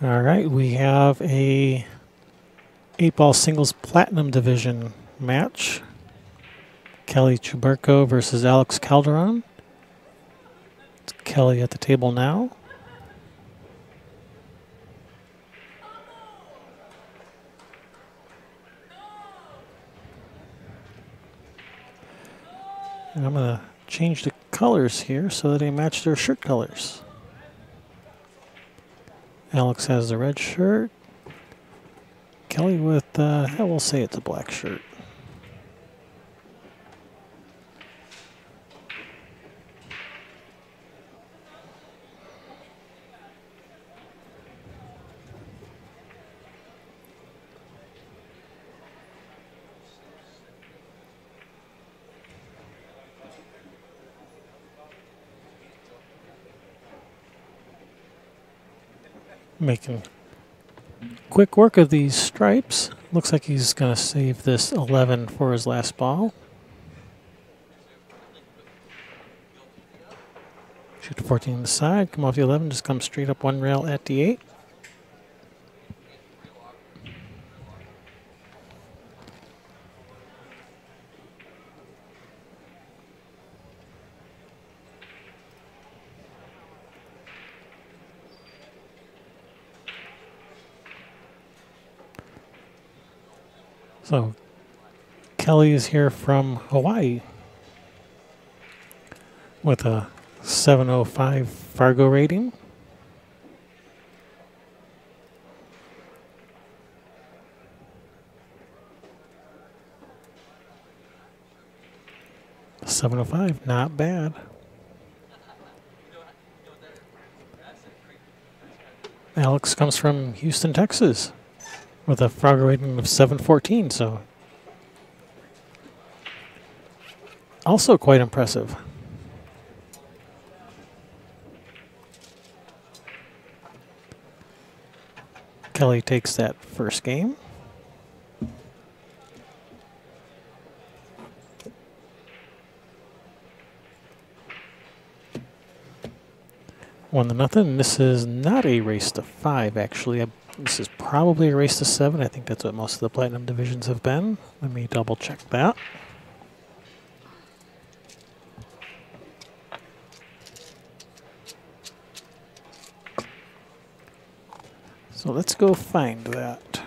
All right, we have a 8-ball singles platinum division match. Kelii Chuberko versus Alex Calderon. It's Kelii at the table now. And I'm going to change the colors here so that they match their shirt colors. Alex has the red shirt. Kelii with, we'll say it's a black shirt. Making quick work of these stripes. Looks like he's going to save this 11 for his last ball. Shoot the 14 on the side, come off the 11, just come straight up one rail at the 8. So, Kelii is here from Hawaii with a 705 Fargo rating. .705, not bad. Alex comes from Houston, Texas, with a Fargo rating of 714, so also quite impressive. Kelii takes that first game. One to nothing. This is not a race to 5, actually. This is probably a race to 7. I think that's what most of the Platinum divisions have been. Let me double check that. So let's go find that.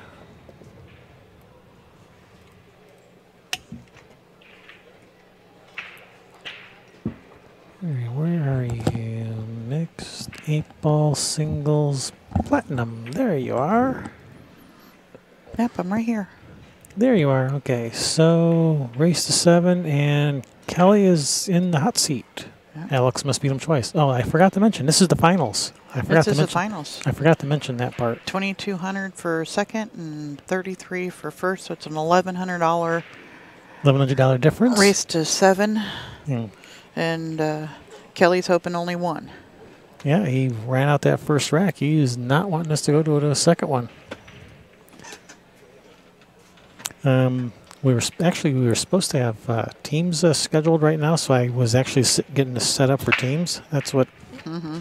Where are you? Mixed 8-ball singles platinum. There you are. Yep, I'm right here. There you are. Okay, so race to 7, and Kelii is in the hot seat. Yep. Alex must beat him twice. Oh, I forgot to mention, this is the finals. This is the finals. I forgot to mention that part. 2,200 for second and 33 for first, so it's an $1,100. $1,100 difference. Race to 7. Hmm. And Kelii's hoping only one. Yeah, he ran out that first rack. He is not wanting us to go to a second one. We were supposed to have teams scheduled right now, so I was actually getting this set up for teams. That's what. Mm-hmm.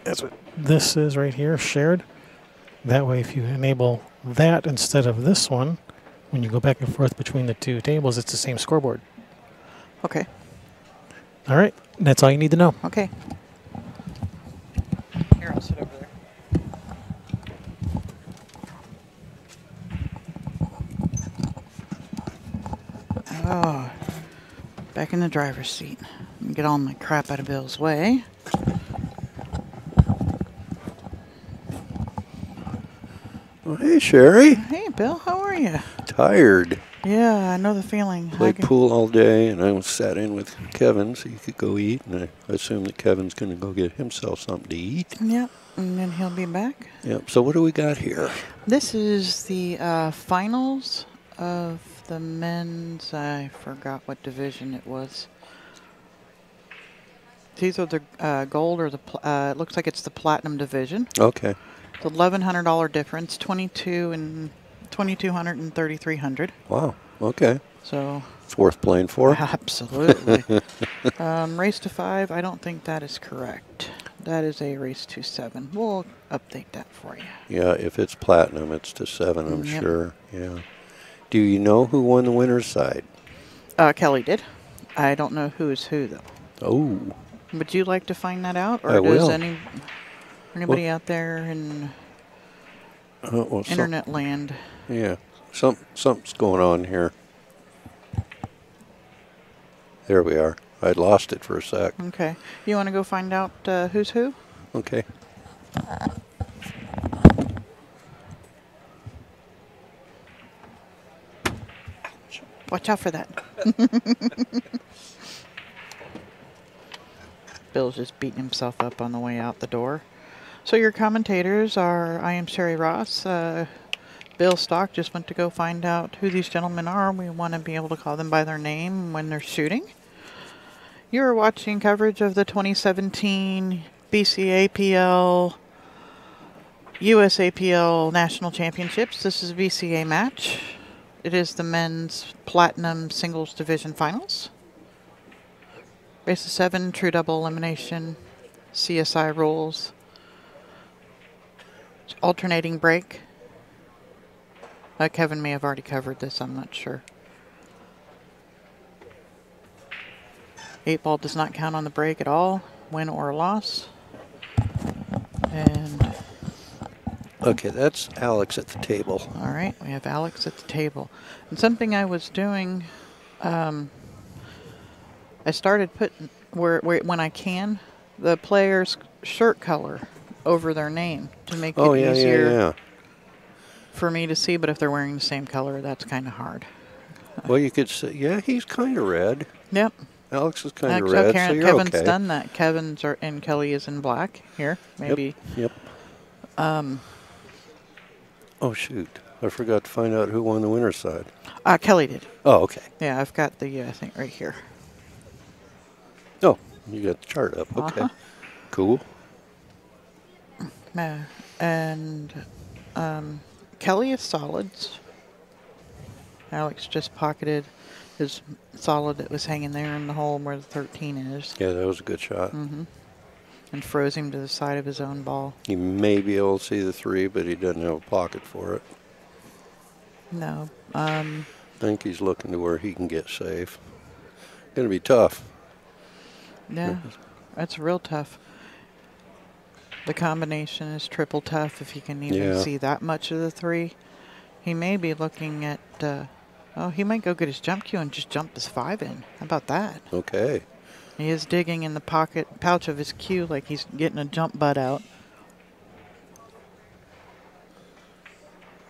That's what this is right here, shared. That way, if you enable that instead of this one, when you go back and forth between the two tables, it's the same scoreboard. Okay. All right, that's all you need to know. Okay. Here, I'll sit over there. Oh, back in the driver's seat. Get all my crap out of Bill's way. Well, hey, Sherry. Hey, Bill, how are you? Tired. Yeah, I know the feeling. Played pool all day, and I sat in with Kevin so you could go eat, and I assume that Kevin's going to go get himself something to eat. Yep, and then he'll be back. Yep, so what do we got here? This is the finals of the men's, I forgot what division it was. These are the gold, or the, it looks like it's the platinum division. Okay. It's $1,100 difference, 2,200 and 3,300. Wow, okay. So it's worth playing for? Absolutely. Race to 5, I don't think that is correct. That is a race to 7. We'll update that for you. Yeah, if it's platinum, it's to 7, I'm Yep. sure. Yeah. Do you know who won the winner's side? Kelly did. I don't know who is who, though. Oh, Would you like to find that out? Or I does will. anybody out there in well, internet land? Yeah, something's going on here. There we are. I lost it for a sec. Okay. You want to go find out who's who? Okay. Watch out for that. Bill's just beating himself up on the way out the door. So your commentators are, I am Sherry Ross. Bill Stock just went to go find out who these gentlemen are. We want to be able to call them by their name when they're shooting. You're watching coverage of the 2017 BCAPL, USAPL National Championships. This is a VCA match. It is the men's platinum singles division finals. Race of 7, true double elimination, CSI rules. It's alternating break. Kevin may have already covered this, I'm not sure. 8 ball does not count on the break at all, win or loss. And Okay, that's Alex at the table. all right, we have Alex at the table. And something I was doing, I started putting, when I can, the player's shirt color over their name to make it easier for me to see. But if they're wearing the same color, that's kind of hard. Well, you could say, yeah, he's kind of red. Yep. Alex is kind of red, so you're Kevin's okay. done that. Kevin's and Kelly is in black here, maybe. Yep. Oh, shoot. I forgot to find out who won the winner's side. Kelly did. Oh, okay. Yeah, I've got the thing right here. Oh, you got the chart up. Okay. Cool. And Kelly is solids. Alex just pocketed his solid that was hanging there in the hole where the 13 is. Yeah, that was a good shot. And froze him to the side of his own ball. He may be able to see the 3, but he doesn't have a pocket for it. No. I think he's looking to where he can get safe. Going to be tough. Yeah, that's real tough. The combination is triple tough if he can even see that much of the 3. He may be looking at, he might go get his jump cue and just jump his 5 in. How about that? Okay. He is digging in the pouch of his cue like he's getting a jump butt out.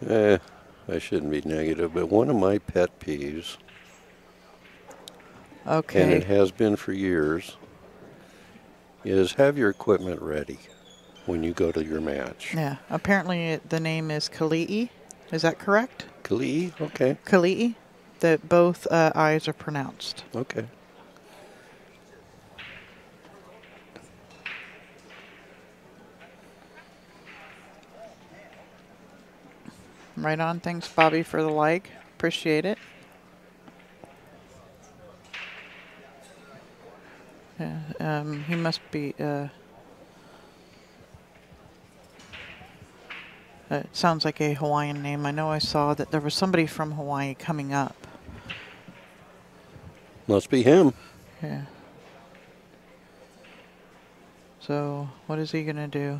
I shouldn't be negative, but one of my pet peeves, and it has been for years, is have your equipment ready when you go to your match. Yeah, apparently the name is Kelii. Is that correct? Kelii? Okay. Kelii. That both I's are pronounced. Okay. Right on. Thanks, Bobby, for the like. Appreciate it. Yeah, he must be... it sounds like a Hawaiian name. I know I saw that there was somebody from Hawaii coming up. Must be him. Yeah. So, what is he going to do?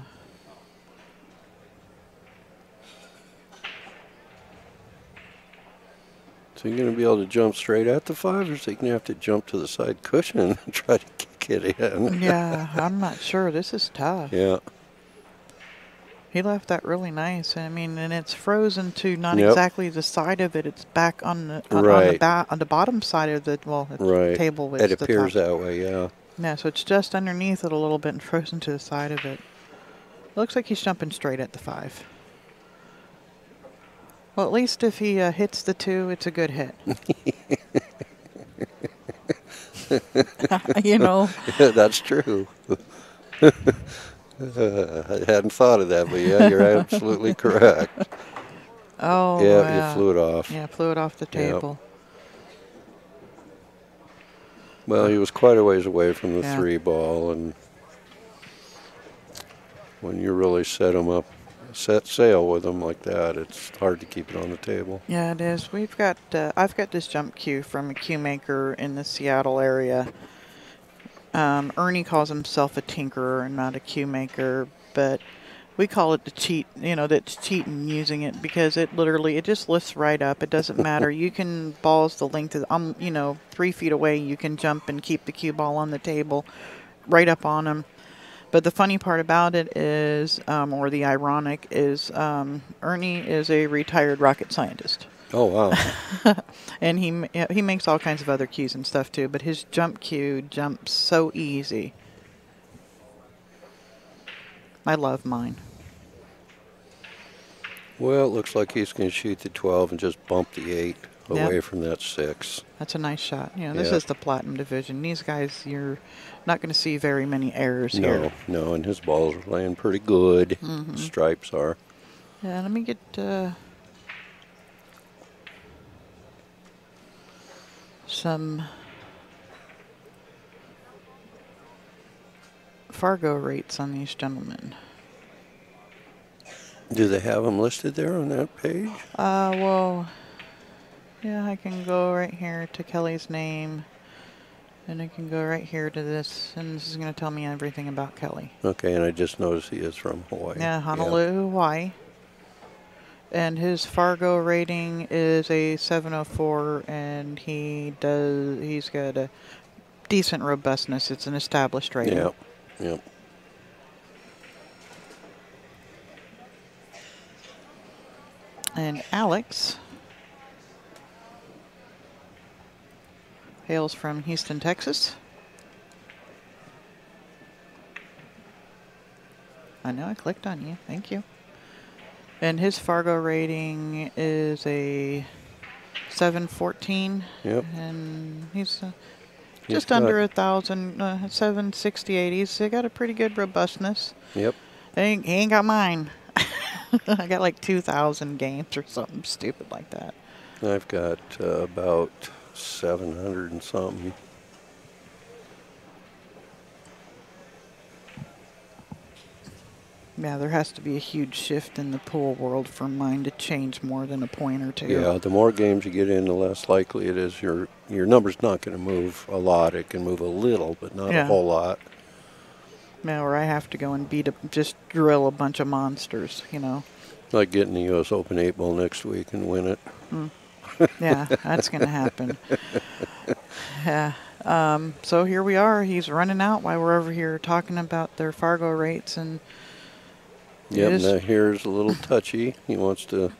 Is he going to be able to jump straight at the 5, or is he going to have to jump to the side cushion and try to kick it in? Yeah, I'm not sure. This is tough. Yeah. He left that really nice. I mean, and it's frozen to not exactly the side of it. It's back on the on the bottom side of the table. It appears that way. Yeah. Yeah, so it's just underneath it a little bit and frozen to the side of it. Looks like he's jumping straight at the 5. Well, at least if he hits the 2, it's a good hit. You know. Yeah, that's true. I hadn't thought of that, but yeah, you're absolutely correct. Oh, yeah, you flew it off. Yeah, flew it off the table. Yep. Well, he was quite a ways away from the 3 ball, and When you really set sail with them like that, it's hard to keep it on the table. Yeah, it is. We've got, I've got this jump cue from a cue maker in the Seattle area. Ernie calls himself a tinkerer and not a cue maker, but we call it the cheat, that's cheating using it because it just lifts right up. It doesn't matter. You can balls the length of, 3 feet away, you can jump and keep the cue ball on the table right up on him. But the funny part about it is, or the ironic is, Ernie is a retired rocket scientist. Oh, wow. And he makes all kinds of other cues and stuff too, but his jump cue jumps so easy. I love mine. Well, it looks like he's going to shoot the 12 and just bump the 8 away from that 6. That's a nice shot. This is the Platinum Division. These guys, you're not going to see very many errors here. No, and his balls are laying pretty good. The stripes are. Yeah, let me get... some Fargo rates on these gentlemen. Do they have them listed there on that page? Well, yeah, I can go right here to Kelly's name, and I can go right here to this, and this is going to tell me everything about Kelly. Okay, and I just noticed he is from Hawaii. Yeah, Honolulu, Hawaii. And his Fargo rating is a 704, and he's got a decent robustness. It's an established rating. Yep. And Alex hails from Houston, Texas. I know I clicked on you. Thank you. And his Fargo rating is a 714. Yep. And he's just under 1,000, 768. He's got a pretty good robustness. Yep. He ain't got mine. I got like 2,000 games or something stupid like that. I've got about 700 and something. Yeah, there has to be a huge shift in the pool world for mine to change more than a point or two. Yeah, the more games you get in, the less likely it is your number's not going to move a lot. It can move a little, but not a whole lot. Yeah, or I have to go and just drill a bunch of monsters, Like getting the U.S. Open 8-ball next week and win it. Yeah, that's going to happen. Yeah. So here we are. He's running out while we're over here talking about their Fargo rates. And yep, now here's a little touchy. He wants to...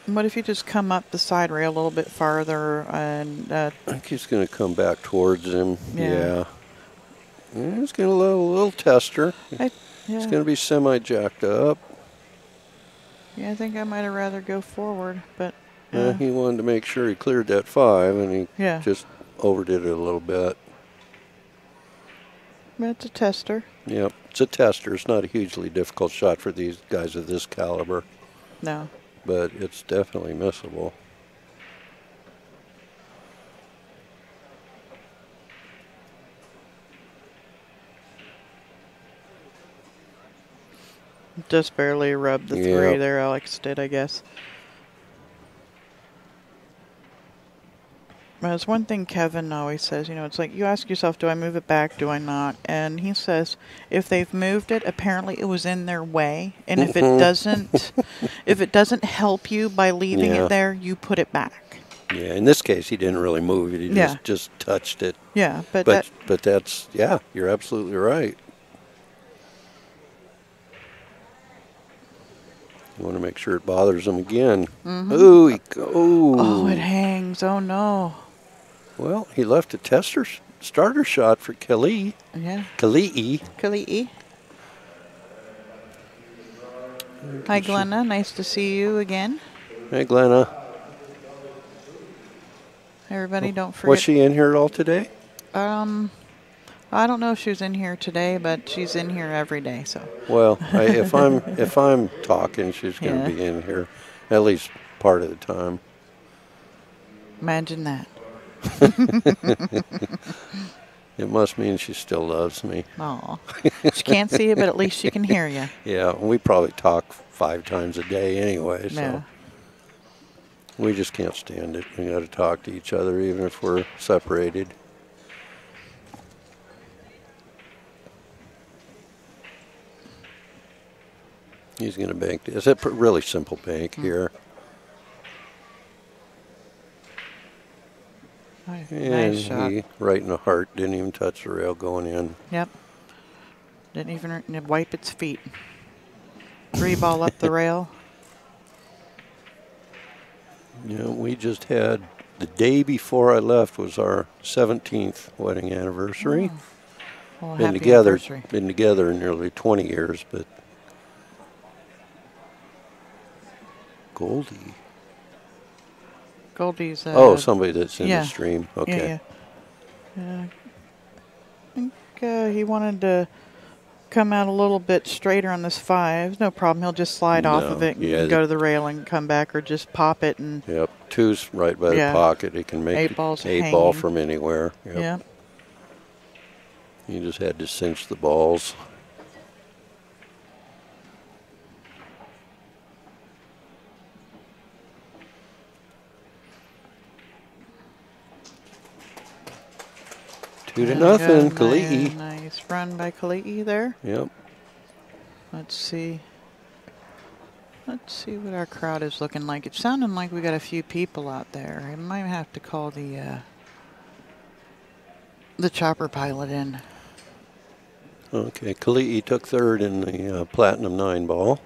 What if you just come up the side rail a little bit farther? And I think he's going to come back towards him. Yeah. He's going to let a little tester. Yeah. It's going to be semi-jacked up. Yeah, I think I might have rather go forward, but... He wanted to make sure he cleared that 5, and he Yeah. just overdid it a little bit. It's a tester. Yep, it's a tester. It's not a hugely difficult shot for these guys of this caliber. No. But it's definitely missable. Just barely rubbed the 3 there, Alex did, I guess. There's one thing Kevin always says, it's like you ask yourself, do I move it back, do I not? And he says, if they've moved it, apparently it was in their way. And if it doesn't help you by leaving it there, you put it back. Yeah, in this case, he didn't really move it. He just touched it. Yeah, but that's, you're absolutely right. You want to make sure it bothers him again. Ooh, oh, it hangs. Oh, no. Well, he left a starter shot for Kelii. Yeah. Kelii. Hi, Glenna. Nice to see you again. Hey, Glenna. Everybody, don't forget. Was she in here at all today? I don't know if she was in here today, but she's in here every day. So. Well, if I'm talking, she's going to be in here at least part of the time. Imagine that. It must mean she still loves me. Aw. She can't see you, but at least she can hear you. Yeah, we probably talk 5 times a day anyway, so Yeah. we just can't stand it. We got to talk to each other even if we're separated. He's going to bank. It's a really simple bank here. Nice And shot. he, right in the heart, didn't even touch the rail going in. Yep. Didn't even wipe its feet. 3 ball up the rail. You know, we just had, the day before I left was our 17th wedding anniversary. Oh. Well, Been happy together, anniversary. been together nearly 20 years, but Goldie. Goldie's. Somebody that's in yeah. the stream. Okay. Yeah. I think he wanted to come out a little bit straighter on this 5. No problem. He'll just slide off of it and go to the rail and come back, or just pop it and. Yep. 2's right by the pocket. He can make 8 balls 8 ball from anywhere. Yep. Yeah. You just had to cinch the balls. Two to nothing, Kelii. Nice run by Kelii there. Yep. Let's see. Let's see what our crowd is looking like. It's sounding like we got a few people out there. I might have to call the chopper pilot in. Okay, Kelii took 3rd in the Platinum 9 ball.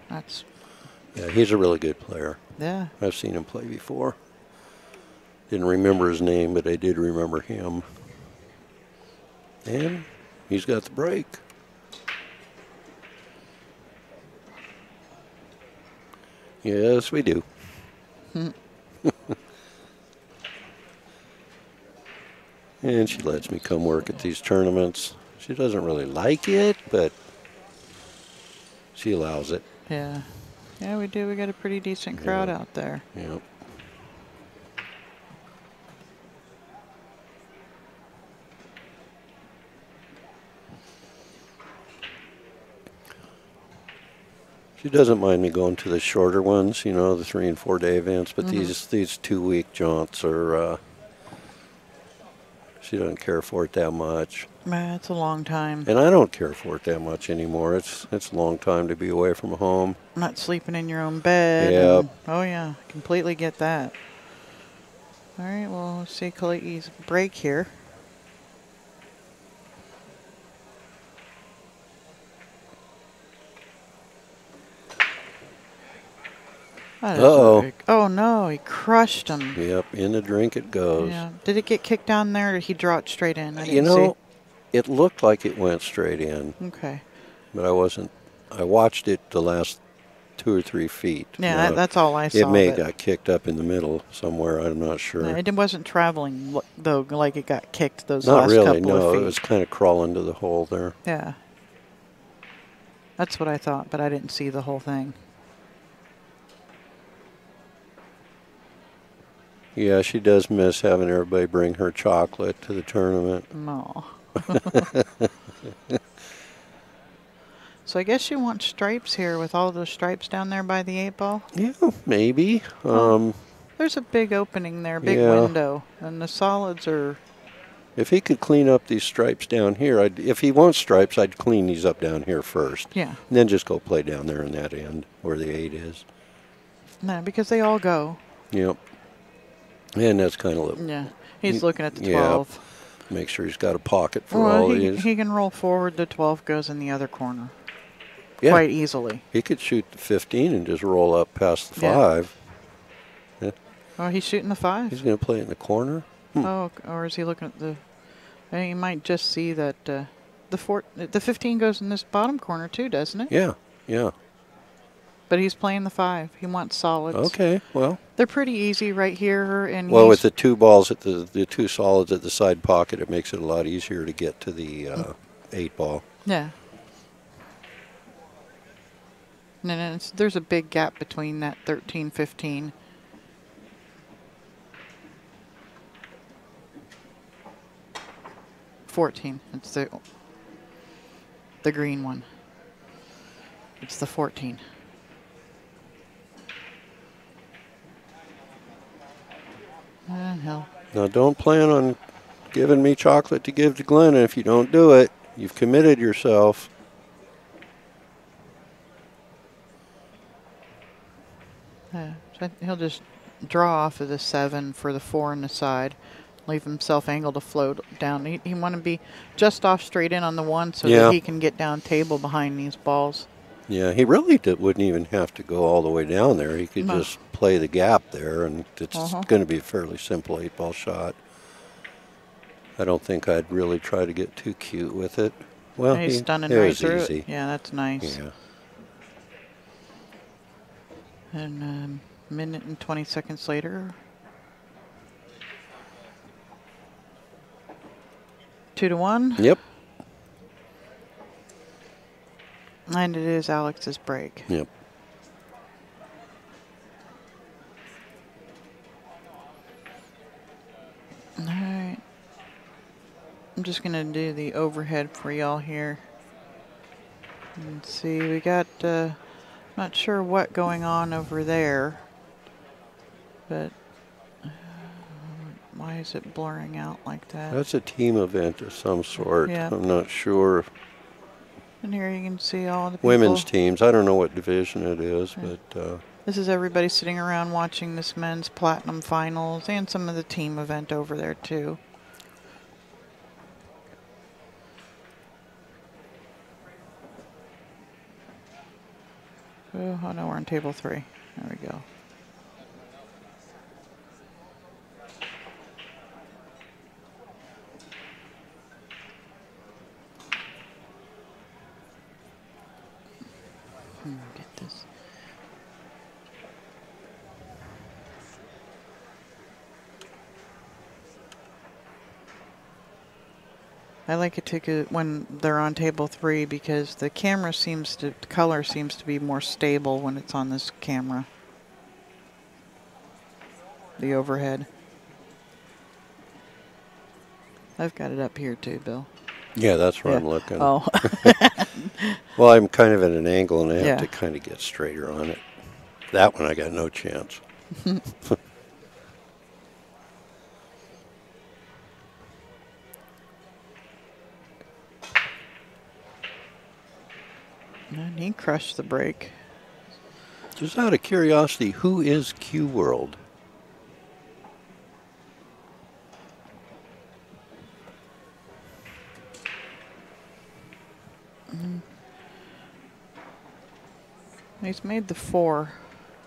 Yeah, he's a really good player. Yeah. I've seen him play before. Didn't remember his name, but I did remember him. And he's got the break. Yes, we do. And she lets me come work at these tournaments. She doesn't really like it, but she allows it. Yeah. Yeah, we do. We got a pretty decent crowd out there. Yep. She doesn't mind me going to the shorter ones, you know, the 3 and 4 day events, but these 2-week jaunts are, she doesn't care for it that much. It's a long time. And I don't care for it that much anymore. It's a long time to be away from home. Not sleeping in your own bed. Yep. Oh, yeah. Completely get that. All right, well, let's see Kalii's break here. Uh-oh. Oh, no, he crushed him. Yep, in the drink it goes. Yeah. Did it get kicked down there, or did he draw it straight in? I didn't You know, see. it looked like it went straight in. Okay. But I watched it the last 2 or 3 feet. Yeah, that's all I saw. It may have got kicked up in the middle somewhere. I'm not sure. No, it wasn't traveling, though, like it got kicked those Not last really, couple of no. feet. It was kind of crawling to the hole there. Yeah. That's what I thought, but I didn't see the whole thing. Yeah, she does miss having everybody bring her chocolate to the tournament. No. So I guess you want stripes here with all those stripes down there by the 8 ball? Yeah, maybe. There's a big opening there, big window, and the solids are... If he could clean up these stripes down here, if he wants stripes, I'd clean these up down here first. Yeah. And then just go play down there in that end where the 8 is. No, because they all go. Yep. And that's kind of... Yeah. He's looking at the 12. Yeah. Make sure he's got a pocket for all these. He can roll forward. The 12 goes in the other corner. Yeah. Quite easily. He could shoot the 15 and just roll up past the 5. Yeah. Oh, he's shooting the 5. He's going to play it in the corner. Oh, or is he looking at the... You might just see that the 15 goes in this bottom corner too, doesn't it? Yeah, yeah. But he's playing the 5. He wants solids. Okay, well. They're pretty easy right here. And well, with the 2 balls at the 2 solids at the side pocket, it makes it a lot easier to get to the 8 ball. Yeah. And then there's a big gap between that 13, 15. 14. It's the green one. It's the 14. Hell. Now, don't plan on giving me chocolate to give to Glenn. And if you don't do it, you've committed yourself. So he'll just draw off of the 7 for the 4 on the side. Leave himself angled to float down. He want to be just off straight in on the 1 so that he can get down table behind these balls. Yeah, he really wouldn't even have to go all the way down there. He could just play the gap there, and it's going to be a fairly simple 8-ball shot. I don't think I'd really try to get too cute with it. Well, he's stunning right through it. Yeah, that's nice. Yeah. And a minute and 20 seconds later. 2-1. Yep. And it is Alex's break. Yep. All right. I'm just going to do the overhead for y'all here. Let's see, we got, not sure what going on over there, but why is it blurring out like that? That's a team event of some sort. Yeah. I'm not sure. And here you can see all the people. Women's teams. I don't know what division it is, but... this is everybody sitting around watching this men's platinum finals and some of the team event over there, too. Oh, no, we're on table 3. There we go. Get this. I like it to when they're on table 3 because the camera the color seems to be more stable when it's on this camera. The overhead. I've got it up here too, Bill. Yeah, that's where I'm looking. Oh. Well, I'm kind of at an angle, and I have to kind of get straighter on it. That one, I got no chance. And he crushed the break. Just out of curiosity, who is Q World? He's made the 4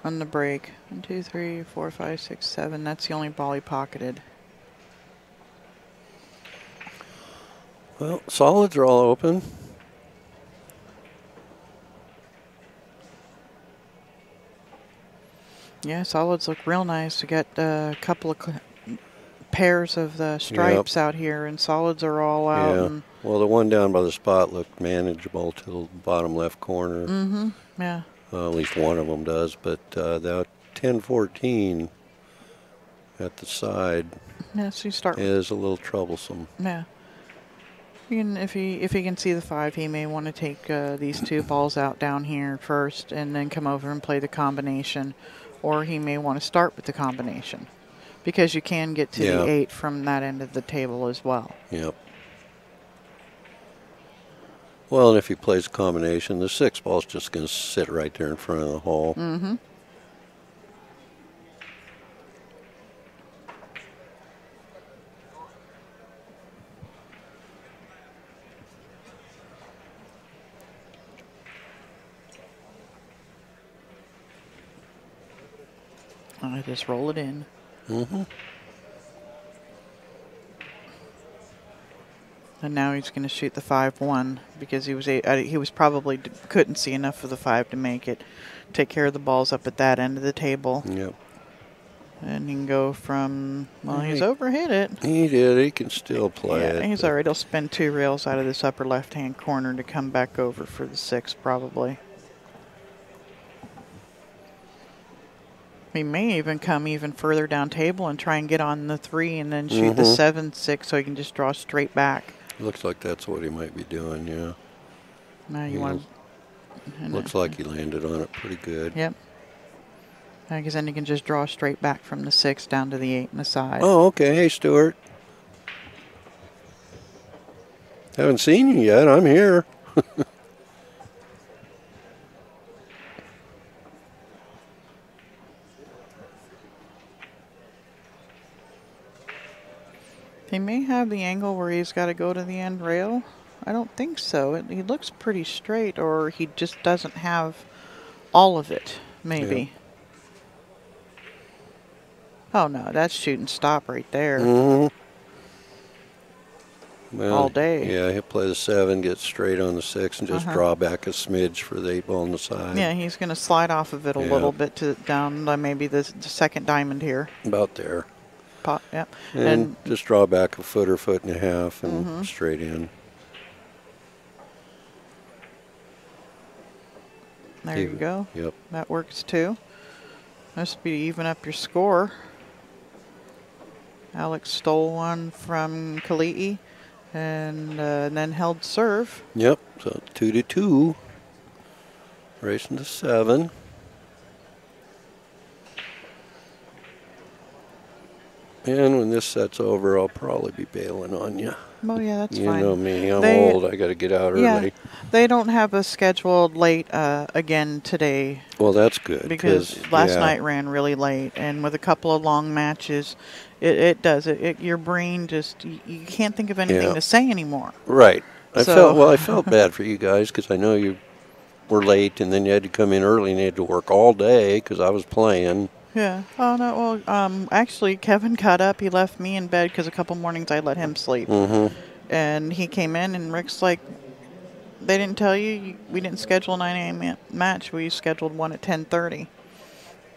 on the break. 1, 2, 3, 4, 5, 6, 7. That's the only ball he pocketed. Well, solids are all open. Yeah, solids look real nice. We got a couple of pairs of the stripes out here, and solids are all out. Yeah. And Well, the one down by the spot looked manageable to the bottom left corner. yeah. At least one of them does, but that 10-14 at the side So you start. is a little troublesome. Yeah. If he can see the 5, he may want to take these 2 balls out down here first, and then come over and play the combination, or he may want to start with the combination, because you can get to the 8 from that end of the table as well. Yep. Well, and if he plays a combination, the 6 ball's just going to sit right there in front of the hole. Mm-hmm. I just roll it in. Mm-hmm. And now he's going to shoot the 5-1 because he was probably couldn't see enough of the 5 to make it. Take care of the balls up at that end of the table. Yep. And he can go from, well, he's overhit it. He did. He can still play it. Yeah, he's all right. He'll spin 2 rails out of this upper left-hand corner to come back over for the 6 probably. He may even come even further down table and try and get on the 3 and then shoot the 7-6 so he can just draw straight back. Looks like that's what he might be doing, yeah. Now you want to... Looks like he landed on it pretty good. Yep. Because then you can just draw straight back from the 6 down to the 8 and the side. Oh, okay. Hey, Stuart. Haven't seen you yet. I'm here. He may have the angle where he's got to go to the end rail. I don't think so. He looks pretty straight, or he just doesn't have all of it, maybe. Yeah. Oh, no, that's shoot and stop right there. Well, all day. Yeah, he'll play the 7, get straight on the 6, and just draw back a smidge for the 8 ball on the side. Yeah, he's going to slide off of it a little bit to down maybe the second diamond here. About there. Pot, yep. And just draw back a foot or foot and a half and straight in. There you go. Yep. That works too. Must be to even up your score. Alex stole one from Kelii and then held serve. Yep. So 2-2. Racing to 7. And when this set's over, I'll probably be bailing on you. Oh, yeah, that's you fine. You know me. I'm old. I got to get out early. Yeah, they don't have us scheduled late again today. Well, that's good. Because last night ran really late. And with a couple of long matches, it does. Your brain just, you can't think of anything to say anymore. Right. I felt bad for you guys because I know you were late and then you had to come in early and you had to work all day because I was playing. Yeah. Oh, no. Well, actually, Kevin got up. He left me in bed because a couple mornings I let him sleep. And he came in, and Rick's like, they didn't tell you? We didn't schedule a 9 a.m. match. We scheduled one at 10:30.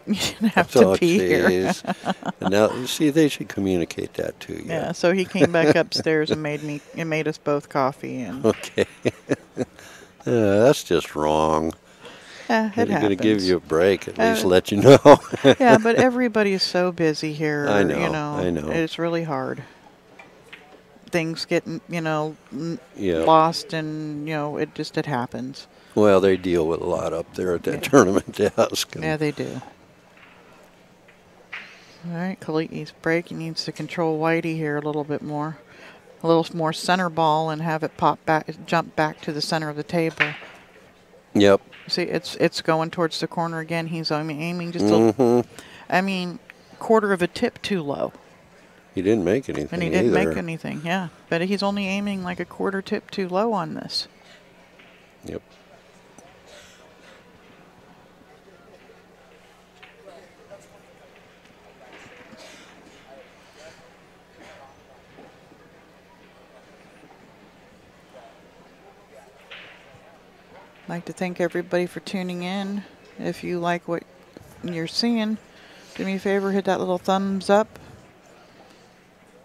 You didn't have to be here. And now, see, they should communicate that to you. Yeah, so he came back upstairs and made us both coffee. And okay. That's just wrong. Yeah, it happens. I'm going to give you a break, at least let you know. Yeah, but everybody is so busy here. I know, I know. It's really hard. Things get, lost, and, it happens. Well, they deal with a lot up there at that tournament desk. Yeah, they do. All right, Kalii's break. He needs to control Whitey here a little bit more. A little more center ball and have it jump back to the center of the table. Yep. See, it's going towards the corner again. He's aiming just a quarter of a tip too low. He didn't make anything And he didn't make anything, yeah. But he's only aiming like a quarter tip too low on this. Yep. I'd like to thank everybody for tuning in. If you like what you're seeing, do me a favor, hit that little thumbs up.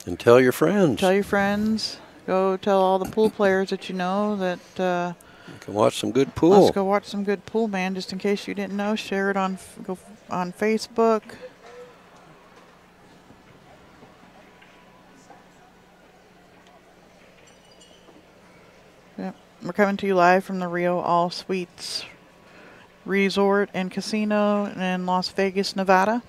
And tell your friends. Tell your friends. Go tell all the pool players that you know that you can watch some good pool. Let's go watch some good pool, man. Just in case you didn't know, share it on Facebook. Yep. We're coming to you live from the Rio All Suites Resort and Casino in Las Vegas, Nevada.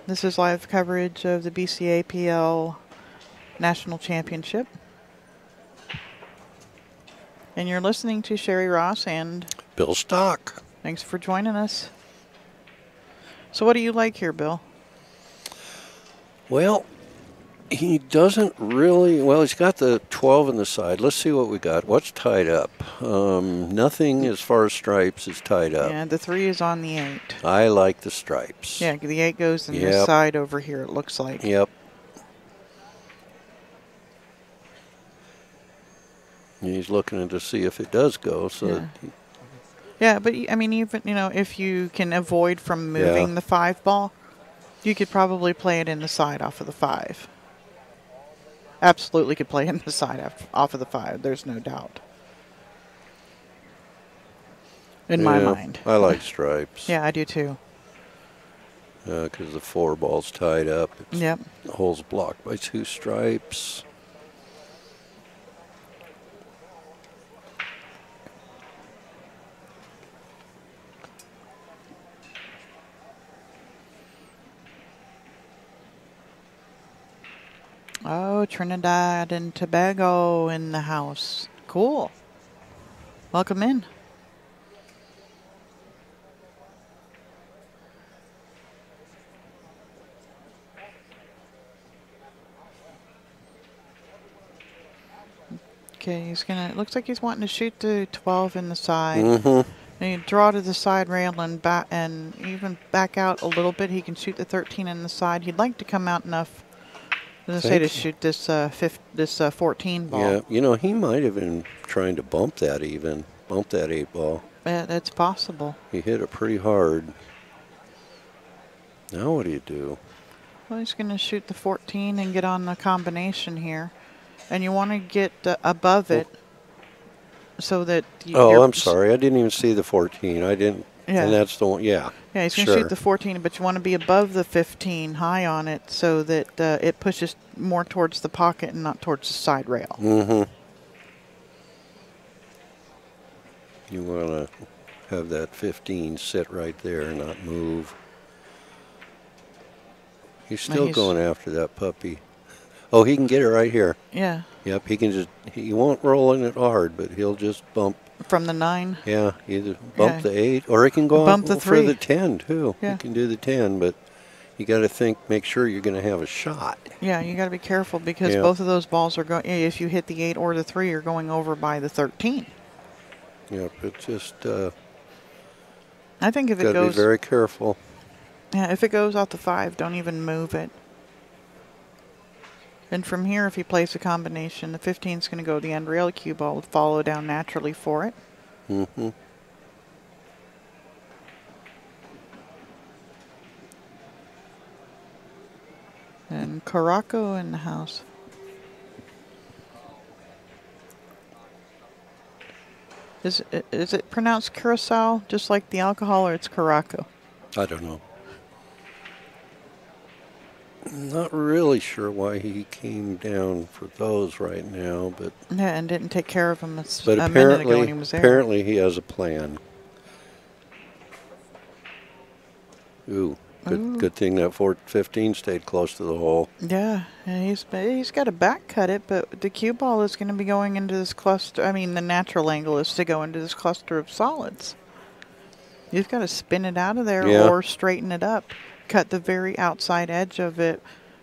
This is live coverage of the BCAPL National Championship. And you're listening to Sherry Ross and Bill Stock. Thanks for joining us. So what do you like here, Bill? Well, he doesn't really, he's got the 12 on the side. Let's see what we got. What's tied up? Nothing as far as stripes is tied up. Yeah, the 3 is on the 8. I like the stripes. Yeah, the 8 goes in this side over here, it looks like. Yep. He's looking to see if it does go. So. Yeah, but I mean, even, if you can avoid from moving the 5 ball, you could probably play it in the side off of the 5. Absolutely could play in the side off of the 5. There's no doubt. In my mind. I like stripes. Yeah, I do too. Because the 4 ball's tied up. Yep. The hole's blocked by 2 stripes. Oh, Trinidad and Tobago in the house. Cool. Welcome in. Okay, he's gonna. It looks like he's wanting to shoot the 12 in the side. Mm-hmm. And you draw to the side rail and back, and even back out a little bit. He can shoot the 13 in the side. He'd like to come out enough. I was gonna say to shoot this 14 ball. Yeah, you know, he might have been trying to bump that 8 ball. That's possible. He hit it pretty hard. Now what do you do? Well, he's going to shoot the 14 and get on the combination here. And you want to get above it so that I'm sorry. I didn't even see the 14. I didn't. Yeah. And that's the one. Yeah. Yeah, he's going to shoot the 14, but you want to be above the 15, high on it, so that it pushes more towards the pocket and not towards the side rail. Mm-hmm. You want to have that 15 sit right there, not move. He's still going after that puppy. Oh, he can get it right here. Yeah. Yep, he won't roll in it hard, but he'll just bump. From the 9? Yeah, either bump the 8, or he can go bump the 3. For the 10, too. Yeah. You can do the 10, but you got to make sure you're going to have a shot. Yeah, you got to be careful because both of those balls are going, if you hit the 8 or the 3, you're going over by the 13. Yep, it's just, I think if it goes. Got to be very careful. Yeah, if it goes out the 5, don't even move it. And from here, if he plays a combination, the 15 is going to go the end rail. The cue ball will follow down naturally for it. Mm-hmm. And Chuberko in the house. Is it pronounced curacao, just like the alcohol, or it's Chuberko? I don't know. I'm not really sure why he came down for those right now, but yeah, and didn't take care of them a minute ago when he was there. Apparently, he has a plan. Ooh, good thing that 15 stayed close to the hole. Yeah, and he's got to back cut it, but the cue ball is going to be going into this cluster. I mean, the natural angle is to go into this cluster of solids. You've got to spin it out of there or straighten it up. Cut the very outside edge of it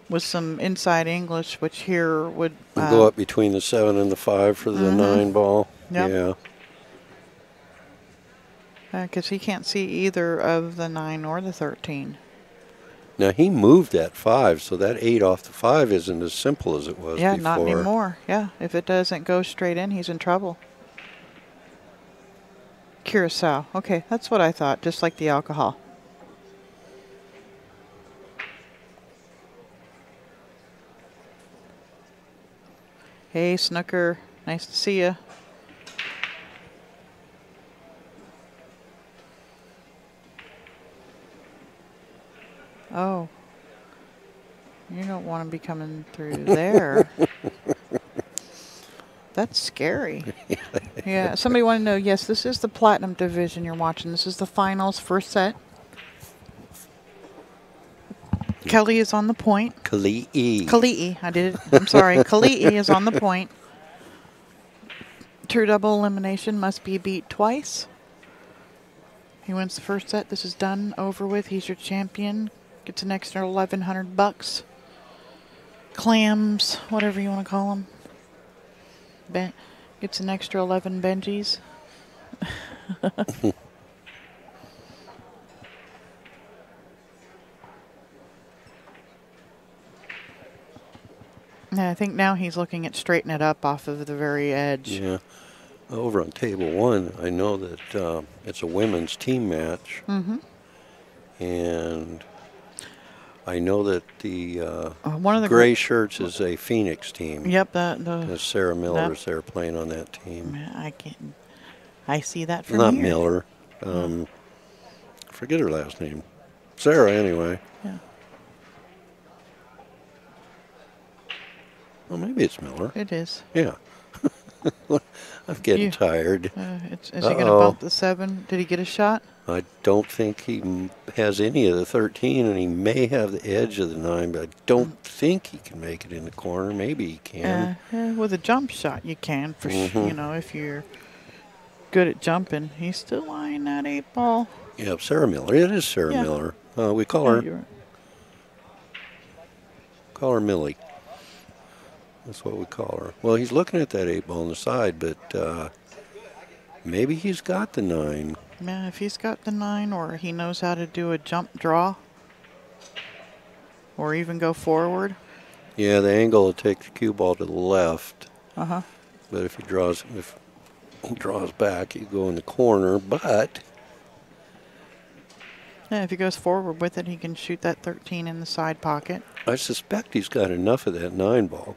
with some inside English, which here would go up between the 7 and the 5 for the 9 ball. Yep. Yeah. Because he can't see either of the 9 or the 13. Now he moved that 5, so that 8 off the 5 isn't as simple as it was before. Yeah, not anymore. Yeah, if it doesn't go straight in, he's in trouble. Curacao. Okay, that's what I thought, just like the alcohol. Hey, Snooker. Nice to see you. Oh. You don't want to be coming through there. That's scary. Yeah, somebody wanted to know, yes, this is the Platinum Division you're watching. This is the finals, first set. Kelii is on the point. Kelii. I did it. I'm sorry. Kelii is on the point. True double elimination, must be beat twice. He wins the first set. This is done, over with. He's your champion. Gets an extra $1,100. Clams, whatever you want to call them. Gets an extra 11 Benjis. Yeah, I think now he's looking at straighten it up off of the very edge. Yeah. Over on table 1, I know that it's a women's team match. Mm-hmm. And I know that the one of the gray shirts is a Phoenix team. Yep, There's Sarah Miller's there playing on that team. I see that from Not here. Miller. Forget her last name. Sarah, anyway. Yeah. Well, maybe it's Miller. It is. Yeah. I'm getting tired. Is he going to bump the 7? Did he get a shot? I don't think he has any of the 13, and he may have the edge of the 9, but I don't think he can make it in the corner. Maybe he can. With a jump shot, you can, for sure. You know, if you're good at jumping. He's still eyeing that 8 ball. Yeah, Sarah Miller. It is Sarah Miller. We call her Millie. That's what we call her. Well, he's looking at that 8 ball on the side, but maybe he's got the 9. Yeah, if he's got the 9, or he knows how to do a jump draw, or even go forward. Yeah, the angle will take the cue ball to the left. Uh-huh. But if he draws back, you go in the corner. But yeah, if he goes forward with it, he can shoot that 13 in the side pocket. I suspect he's got enough of that 9 ball.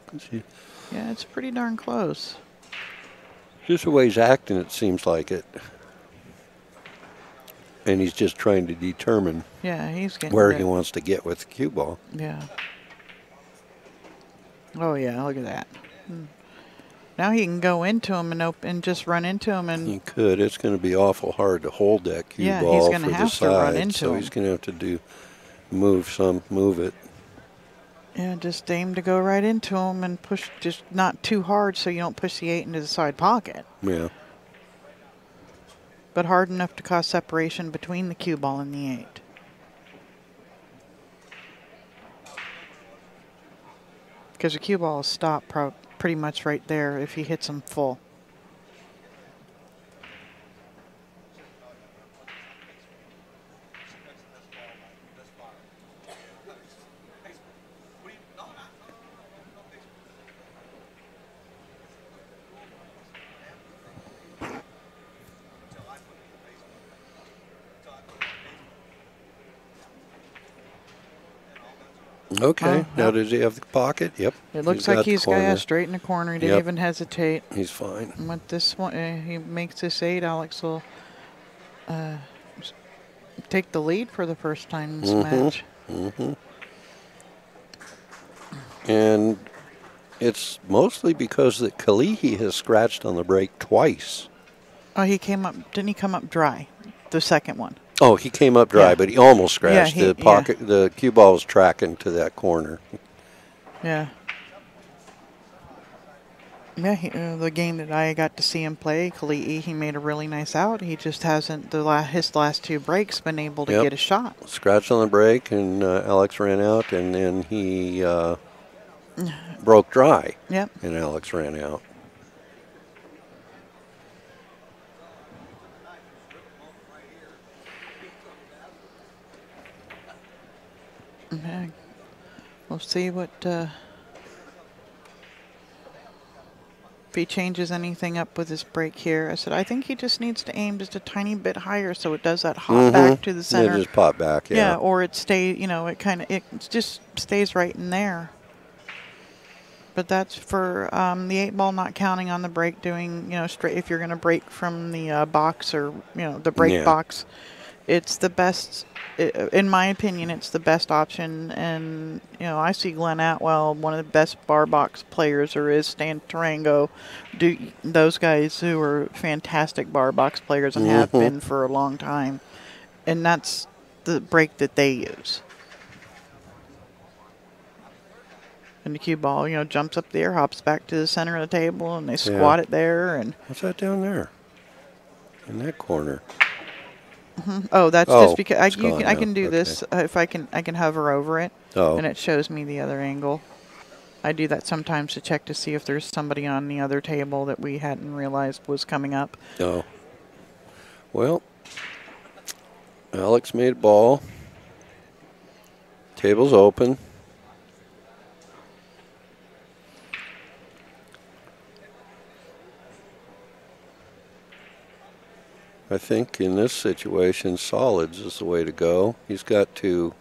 Yeah, it's pretty darn close. Just the way he's acting, it seems like it. And he's just trying to determine where he wants to get with the cue ball. Yeah. Oh, yeah, look at that. Now he can go into him and just run into him. And he could. It's going to be awful hard to hold that cue ball he's for going to the have side. to run into him. He's going to have to move it. Yeah, just aim to go right into him and push, just not too hard so you don't push the 8 into the side pocket. Yeah. But hard enough to cause separation between the cue ball and the 8. Because the cue ball will stop pretty much right there if he hits him full. Okay. Now, does he have the pocket? Yep. It looks like he's got straight in the corner. He didn't even hesitate. He's fine. And with this one, he makes this 8. Alex will take the lead for the first time in this match. And it's mostly because that Kelii has scratched on the break twice. Oh, he came up. Didn't he come up dry? The second one. Oh, he came up dry, but he almost scratched the pocket. The cue ball was tracking to that corner. Yeah. Yeah, the game that I got to see him play, Kelii, he made a really nice out. He just hasn't, his last 2 breaks, been able to get a shot. Scratched on the break, and Alex ran out, and then he broke dry. Yep. And Alex ran out. Okay. We'll see what if he changes anything up with his break here. I think he just needs to aim just a tiny bit higher so it does that hop back to the center. It just pop back, yeah. Or it it just stays right in there. But that's for the 8 ball not counting on the break, doing straight. If you're going to break from the box or the break box, it's the best. In my opinion, it's the best option. And I see Glenn Atwell, one of the best bar box players there is. Stan Tarango, those guys who are fantastic bar box players and have been for a long time. And that's the break that they use. And the cue ball, jumps up there, hops back to the center of the table, and they squat it there. And what's that down there? In that corner. Oh, that's just because I can do this if I can hover over it, and it shows me the other angle. I do that sometimes to check to see if there's somebody on the other table that we hadn't realized was coming up. Oh. Well, Alex made a ball. Table's open. I think in this situation, solids is the way to go. He's got to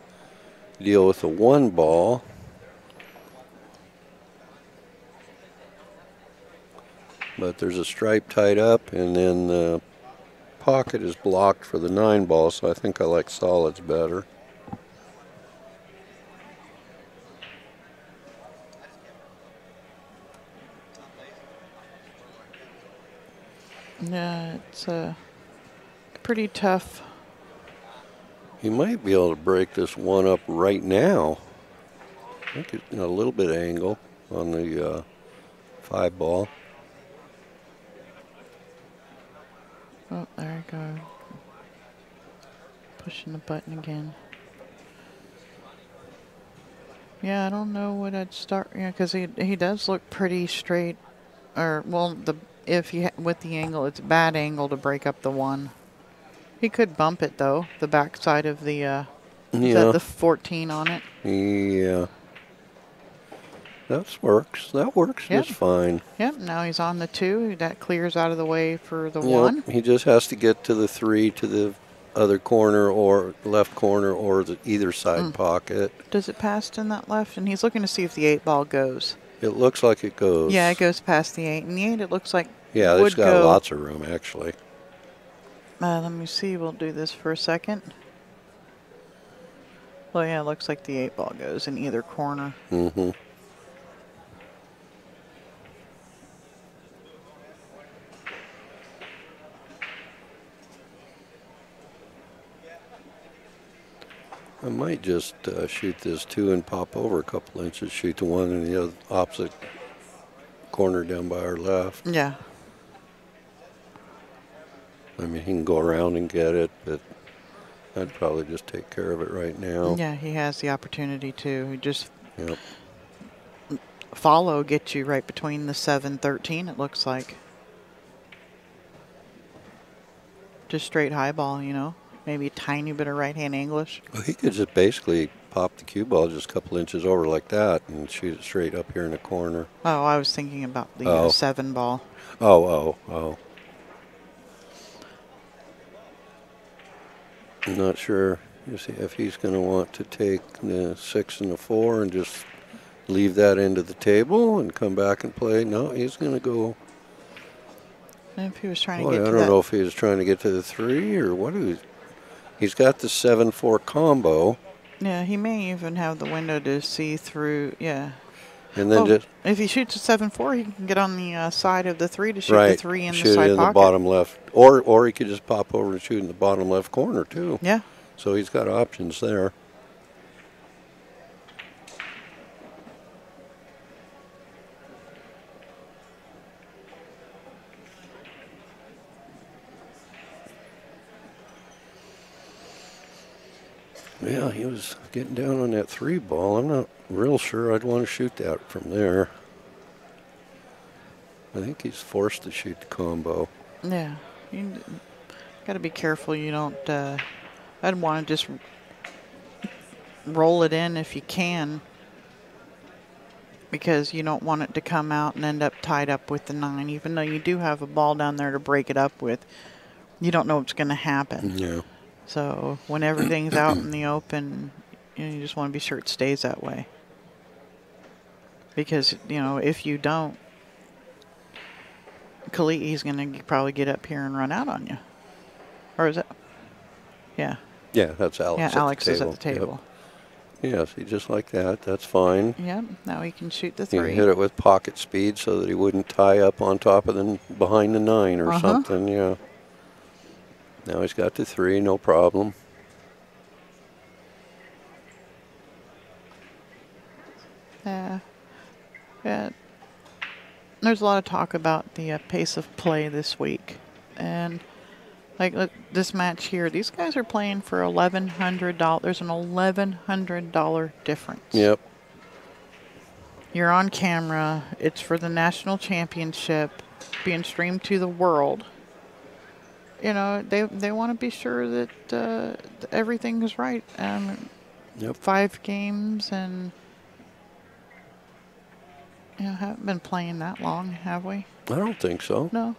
deal with the 1 ball. But there's a stripe tied up, and then the pocket is blocked for the 9 ball, so I think I like solids better. Yeah, it's pretty tough. He might be able to break this one up right now. I think it's a little bit of angle on the 5 ball. Oh, there you go. Pushing the button again. Yeah, I don't know what I'd start. Yeah, because he does look pretty straight. Or well, with the angle, it's a bad angle to break up the 1. He could bump it though. The back side of the is that the 14 on it? Yeah. That works. That works just fine. Yep. Now he's on the 2. That clears out of the way for the Yep. 1. He just has to get to the 3 to the other corner or left corner or the either side pocket. Does it pass in that left? And he's looking to see if the 8 ball goes. It looks like it goes. Yeah, it goes past the 8. And the 8, it looks like yeah, would it's got go. lots of room actually. Let me see. We'll do this for a second. Well, yeah, it looks like the 8 ball goes in either corner. Mm-hmm. I might just shoot this 2 and pop over a couple inches, shoot the 1 in the other opposite corner down by our left. Yeah. I mean, he can go around and get it, but I'd probably just take care of it right now. Yeah, he has the opportunity to. He just Yep. follow gets you right between the 7-13, it looks like. Just straight high ball, you know. Maybe a tiny bit of right-hand English. Well, he could just basically pop the cue ball just a couple inches over like that and shoot it straight up here in the corner. Oh, I was thinking about the 7 ball. Oh. I'm not sure if he's going to want to take the 6 and the 4 and just leave that end of the table and come back and play. No, he's going to go. And if he was trying Boy, to get I to don't that. know if he was trying to get to the 3 or what. He's got the 7-4 combo. Yeah, he may even have the window to see through. Yeah. And then if he shoots a 7-4, he can get on the side of the 3 to shoot right, the 3 in shoot the side it in pocket. the bottom left. Or he could just pop over and shoot in the bottom left corner, too. Yeah. So he's got options there. Yeah, he was getting down on that 3 ball. I'm not real sure I'd want to shoot that from there. I think he's forced to shoot the combo. Yeah. You got to be careful you don't. I'd want to just roll it in if you can, because you don't want it to come out and end up tied up with the 9. Even though you do have a ball down there to break it up with, you don't know what's going to happen. Yeah. So when everything's out in the open, you just want to be sure it stays that way. Because, if you don't, Kalii's going to probably get up here and run out on you. Or is it? Yeah. Yeah, that's Alex. Yeah, Alex is at table. the table. Yep. Yeah, see, just like that. That's fine. Yep. Now he can shoot the You 3. can hit it with pocket speed so that he wouldn't tie up on top of behind the 9 or something. Yeah. Now he's got the 3, no problem. Yeah. There's a lot of talk about the pace of play this week. And like this match here, these guys are playing for $1,100. There's an $1,100 difference. Yep. You're on camera. It's for the national championship being streamed to the world. They want to be sure that everything is right. Yep. 5 games and haven't been playing that long, have we? I don't think so. No.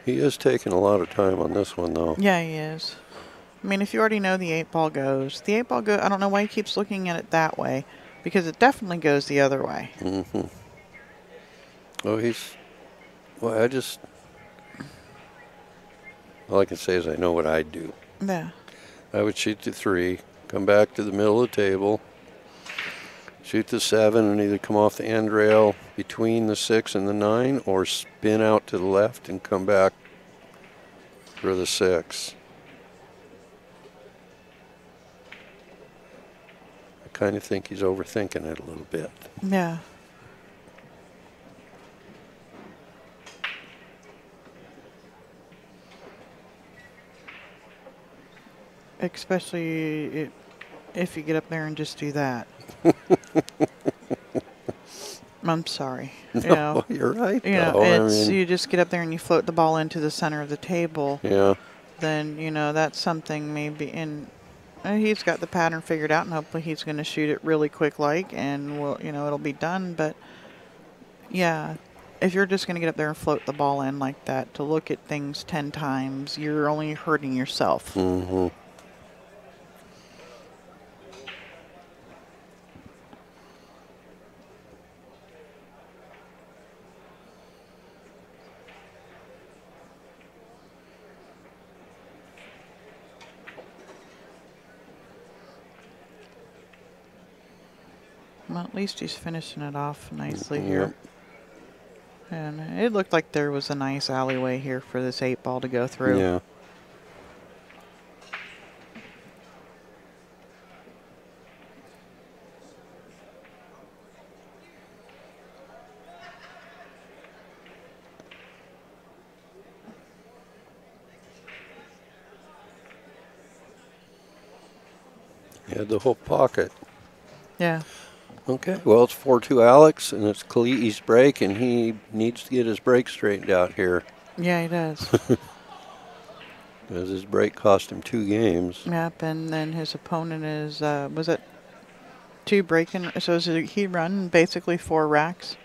He is taking a lot of time on this one, though. Yeah, he is. I mean, if you already know the 8 ball goes, I don't know why he keeps looking at it that way, because it definitely goes the other way. Mm-hmm. Oh, all I can say is I know what I'd do. Yeah. I would shoot the 3, come back to the middle of the table, shoot the 7 and either come off the end rail between the 6 and the 9 or spin out to the left and come back for the 6. I kind of think he's overthinking it a little bit. Yeah. Especially if you get up there and just do that. I'm sorry. No, you know, you're right. You know, though. you just get up there and you float the ball into the center of the table. Yeah. Then, you know, that's something maybe. And he's got the pattern figured out, and hopefully he's going to shoot it really quick, and it'll be done. But yeah, if you're just going to get up there and float the ball in like that, to look at things 10 times, you're only hurting yourself. Mm-hmm. Well, at least he's finishing it off nicely here. And it looked like there was a nice alleyway here for this 8-ball to go through. Yeah. He had the whole pocket. Yeah. Okay, well, it's 4-2 Alex, and it's Kalii's break, and he needs to get his break straightened out here. Yeah, he does. Because his break cost him 2 games. Yep, and then his opponent is, was it 2 breaking? So he run basically 4 racks?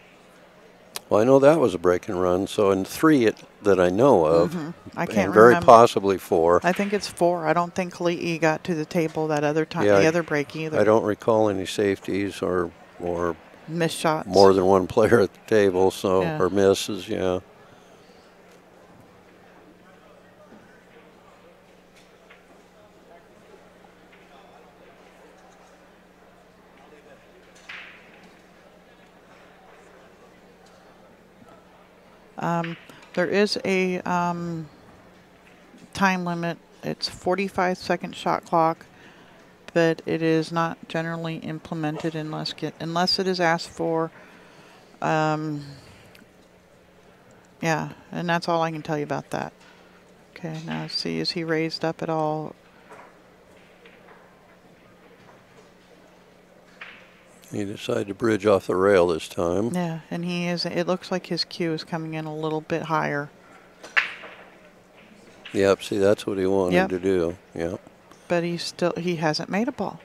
Well, I know that was a break and run, so in 3 that I know of, I can't and very remember. possibly 4. I think it's 4. I don't think Kelii got to the table that other time, Yeah, the other break either. I don't recall any safeties or Missed shots. more than one player at the table, so Yeah. or misses, yeah. There is a time limit. It's 45-second shot clock, but it is not generally implemented unless it is asked for. Yeah, and that's all I can tell you about that. Okay, now see, is he raised up at all? He decided to bridge off the rail this time. Yeah, and he is. It looks like his cue is coming in a little bit higher. Yep, see, that's what he wanted to do. Yep. But he hasn't made a ball.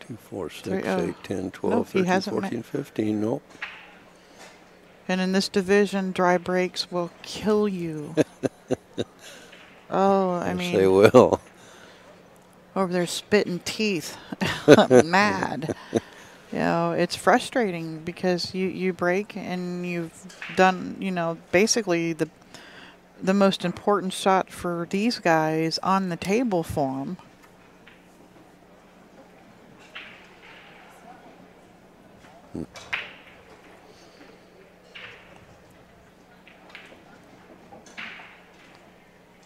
2, 4, 6, 3, 8, 10, 12, nope, 13, 14, 15. Nope. And in this division, dry breaks will kill you. Oh, I Yes, mean, they will. over there spitting teeth, mad. You know, it's frustrating because you break and you've done, basically the most important shot for these guys on the table for them.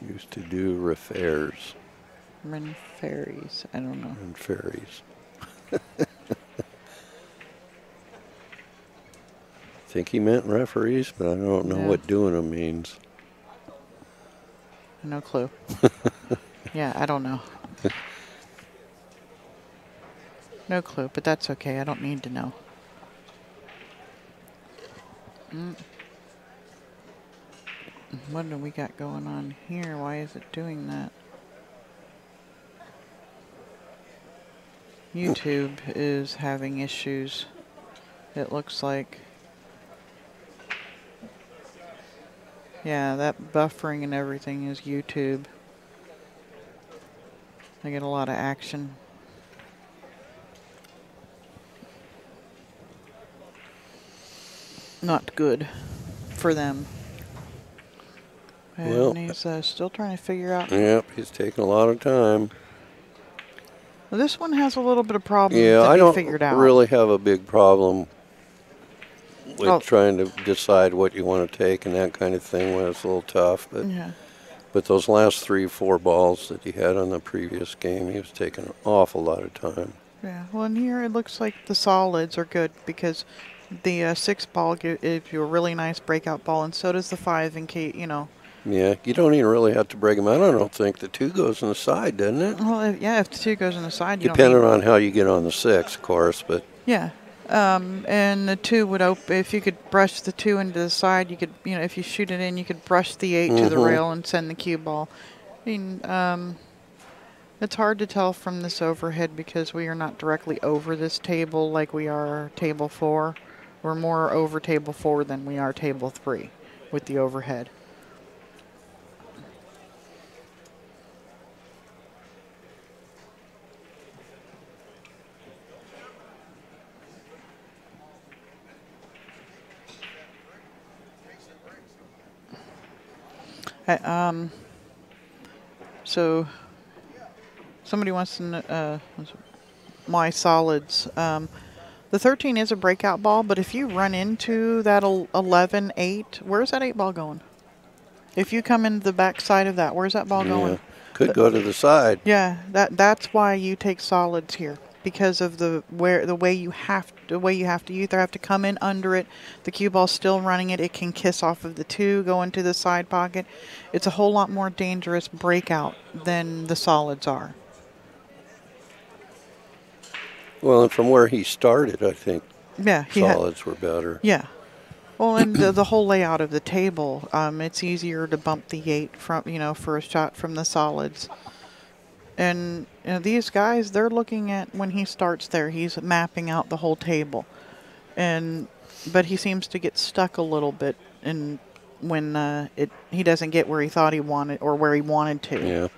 Used to do refairs. Run fairies, I don't know. And fairies. Think he meant referees, but I don't know what doing them means. No clue. Yeah, I don't know. No clue, but that's okay. I don't need to know. What do we got going on here? Why is it doing that? YouTube is having issues, it looks like. Yeah, that buffering and everything is YouTube. I get a lot of action. Not good for them. And Well, he's still trying to figure out. Yep, he's taking a lot of time. Well, this one has a little bit of problem Yeah, to I be don't figured out. really have a big problem with Oh. trying to decide what you want to take and that kind of thing when it's a little tough. But Yeah. but those last 3 or 4 balls that he had on the previous game, he was taking an awful lot of time. Yeah. Well, in here it looks like the solids are good because the 6 ball gives you a really nice breakout ball, and so does the 5 in case, you know. Yeah, you don't even really have to break them out. I don't think the 2 goes on the side, doesn't it? Well, if the 2 goes on the side, you Depending don't need, on how you get on the 6, of course, but yeah. And the 2 would open. If you could brush the 2 into the side, you could, you know, if you shoot it in, you could brush the 8 to the rail and send the cue ball. I mean, it's hard to tell from this overhead because we are not directly over this table like we are table 4. We're more over table 4 than we are table 3 with the overhead. So somebody wants to know my solids. The 13 is a breakout ball, but if you run into that 11, 8, where's that 8 ball going? If you come into the back side of that, where's that ball going? could go to the side. Yeah, that's why you take solids here, because of the way you have to you either have to come in under it, the cue ball's still running it, it can kiss off of the 2, go into the side pocket. It's a whole lot more dangerous breakout than the solids are. Well, and from where he started, I think Yeah, solids were better. Yeah. Well, and the whole layout of the table, it's easier to bump the 8 from, you know, for a shot from the solids. And you know, these guys, they're looking at when he starts there, he's mapping out the whole table. But he seems to get stuck a little bit in when he doesn't get where he thought he wanted or where he wanted to. Yeah.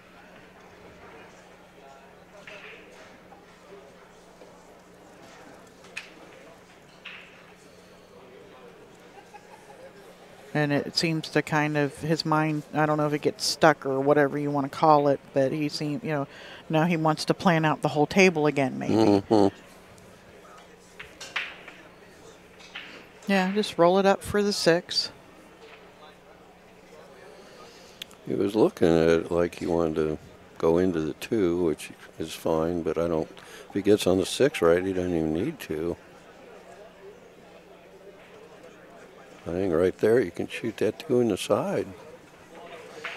And it seems to kind of, his mind, I don't know if it gets stuck or whatever you want to call it, but he seems, you know, now he wants to plan out the whole table again, maybe. Yeah, just roll it up for the 6. He was looking at it like he wanted to go into the 2, which is fine, but I don't, if he gets on the 6 right, he doesn't even need to. I think right there you can shoot that 2 in the side.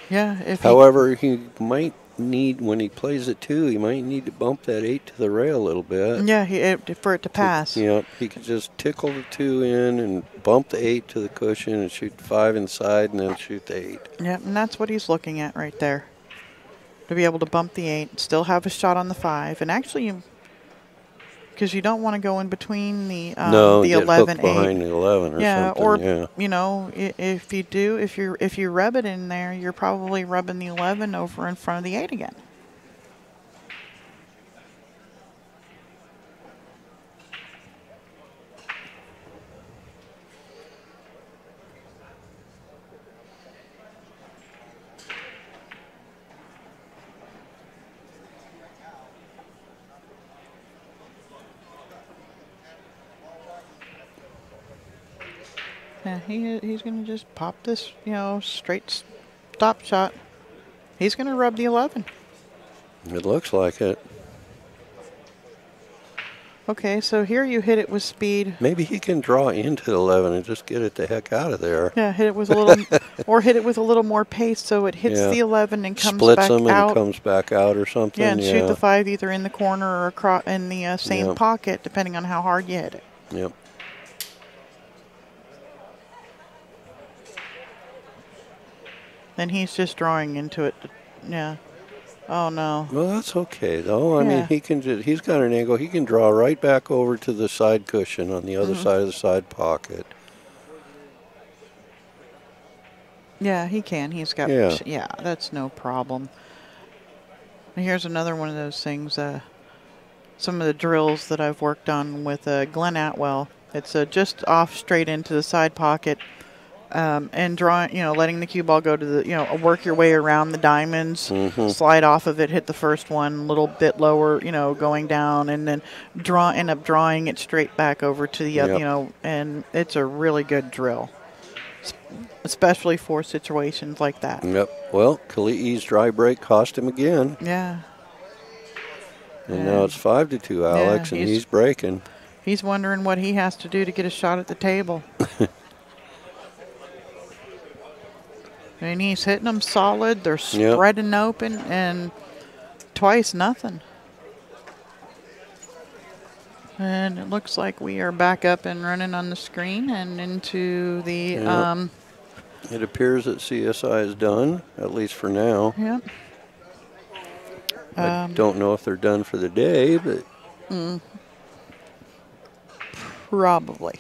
Yeah. However, he might need, when he plays it 2, he might need to bump that 8 to the rail a little bit. Yeah, for it to pass. Yeah, he could just tickle the 2 in and bump the 8 to the cushion and shoot 5 inside and then shoot the 8. Yeah, and that's what he's looking at right there. To be able to bump the 8, still have a shot on the 5, and actually, because you don't want to go in between the 11, 8. Behind the 11 or something. Or you know, if you do, if you rub it in there, you're probably rubbing the 11 over in front of the 8 again. Yeah, he's going to just pop this, you know, straight stop shot. He's going to rub the 11. It looks like it. Okay, so here you hit it with speed. Maybe he can draw into the 11 and just get it the heck out of there. Yeah, hit it with a little, or hit it with a little more pace so it hits the 11 and comes Splits back them out. and comes back out or something. Yeah, and shoot the 5 either in the corner or across in the same pocket, depending on how hard you hit it. Yep. Then he's just drawing into it. Yeah. Oh no. Well, that's okay though. I mean, he can just, he's got an angle. He can draw right back over to the side cushion on the other side of the side pocket. Yeah, he can. He's got. Yeah, that's no problem. And here's another one of those things. Some of the drills that I've worked on with Glenn Atwell. It's just off straight into the side pocket. and drawing, letting the cue ball go to the, work your way around the diamonds, slide off of it, hit the first one a little bit lower, going down, and then end up drawing it straight back over to the other, and it's a really good drill, especially for situations like that. Yep. Well, Kalii's dry break cost him again. Yeah. And now it's 5-2, Alex, and he's breaking. He's wondering what he has to do to get a shot at the table. And he's hitting them solid. They're spreading open, and twice nothing. And it looks like we are back up and running on the screen and into the... it appears that CSI is done, at least for now. Yep. I don't know if they're done for the day, but... Probably.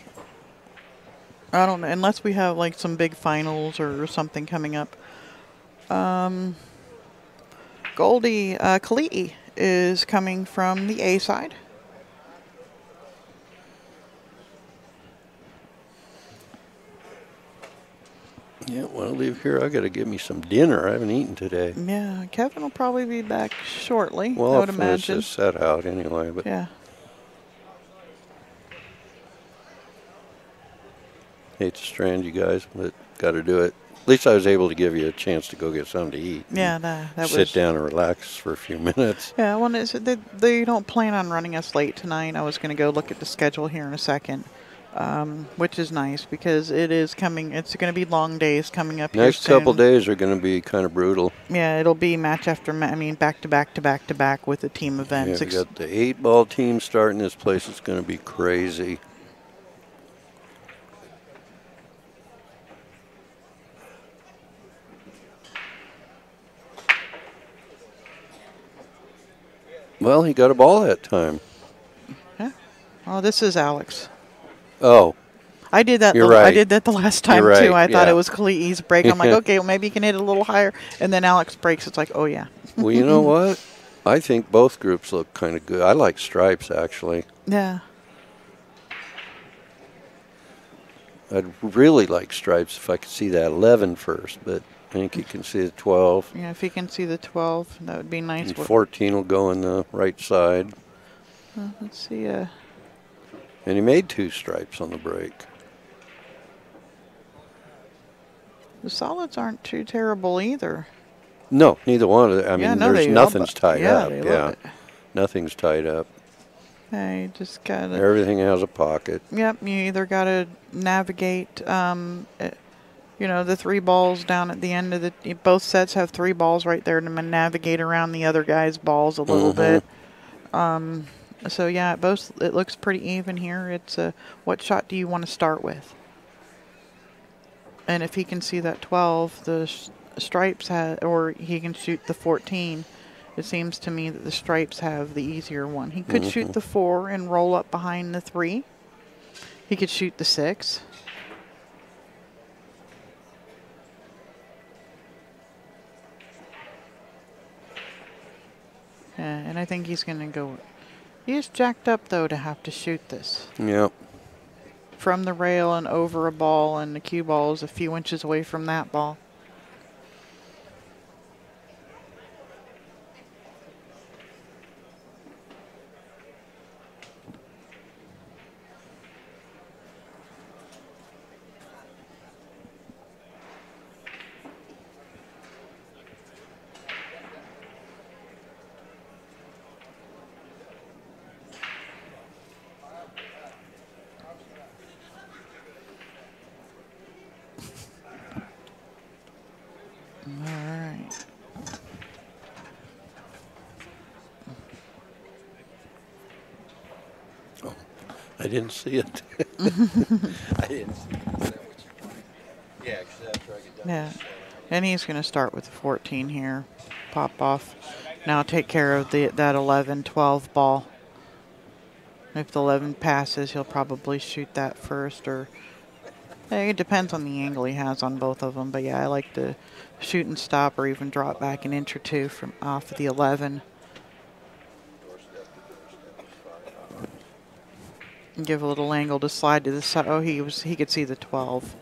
I don't know, unless we have like some big finals or something coming up. Goldie Kelii is coming from the A side. Yeah, when I leave here, I got to get me some dinner. I haven't eaten today. Yeah, Kevin will probably be back shortly. Well, I would I'll finish imagine. this set out anyway. But yeah. Hate to strand you guys, but got to do it. At least I was able to give you a chance to go get something to eat. Yeah, that was... Sit down and relax for a few minutes. Yeah, well, they don't plan on running us late tonight. I was going to go look at the schedule here in a second, which is nice because it is coming. It's going to be long days coming up here Next soon. couple days are going to be kind of brutal. Yeah, it'll be match after match. I mean, back to back to back to back with the team events. Yeah, we got the 8-ball team starting this place. It's going to be crazy. Well, he got a ball that time. Yeah. Oh, this is Alex. Oh. I did that. You're right. I did that the last time You're right, too. I thought yeah. it was Kalii's break. I'm like, okay, well, maybe you can hit it a little higher. And then Alex breaks. It's like, oh yeah. Well, you know what? I think both groups look kind of good. I like stripes actually. Yeah. I'd really like stripes if I could see that 11 first, but I think you can see the 12. Yeah, if you can see the 12, that would be nice. And 14 will go on the right side. Let's see. And he made 2 stripes on the break. The solids aren't too terrible either. No, neither one of them. I mean, there's nothing's tied up. Yeah, nothing's tied up. I just got to... Everything has a pocket. Yep, you either got to navigate, the 3 balls down at the end of the... Both sets have 3 balls right there to navigate around the other guy's balls a little bit. So, yeah, it looks pretty even here. It's what shot do you want to start with? And if he can see that 12, the stripes or he can shoot the 14. It seems to me that the stripes have the easier one. He could shoot the 4 and roll up behind the 3. He could shoot the 6. Yeah, and I think he's going to go. He's jacked up, though, to have to shoot this. Yep. From the rail and over a ball, and the cue ball is a few inches away from that ball. I didn't see it. I didn't see it. Yeah, because after I get done. Yeah, and he's going to start with the 14 here. Pop off. Now take care of that 11-12 ball. If the 11 passes, he'll probably shoot that first, or it depends on the angle he has on both of them. But yeah, I like to shoot and stop, or even drop back an inch or 2 from off of the 11. Give a little angle to slide to the side. Oh, he could see the 12.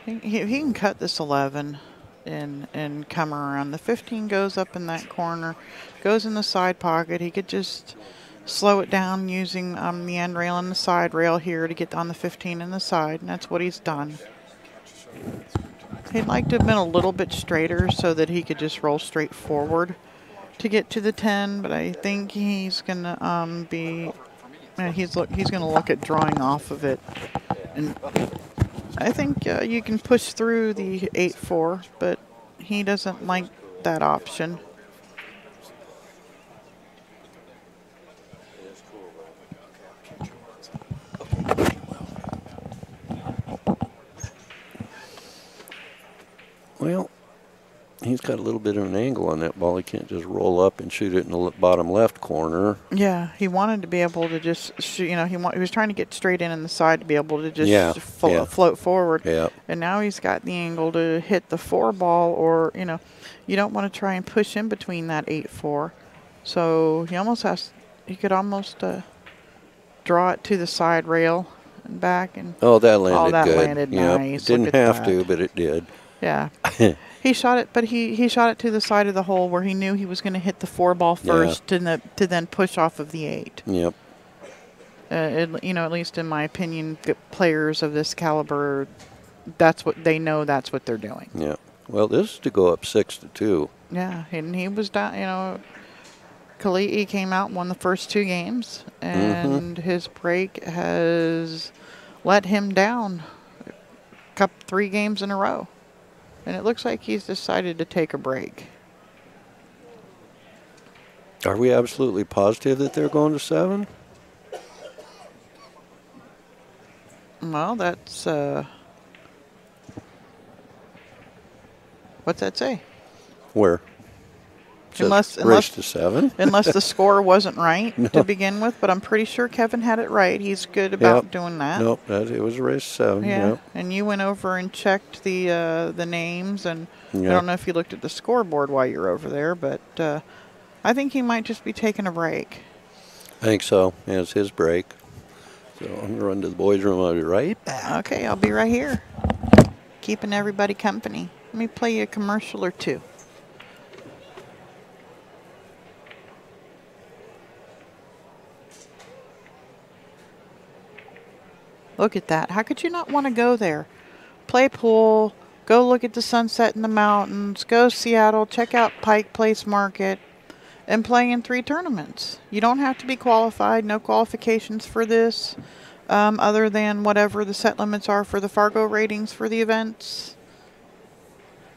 He can cut this 11 and come around. The 15 goes up in that corner, goes in the side pocket. He could just slow it down using the end rail and the side rail here to get on the 15 in the side, and that's what he's done. He'd like to have been a little bit straighter so that he could just roll straight forward to get to the 10, but I think he's gonna he's gonna look at drawing off of it, and I think you can push through the 8-4, but he doesn't like that option. Well, he's got a little bit of an angle on that ball. He can't just roll up and shoot it in the bottom left corner. Yeah, he wanted to be able to just shoot, he was trying to get straight in the side to be able to just float forward. Yeah. And now he's got the angle to hit the 4 ball, or, you don't want to try and push in between that 8-4. So he could almost draw it to the side rail and back. And that landed good. Landed nice. It didn't have to, but it did. Yeah. He shot it, but he shot it to the side of the hole where he knew he was going to hit the 4 ball first, to then push off of the 8. Yep. At least in my opinion, players of this caliber, that's what they know. That's what they're doing. Yeah. Well, this is to go up 6-2. Yeah, and he was down. Kelii came out and won the first 2 games, and his break has let him down 3 games in a row. And it looks like he's decided to take a break. Are we absolutely positive that they're going to 7? Well, that's what's that say? Where? Unless race to 7? Unless the score wasn't right to begin with, but I'm pretty sure Kevin had it right. He's good about doing that. Nope, it was a race 7. Yeah, Yep. and you went over and checked the names, and I Yep. don't know if you looked at the scoreboard while you're over there, but I think he might just be taking a break. I think so. Yeah, it's his break. So I'm going to run to the boys' room. I'll be right back. Okay, I'll be right here, keeping everybody company. Let me play you a commercial or 2. Look at that. How could you not want to go there? Play pool, go look at the sunset in the mountains, go Seattle, check out Pike Place Market, and play in 3 tournaments. You don't have to be qualified. No qualifications for this, other than whatever the set limits are for the Fargo ratings for the events.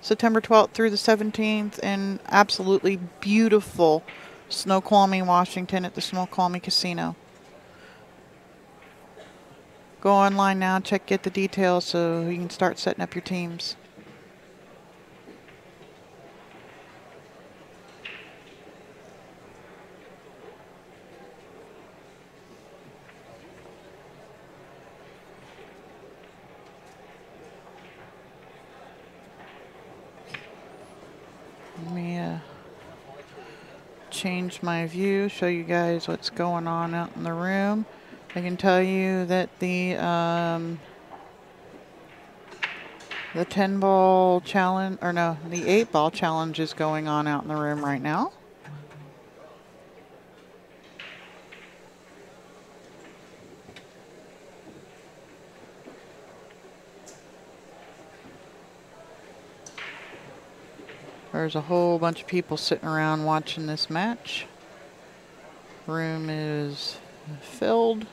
September 12th through the 17th, in absolutely beautiful Snoqualmie, Washington at the Snoqualmie Casino. Go online now, get the details so you can start setting up your teams. Let me change my view, show you guys what's going on out in the room. I can tell you that the 10-ball challenge, or no, the 8-ball challenge is going on out in the room right now. There's a whole bunch of people sitting around watching this match. Room is filled.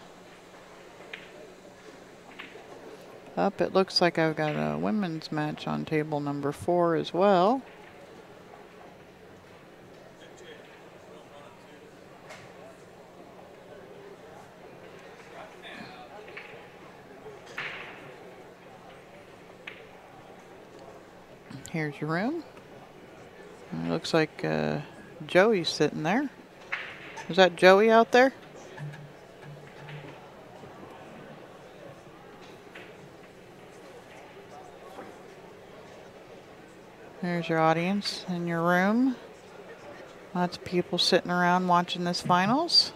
Up, it looks like I've got a women's match on table number 4 as well. Here's your room. It looks like Joey's sitting there. Is that Joey out there? There's your audience in your room. Lots of people sitting around watching this finals.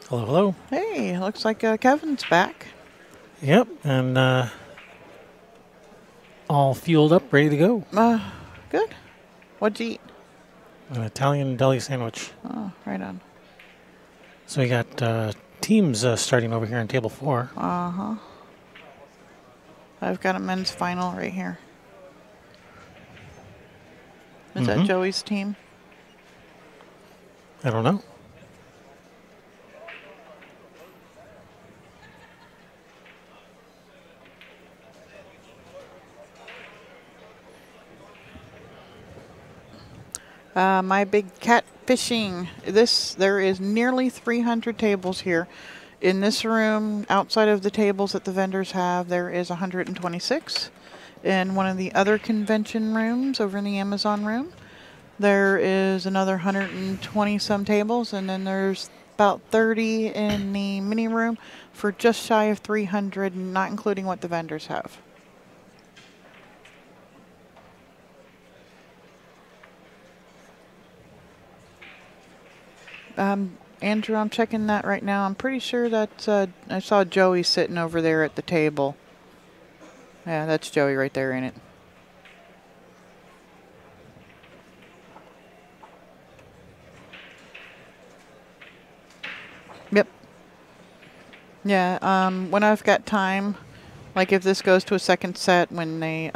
Hello, hello. Hey, looks like Kevin's back. Yep, and all fueled up, ready to go. Good. What'd you eat? An Italian deli sandwich. Oh, right on. So we got teams starting over here on table 4. Uh-huh. I've got a men's final right here. Is that Joey's team? I don't know. My big cat fishing. There is nearly 300 tables here. In this room, outside of the tables that the vendors have, there is 126. In one of the other convention rooms over in the Amazon room, there is another 120 some tables, and then there's about 30 in the mini room for just shy of 300, not including what the vendors have. Andrew, I'm checking that right now. I'm pretty sure that I saw Joey sitting over there at the table. Yeah, that's Joey right there, ain't it? Yep. Yeah, when I've got time, like if this goes to a second set, when they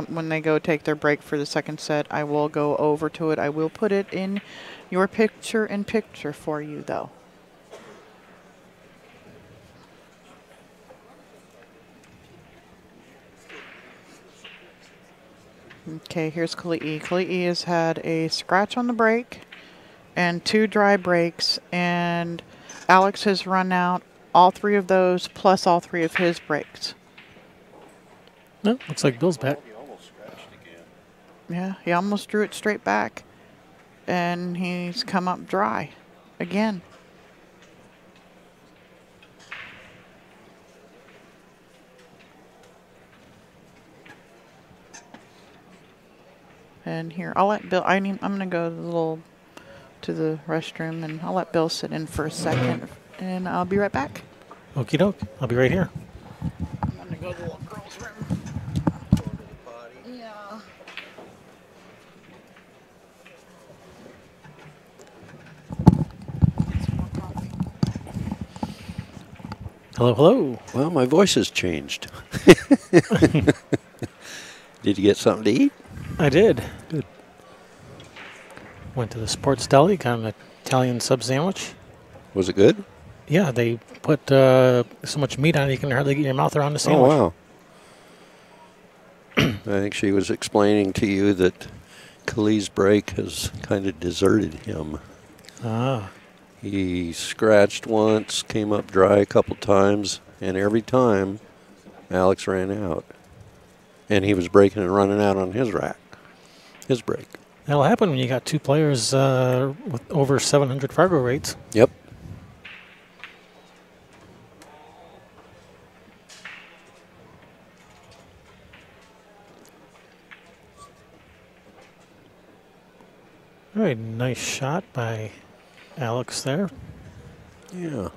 when they go take their break for the second set, I will go over to it. I will put it in your picture-in-picture for you, though. Okay, here's Kelii. Kelii has had a scratch on the brake and 2 dry brakes, and Alex has run out all 3 of those plus all 3 of his brakes. No, looks like Bill's back. He almost scratched again. Yeah, he almost drew it straight back, and he's come up dry again. And here, I'll let Bill. I'm gonna go to the restroom, and I'll let Bill sit in for a second, and I'll be right back. Okie doke. I'll be right here. I'm gonna go to the little girl's room. Going to the potty. Yeah. Get some more coffee. Hello, hello. Well, my voice has changed. Did you get something to eat? I did. Good. Went to the sports deli, got an Italian sub sandwich. Was it good? Yeah, they put so much meat on it you can hardly get your mouth around the sandwich. Oh, wow. I think she was explaining to you that Kalii's brake has kind of deserted him. Ah. He scratched once, came up dry a couple times, and every time Alex ran out. And he was braking and running out on his brake. That'll happen when you got 2 players with over 700 Fargo rates. Yep. Very nice shot by Alex there. Yeah.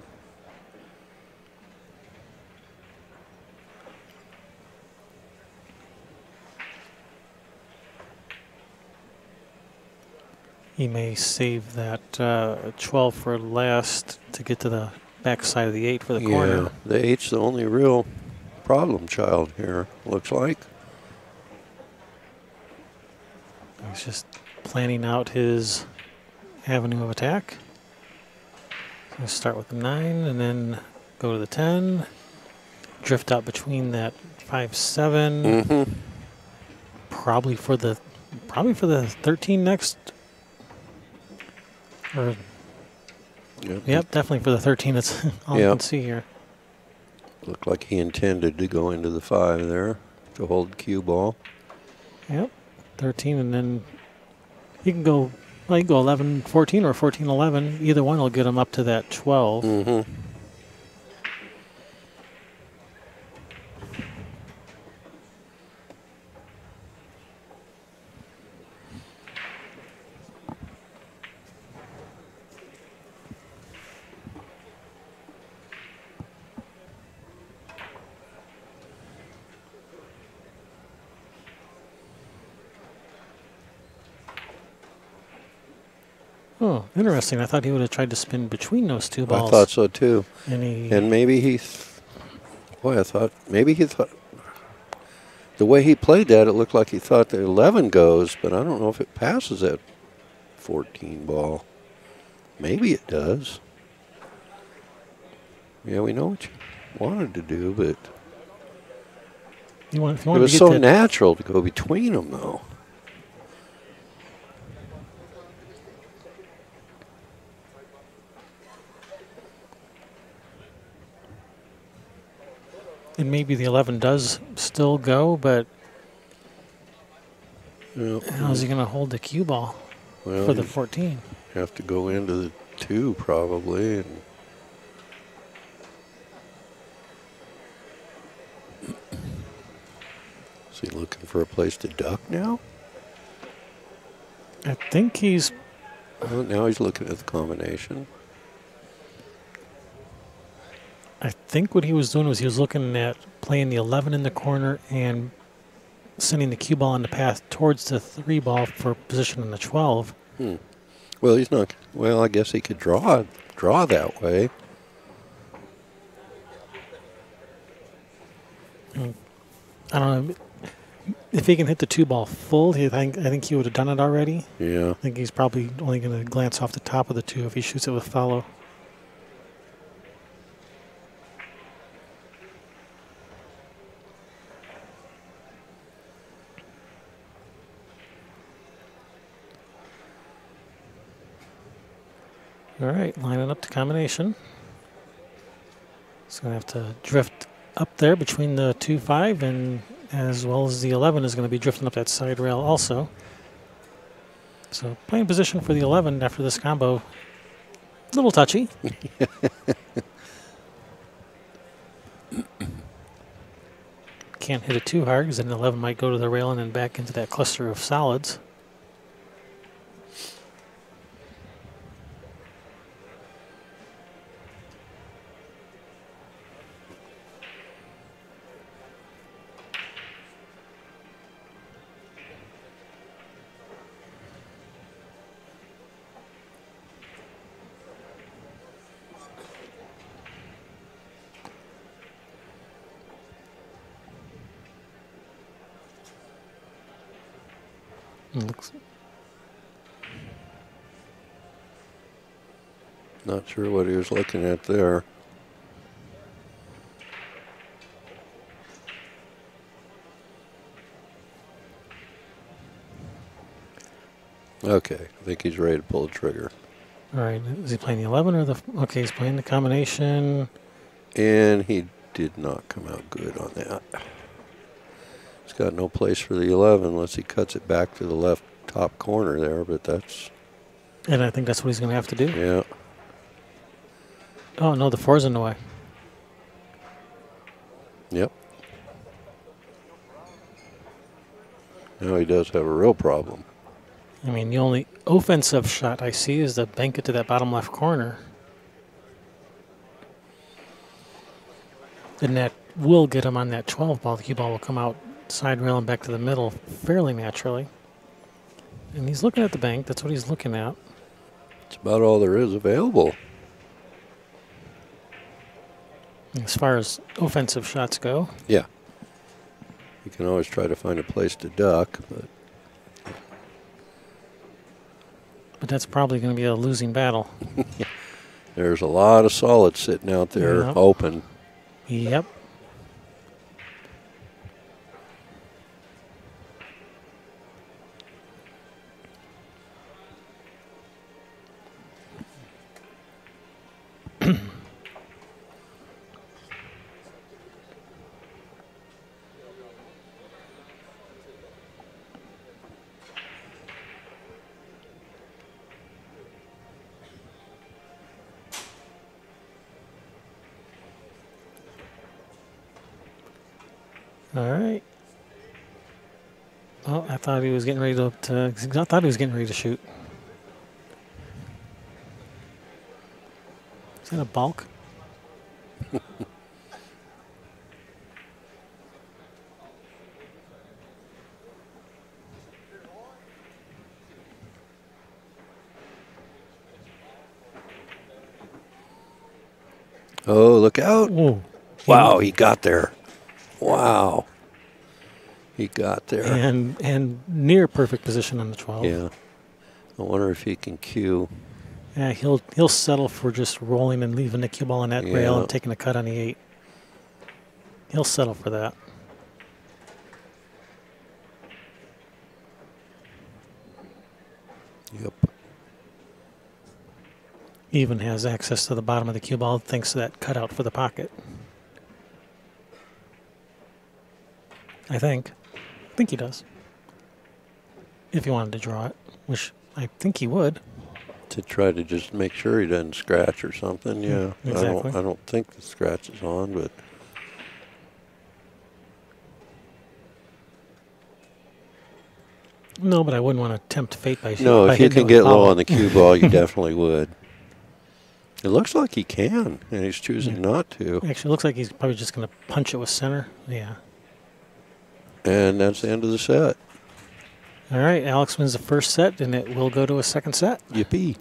He may save that 12 for last to get to the back side of the 8 for the corner. Yeah, the 8's the only real problem child here, looks like. He's just planning out his avenue of attack. Going to start with the 9 and then go to the 10. Drift out between that 5-7. Mm-hmm. Probably for the 13 next. Or, yep, definitely for the 13. That's all I can see here. Looked like he intended to go into the 5 there to hold cue ball. Yep, 13, and then he can go. Well, you can go 11-14 or 14-11. Either one will get him up to that 12. Mm-hmm. Oh, interesting. I thought he would have tried to spin between those two balls. I thought so too. And maybe he, boy, I thought, maybe he thought, the way he played that, it looked like he thought the 11 goes, but I don't know if it passes that 14 ball. Maybe it does. Yeah, we know what you wanted to do, but it was so natural to go between them, though. And maybe the 11 does still go, but how's he going to hold the cue ball for the 14? Have to go into the 2 probably. And is he looking for a place to duck now? I think he's... Well, now he's looking at the combination. I think what he was doing was he was looking at playing the 11 in the corner and sending the cue ball on the path towards the 3 ball for position in the 12. Well, he's not. Well, I guess he could draw that way. I don't know if he can hit the 2 ball full. I think he would have done it already. Yeah. I think he's probably only going to glance off the top of the 2 if he shoots it with follow. All right, lining up the combination. It's going to have to drift up there between the 2-5, and as well as the 11 is going to be drifting up that side rail also. So playing position for the 11 after this combo, a little touchy. Can't hit it too hard because then the 11 might go to the rail and then back into that cluster of solids. Not sure what he was looking at there. Okay, I think he's ready to pull the trigger. All right, is he playing the 11 or the... Okay, he's playing the combination. And he did not come out good on that. He's got no place for the 11 unless he cuts it back to the left top corner there, but that's... And I think that's what he's going to have to do. Yeah. Oh, no, the 4's in the way. Yep. Now he does have a real problem. I mean, the only offensive shot I see is to bank it to that bottom left corner. And that will get him on that 12 ball. The cue ball will come out side rail and back to the middle fairly naturally. And he's looking at the bank. That's what he's looking at. It's about all there is available. As far as offensive shots go. Yeah. You can always try to find a place to duck, but that's probably going to be a losing battle. There's a lot of solids sitting out there open. Yep. All right. Oh, I thought he was getting ready I thought he was getting ready to shoot. Is that a balk? Oh, look out. Ooh. Wow, he got there. Wow. He got there. And near perfect position on the 12. Yeah. I wonder if he can cue. Yeah, he'll settle for just rolling and leaving the cue ball on that rail and taking a cut on the 8. He'll settle for that. Yep. Even has access to the bottom of the cue ball thanks to that cutout for the pocket. I think he does. If he wanted to draw it, which I think he would. To try to just make sure he doesn't scratch or something, yeah. Exactly. I don't think the scratch is on, but no, but I wouldn't want to tempt fate by no, by if you hitting can it get with low power. on the cue ball, you definitely would. It looks like he can, and he's choosing not to. Actually, it looks like he's probably just going to punch it with center. Yeah. And that's the end of the set. All right, Alex wins the first set, and it will go to a second set. Yippee.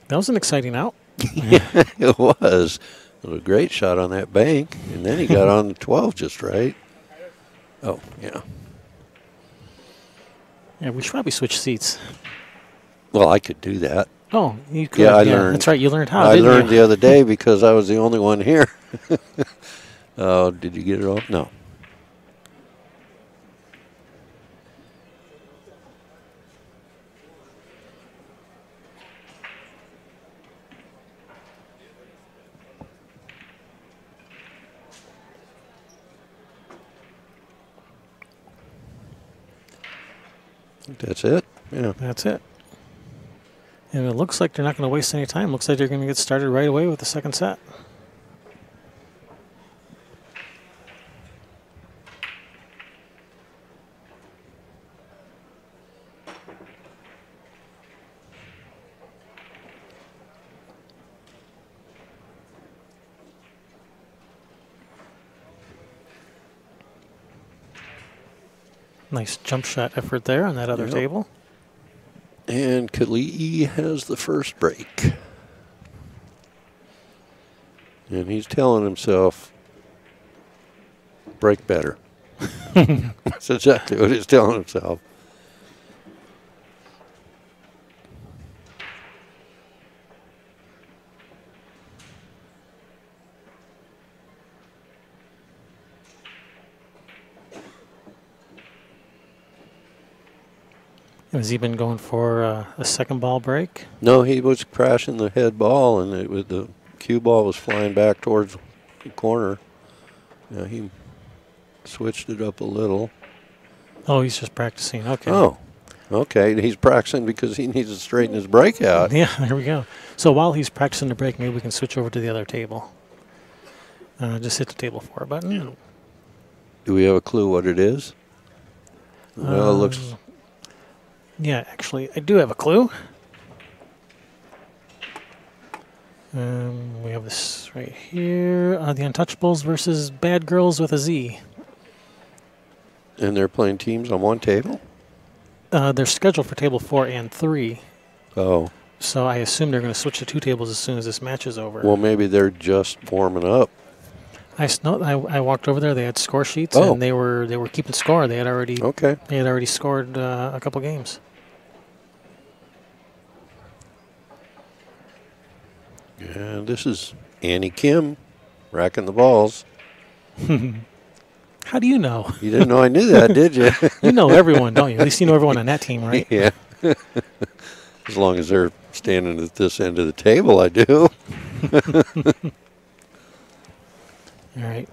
That was an exciting out. It was. It was a great shot on that bank, and then he got on the 12 just right. Oh, yeah. Yeah, we should probably switch seats. Well, I could do that. Oh, you could. Yeah, I learned. That's right, you learned how, I didn't learned you? the other day because I was the only one here. Oh, did you get it all? No. That's it? Yeah. That's it. And it looks like they're not going to waste any time. Looks like they're going to get started right away with the second set. Nice jump shot effort there on that other Yep. table. And Kelii has the first break. And he's telling himself, break better. That's exactly what he's telling himself. Has he been going for a second ball break? No, he was crashing the head ball, and the cue ball was flying back towards the corner. Yeah, he switched it up a little. Oh, he's just practicing. Okay. Oh, okay. He's practicing because he needs to straighten his break out. Yeah, there we go. So while he's practicing the break, maybe we can switch over to the other table. Just hit the table 4 button. Do we have a clue what it is? Well, it looks... Yeah, actually, I do have a clue. We have this right here. The Untouchables versus Bad Girls with a Z. And they're playing teams on one table? They're scheduled for table 4 and 3. Oh. So I assume they're going to switch to 2 tables as soon as this match is over. Well, maybe they're just warming up. I walked over there. They had score sheets, Oh. and they were keeping score. They had already scored a couple games. And this is Annie Kim racking the balls. How do you know? You didn't know I knew that, did you? You know everyone, don't you? At least you know everyone on that team, right? Yeah. As long as they're standing at this end of the table, I do. All right.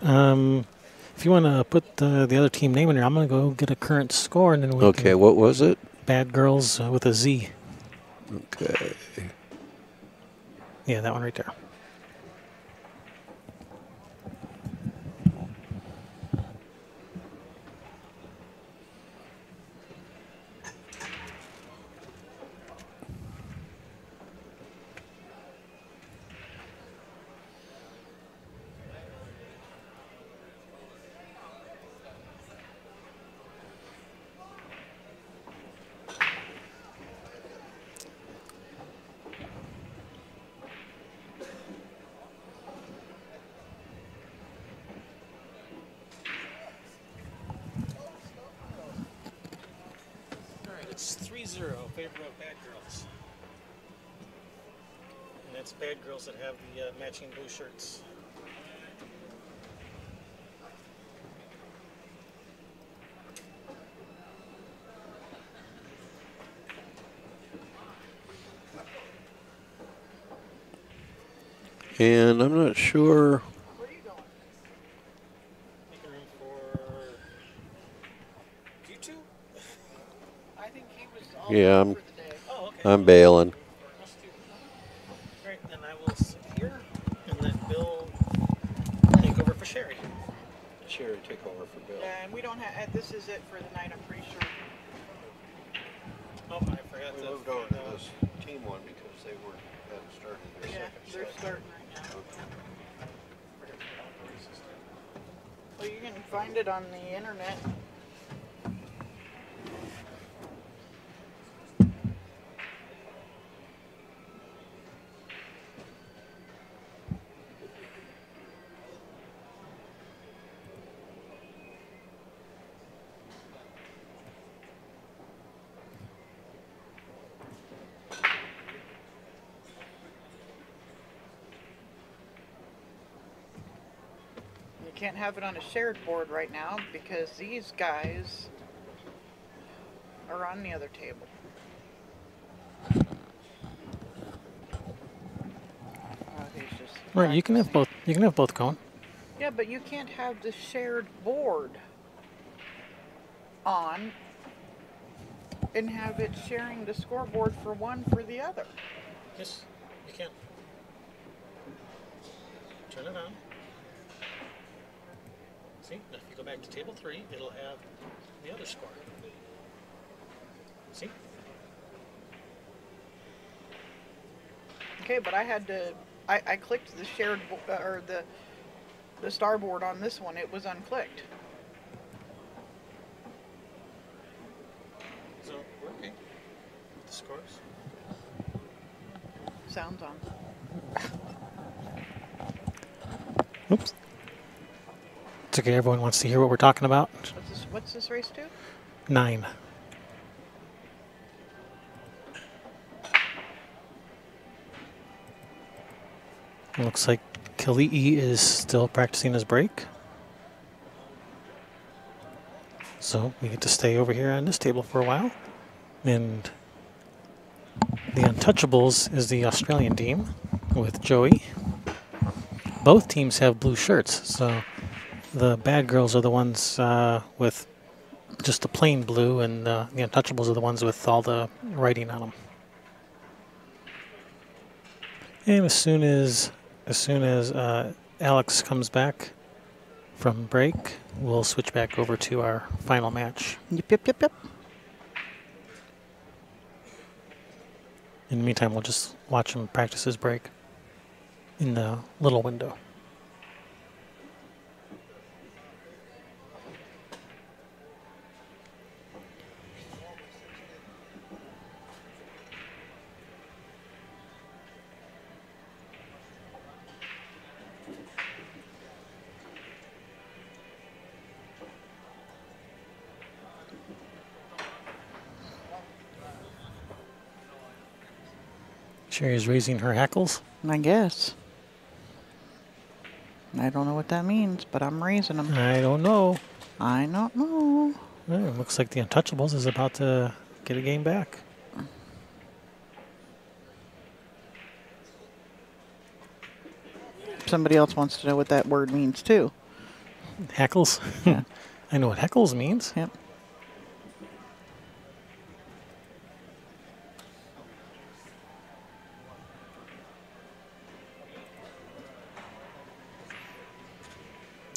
If you want to put the other team name in there, I'm going to go get a current score, and then we Okay, can what was it? Bad Girls with a Z. Okay. Yeah, that one right there. 3-0 favor of Bad Girls. And that's Bad Girls that have the matching blue shirts. And I'm not sure. Where are you going? Making room for you two? I think he was all Yeah, for the day. Oh, okay. I'm bailing. Us two. All right, then I will sit here and let Bill take over for Sherry. Sherry, take over for Bill. And we don't have, this is it for the night, I'm pretty sure. Oh, I forgot We to. moved over to this team one because they hadn't started their Yeah, second they're set. starting right now. Well, you can find it on the internet. You can't have it on a shared board right now because these guys are on the other table. Oh, he's just Right, you can have both. You can have both going. Yeah, but you can't have the shared board on and have it sharing the scoreboard for one for the other. Yes, you can. Turn it on. See, if you go back to table 3, it'll have the other score. See? Okay, but I had to. I clicked the shared or the star board on this one. It was unclicked. So we're okay. The scores. Sounds on. Oops. It's okay. Everyone wants to hear what we're talking about. What's this race to? 9. It looks like Kelii is still practicing his break. So we get to stay over here on this table for a while. And the Untouchables is the Australian team with Joey. Both teams have blue shirts, so the Bad Girls are the ones with just the plain blue, and the Untouchables are the ones with all the writing on them. And as soon as Alex comes back from break, we'll switch back over to our final match. Yep. In the meantime, we'll just watch him practice his break in the little window. Sherry's raising her hackles. I guess. I don't know what that means, but I'm raising them. I don't know. I don't know. Well, it looks like the Untouchables is about to get a game back. Somebody else wants to know what that word means too. Hackles? Yeah. I know what heckles means. Yep.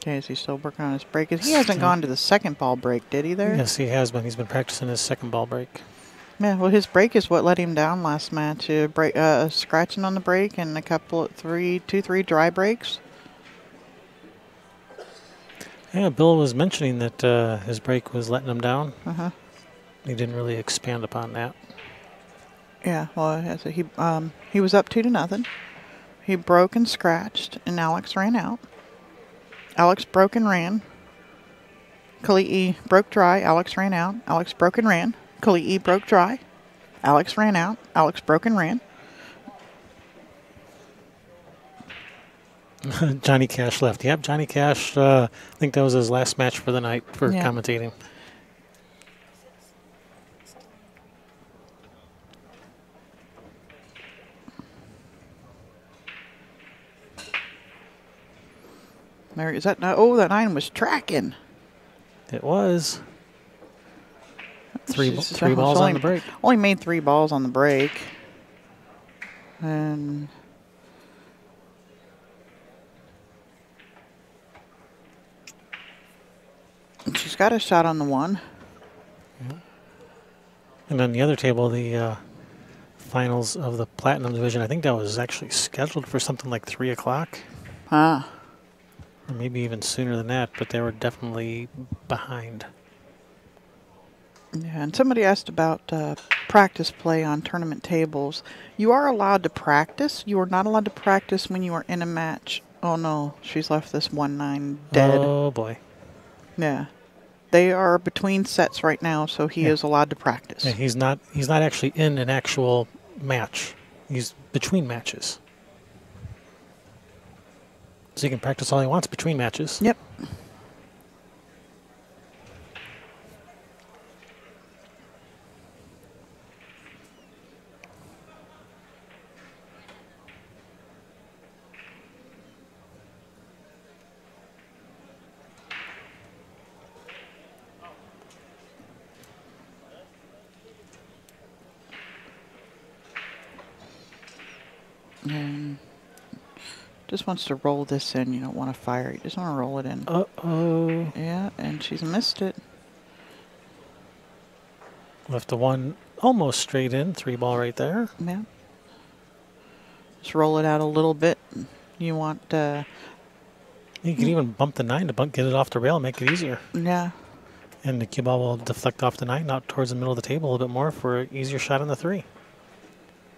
Okay, is he still working on his break? He hasn't gone to the second ball break, did he there? Yes, he has been. He's been practicing his second ball break. Yeah, well, his break is what let him down last match. Scratching on the break and a couple of three dry breaks. Yeah, Bill was mentioning that his break was letting him down. Uh-huh. He didn't really expand upon that. Yeah, well, he was up 2-0. He broke and scratched, and Alex ran out. Alex broke and ran. Kelii broke dry. Alex ran out. Alex broke and ran. Kelii broke dry. Alex ran out. Alex broke and ran. Johnny Cash left. Yep, Johnny Cash, I think that was his last match for the night for commentating. There is that. Oh, that 9 was tracking. It was. Three balls on the break. Only made 3 balls on the break. And she's got a shot on the 1. Yeah. And on the other table, the finals of the Platinum Division, I think that was actually scheduled for something like 3 o'clock. Ah. Or maybe even sooner than that, but they were definitely behind. Yeah, and somebody asked about practice play on tournament tables. You are allowed to practice. You are not allowed to practice when you are in a match. Oh no, she's left this 1-9 dead. Oh boy. Yeah. They are between sets right now, so he is allowed to practice. Yeah, he's not actually in an actual match. He's between matches. So he can practice all he wants between matches. Yep. And just wants to roll this in. You don't want to fire it. You just want to roll it in. Uh-oh. Yeah, and she's missed it. Left the 1 almost straight in. 3 ball right there. Yeah. Just roll it out a little bit. You want... You can even bump the 9 to get it off the rail and make it easier. Yeah. And the cue ball will deflect off the 9 out towards the middle of the table a little bit more for an easier shot on the 3.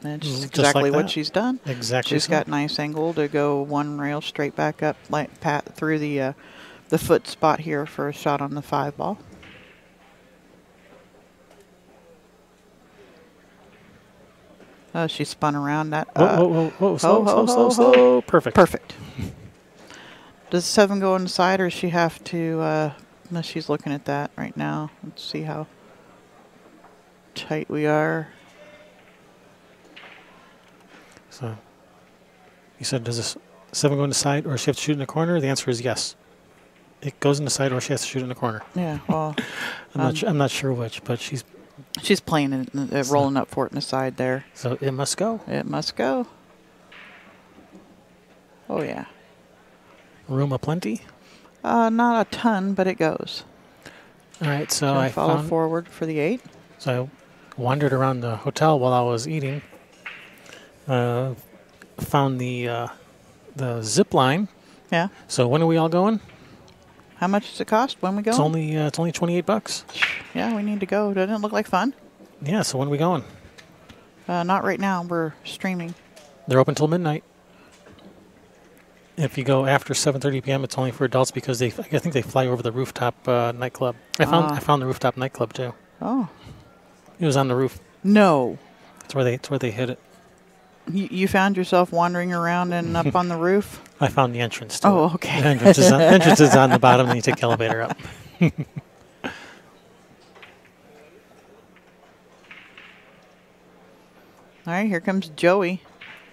That's Just exactly like what that. she's done. Exactly. She's got nice angle to go 1 rail straight back up, like pat through the foot spot here for a shot on the 5 ball. Oh, she spun around that. Whoa, slow. Perfect. Perfect. Does 7 go on the side, or does she have to? No, she's looking at that right now. Let's see how tight we are. So, you said, does this 7 go in the side, or does she have to shoot in the corner? The answer is yes. It goes in the side, or she has to shoot in the corner. Yeah, well, I'm not sure which, but she's playing it, rolling up for it in the side there. So it must go. It must go. Oh yeah. Room aplenty. Not a ton, but it goes. All right, so I follow forward for the 8. So I wandered around the hotel while I was eating. Found the zip line. Yeah. So when are we all going? How much does it cost? When we go? It's only $28. Yeah, we need to go. Doesn't it look like fun? Yeah. So when are we going? Not right now. We're streaming. They're open till midnight. If you go after 7:30 p.m., it's only for adults because I think they fly over the rooftop nightclub. I found the rooftop nightclub too. Oh. It was on the roof. No. It's where they hit it. You found yourself wandering around and up on the roof? I found the entrance to it. Oh, okay. The entrance is on the bottom, and you take the elevator up. All right, here comes Joey.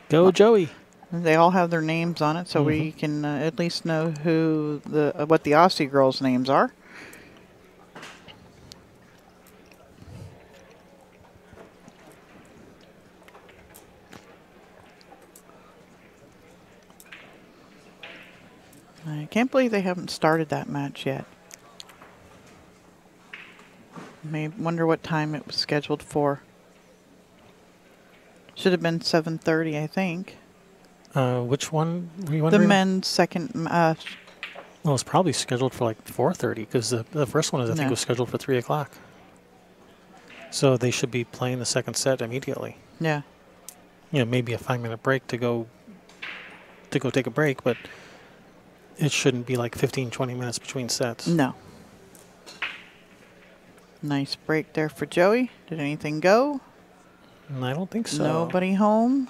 Go, Joey. They all have their names on it, so we can at least know who what the Aussie girls' names are. I can't believe they haven't started that match yet. Wonder what time it was scheduled for. Should have been 7:30, I think. Which one were you wondering? The men's second. Well, it's probably scheduled for like 4:30 because the first one I think was scheduled for 3 o'clock. So they should be playing the second set immediately. Yeah. You know, maybe a 5-minute break to go take a break, but it shouldn't be like 15, 20 minutes between sets. No. Nice break there for Joey. Did anything go? I don't think so. Nobody home.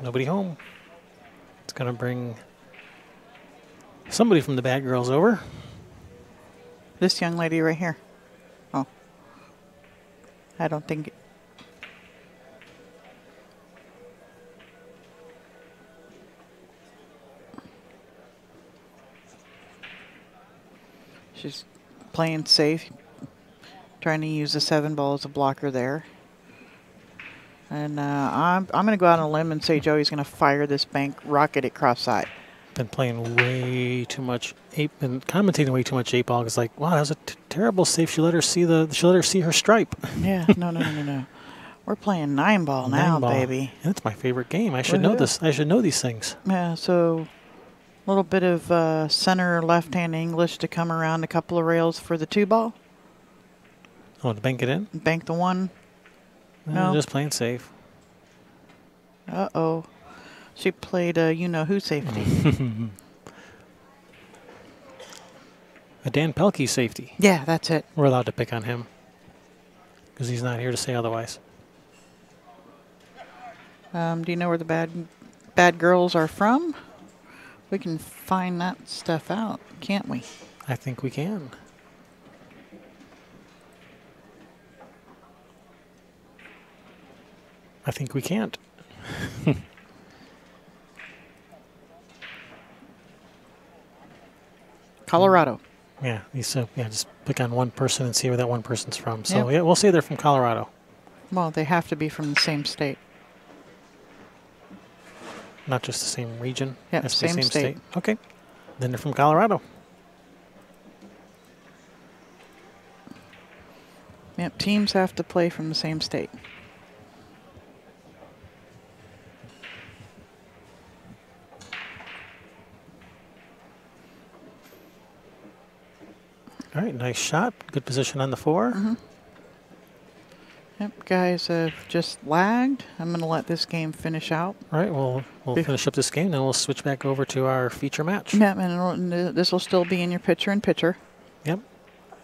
Nobody home. It's going to bring somebody from the Bad Girls over. This young lady right here. Oh. I don't think... She's playing safe, trying to use the 7 ball as a blocker there. And I'm going to go out on a limb and say Joey's going to fire this bank rocket at cross side. Been playing way too much been commentating way too much 8 ball. It's like, wow, that was a terrible save. She let her see her stripe. Yeah, no. We're playing 9 ball now, baby. And it's my favorite game. I should know this. I should know these things. Yeah, so a little bit of center left-hand English to come around a couple of rails for the 2 ball. Oh, to bank it in? Bank the 1. No, just playing safe. Uh-oh. She played a you-know-who safety. A Dan Pelkey safety. Yeah, that's it. We're allowed to pick on him because he's not here to say otherwise. Do you know where the bad girls are from? We can find that stuff out, can't we? I think we can. I think we can't. Colorado. Yeah, just pick on one person and see where that one person's from. So, yeah, we'll say they're from Colorado. Well, they have to be from the same state. Not just the same region? Yeah, same state. Okay. Then they're from Colorado. Yep, teams have to play from the same state. All right, nice shot. Good position on the 4. Mm-hmm. Yep, guys have just lagged. I'm going to let this game finish out. All right, we'll finish up this game, then we'll switch back over to our feature match. Yep, and this will still be in your pitcher-in-pitcher. Yep.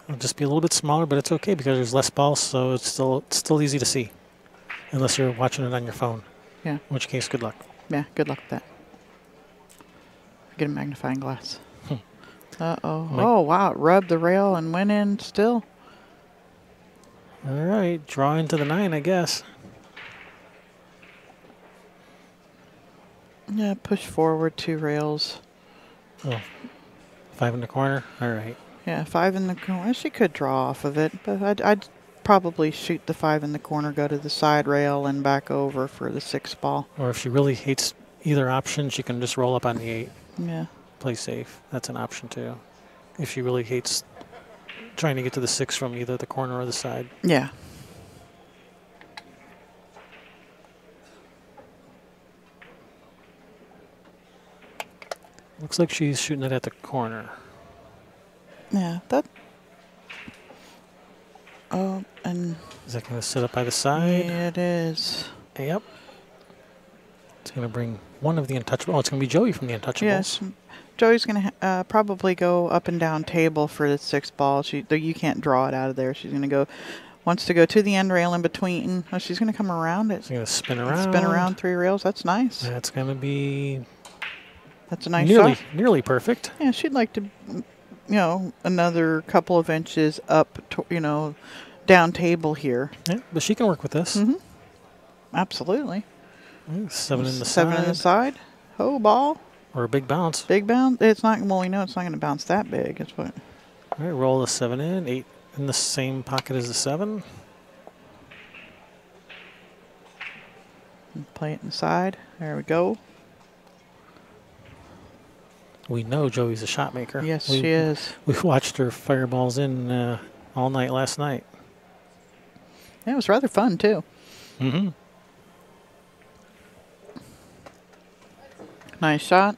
It'll just be a little bit smaller, but it's okay because there's less balls, so it's still easy to see. Unless you're watching it on your phone. Yeah. In which case, good luck. Yeah, good luck with that. Get a magnifying glass. Uh-oh. Oh, wow, it rubbed the rail and went in still. All right, draw into the 9, I guess. Yeah, push forward 2 rails. Oh, 5 in the corner? All right. Yeah, 5 in the corner. She could draw off of it, but I'd probably shoot the 5 in the corner, go to the side rail, and back over for the 6 ball. Or if she really hates either option, she can just roll up on the 8. Yeah. Play safe. That's an option, too. If she really hates trying to get to the 6 from either the corner or the side. Yeah. Looks like she's shooting it at the corner. Yeah, that... Oh, and... Is that going to sit up by the side? Yeah, it is. Yep. It's going to bring one of the Untouchables. Oh, it's going to be Joey from the Untouchables. Yes. Joey's going to probably go up and down table for the 6 ball. You can't draw it out of there. She's going to go... Wants to go to the end rail in between. Oh, she's going to come around it. She's going to spin around. Spin around 3 rails. That's nice. That's going to be... That's a nice shot. Nearly perfect. Yeah, she'd like to, another couple of inches up, to, down table here. Yeah, but she can work with this. Mm-hmm. Absolutely. 7 in the 7 side. in the side. Oh, ball. Or a big bounce. Big bounce. It's not. Well, we know it's not going to bounce that big. That's what. All right, roll the 7 in. 8 in the same pocket as the 7. Play it inside. There we go. We know Joey's a shot maker. Yes, she is. We watched her fireballs in all night last night. Yeah, it was rather fun, too. Mm-hmm. Nice shot.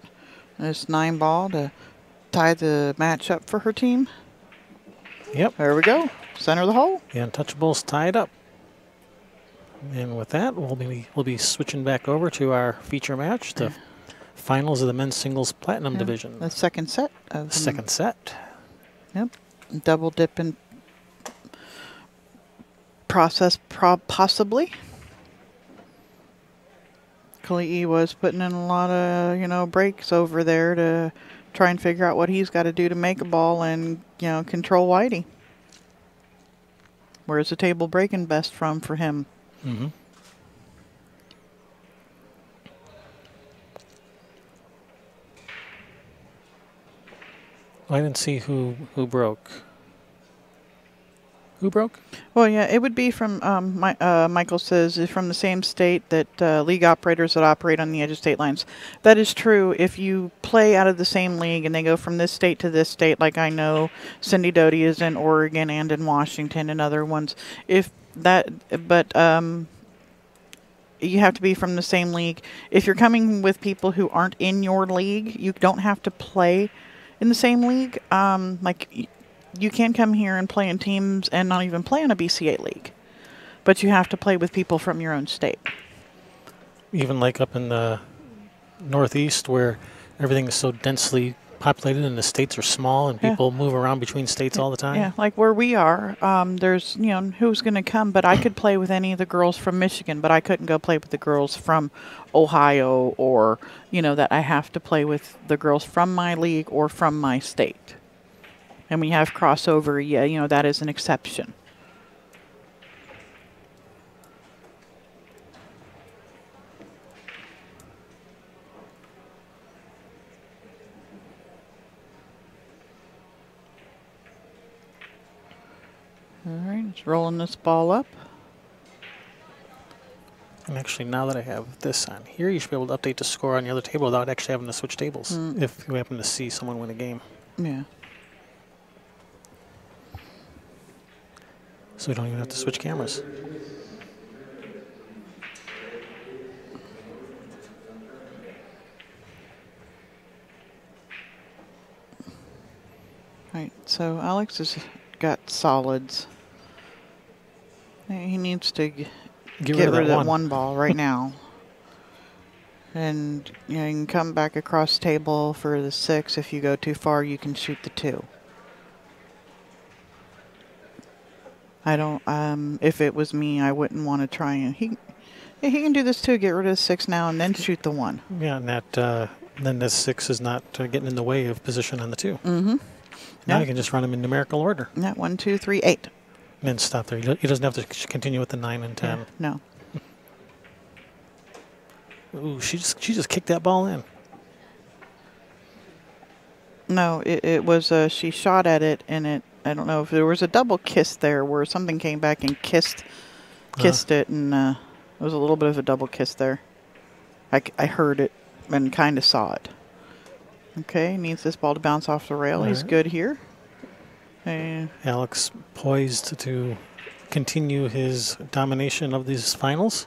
This 9 ball to tie the match up for her team. Yep. There we go. Center of the hole. The Untouchables tied up. And with that, we'll be switching back over to our feature match, the finals of the men's singles platinum division. The second set. Second set. Yep. Double dip in process possibly. Kelii was putting in a lot of, breaks over there to try and figure out what he's got to do to make a ball and, control Whitey. Where's the table breaking best for him? Mm-hmm. I didn't see who broke. Who broke? Well, yeah, it would be from, Michael says, from the same state that league operators that operate on the edge of state lines. That is true if you play out of the same league and they go from this state to this state, like I know Cindy Doty is in Oregon and in Washington and other ones. But you have to be from the same league. If you're coming with people who aren't in your league, you don't have to play in the same league. You can come here and play in teams and not even play in a BCA league. But you have to play with people from your own state. Even like up in the Northeast where everything is so densely populated and the states are small and people move around between states all the time. Yeah, like where we are, there's, who's going to come. But I could play with any of the girls from Michigan, but I couldn't go play with the girls from Ohio or, that I have to play with the girls from my league or from my state. And we have crossover, that is an exception. All right, it's rolling this ball up. And actually, now that I have this on here, you should be able to update the score on the other table without actually having to switch tables if you happen to see someone win a game. Yeah. So we don't even have to switch cameras. Right, so Alex has got solids. He needs to get rid of that one ball right now. And you can come back across the table for the 6. If you go too far, you can shoot the 2. I don't, if it was me, I wouldn't want to try and, he can do this too, get rid of the 6 now and then shoot the 1. Yeah, and that, then the 6 is not getting in the way of position on the 2. Mm-hmm. Now you can just run them in numerical order. Yeah, 1, 2, 3, 8. And then stop there. He doesn't have to continue with the 9 and 10. Yeah, no. Ooh, she just kicked that ball in. No, it was, she shot at it and I don't know if there was a double kiss there where something came back and kissed it, and it was a little bit of a double kiss there. I heard it and kind of saw it. Okay, needs this ball to bounce off the rail. He's good here. Alex poised to continue his domination of these finals.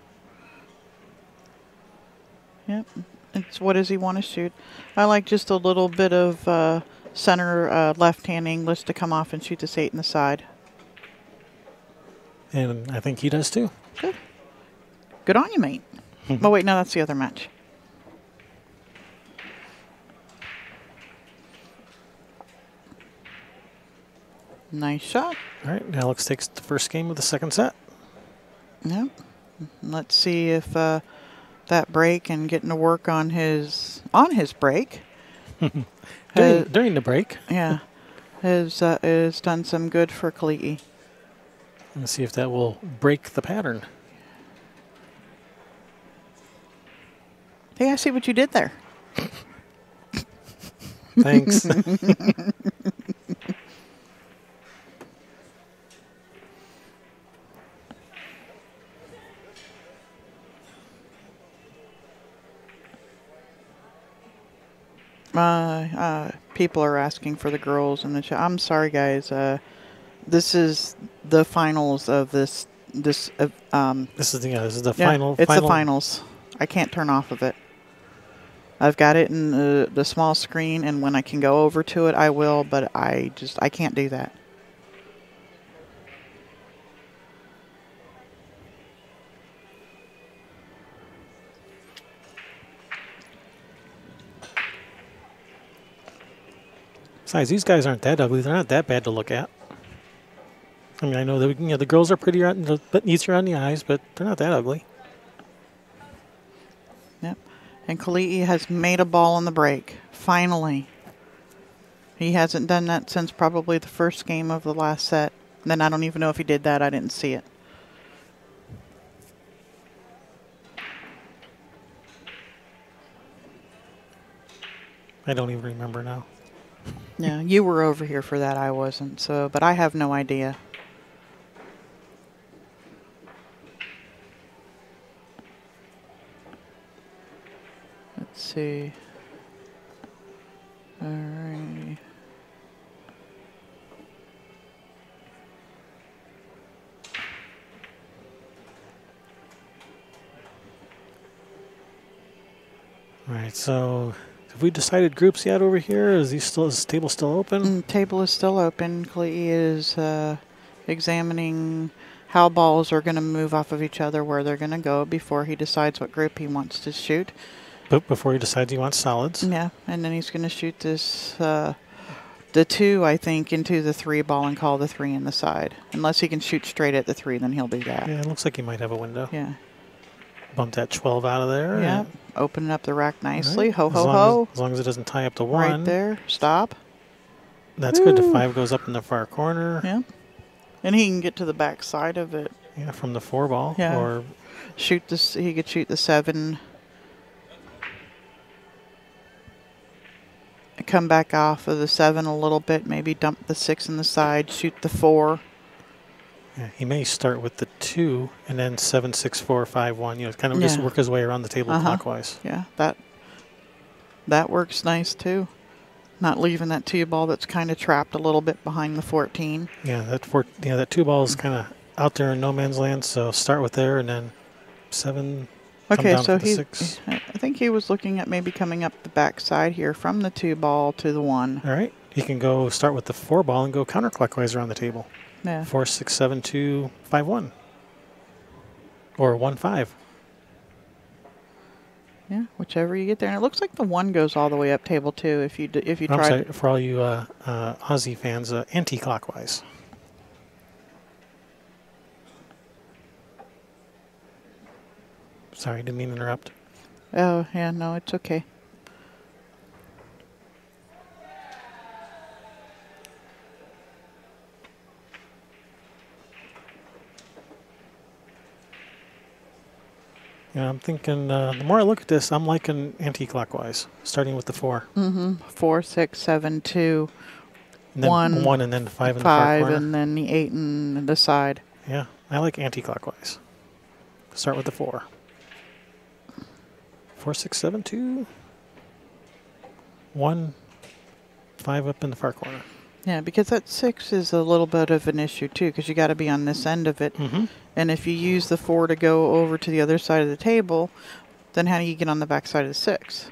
Yep. It's what does he want to shoot? I like just a little bit of center left-hand English to come off and shoot this 8 in the side. And I think he does too. Good. Good on you, mate. Oh, wait, no, that's the other match. Nice shot. All right, Alex takes the first game of the second set. Yep. Let's see if that break and getting to work on his break. during the break. Yeah. Has done some good for Kelii. Let's see if that will break the pattern. Hey, I see what you did there. Thanks. People are asking for the girls in the chat. I'm sorry, guys. This is the finals of this. This is the final. It's the finals. I can't turn off of it. I've got it in the small screen, and when I can go over to it, I will. But I can't do that. Besides, these guys aren't that ugly. They're not that bad to look at. I mean, I know that the girls are prettier, but easier on the eyes, but they're not that ugly. Yep. And Kelii has made a ball on the break. Finally. He hasn't done that since probably the first game of the last set. And then I don't even know if he did that. I didn't see it. I don't even remember now. Yeah, you were over here for that. I wasn't. So, but I have no idea. Let's see. All right. All right, so have we decided groups yet over here? Is this table still open? Table is still open. Kelii is examining how balls are going to move off of each other, where they're going to go before he decides what group he wants to shoot. But before he decides he wants solids? Yeah, and then he's going to shoot this, the 2, I think, into the 3 ball and call the 3 in the side. Unless he can shoot straight at the 3, then he'll do that. Yeah, it looks like he might have a window. Yeah. Bump that 12 out of there. Yeah, opening up the rack nicely. Right. Ho, ho, ho. As long as it doesn't tie up to 1. Right there. Stop. That's good. The 5 goes up in the far corner. Yeah. And he can get to the back side of it. Yeah, from the 4 ball. Yeah. Or shoot this. He could shoot the 7. Come back off of the 7 a little bit. Maybe dump the 6 in the side. Shoot the 4. yeah, he may start with the 2 and then 7, 6, 4, 5, 1. You know, kind of just work his way around the table clockwise. Yeah, that works nice too. Not leaving that 2 ball that's kind of trapped a little bit behind the 14. Yeah, that 2 ball is kind of out there in no man's land. So start with there and then 7. Okay, come down so to the 6. I think he was looking at maybe coming up the back side here from the 2 ball to the 1. All right, he can go start with the 4 ball and go counterclockwise around the table. Yeah. 4, 6, 7, 2, 5, 1, or 1, 5. Yeah, whichever you get there. And it looks like the 1 goes all the way up table 2 if you I'm try. sorry, for all you Aussie fans, anti-clockwise. Sorry, didn't mean to interrupt. Oh, yeah, no, it's okay. Yeah, I'm thinking, the more I look at this, I'm liking anti-clockwise, starting with the 4. 4, 6, 7, 2, And then 1 and then the 5 in the far 5, corner. and then the 8 in the side. Yeah, I like anti-clockwise. Start with the 4. 4, 6, 7, 2, 1, 5 up in the far corner. Yeah, because that 6 is a little bit of an issue too, because you got to be on this end of it. And if you use the 4 to go over to the other side of the table, then how do you get on the back side of the 6?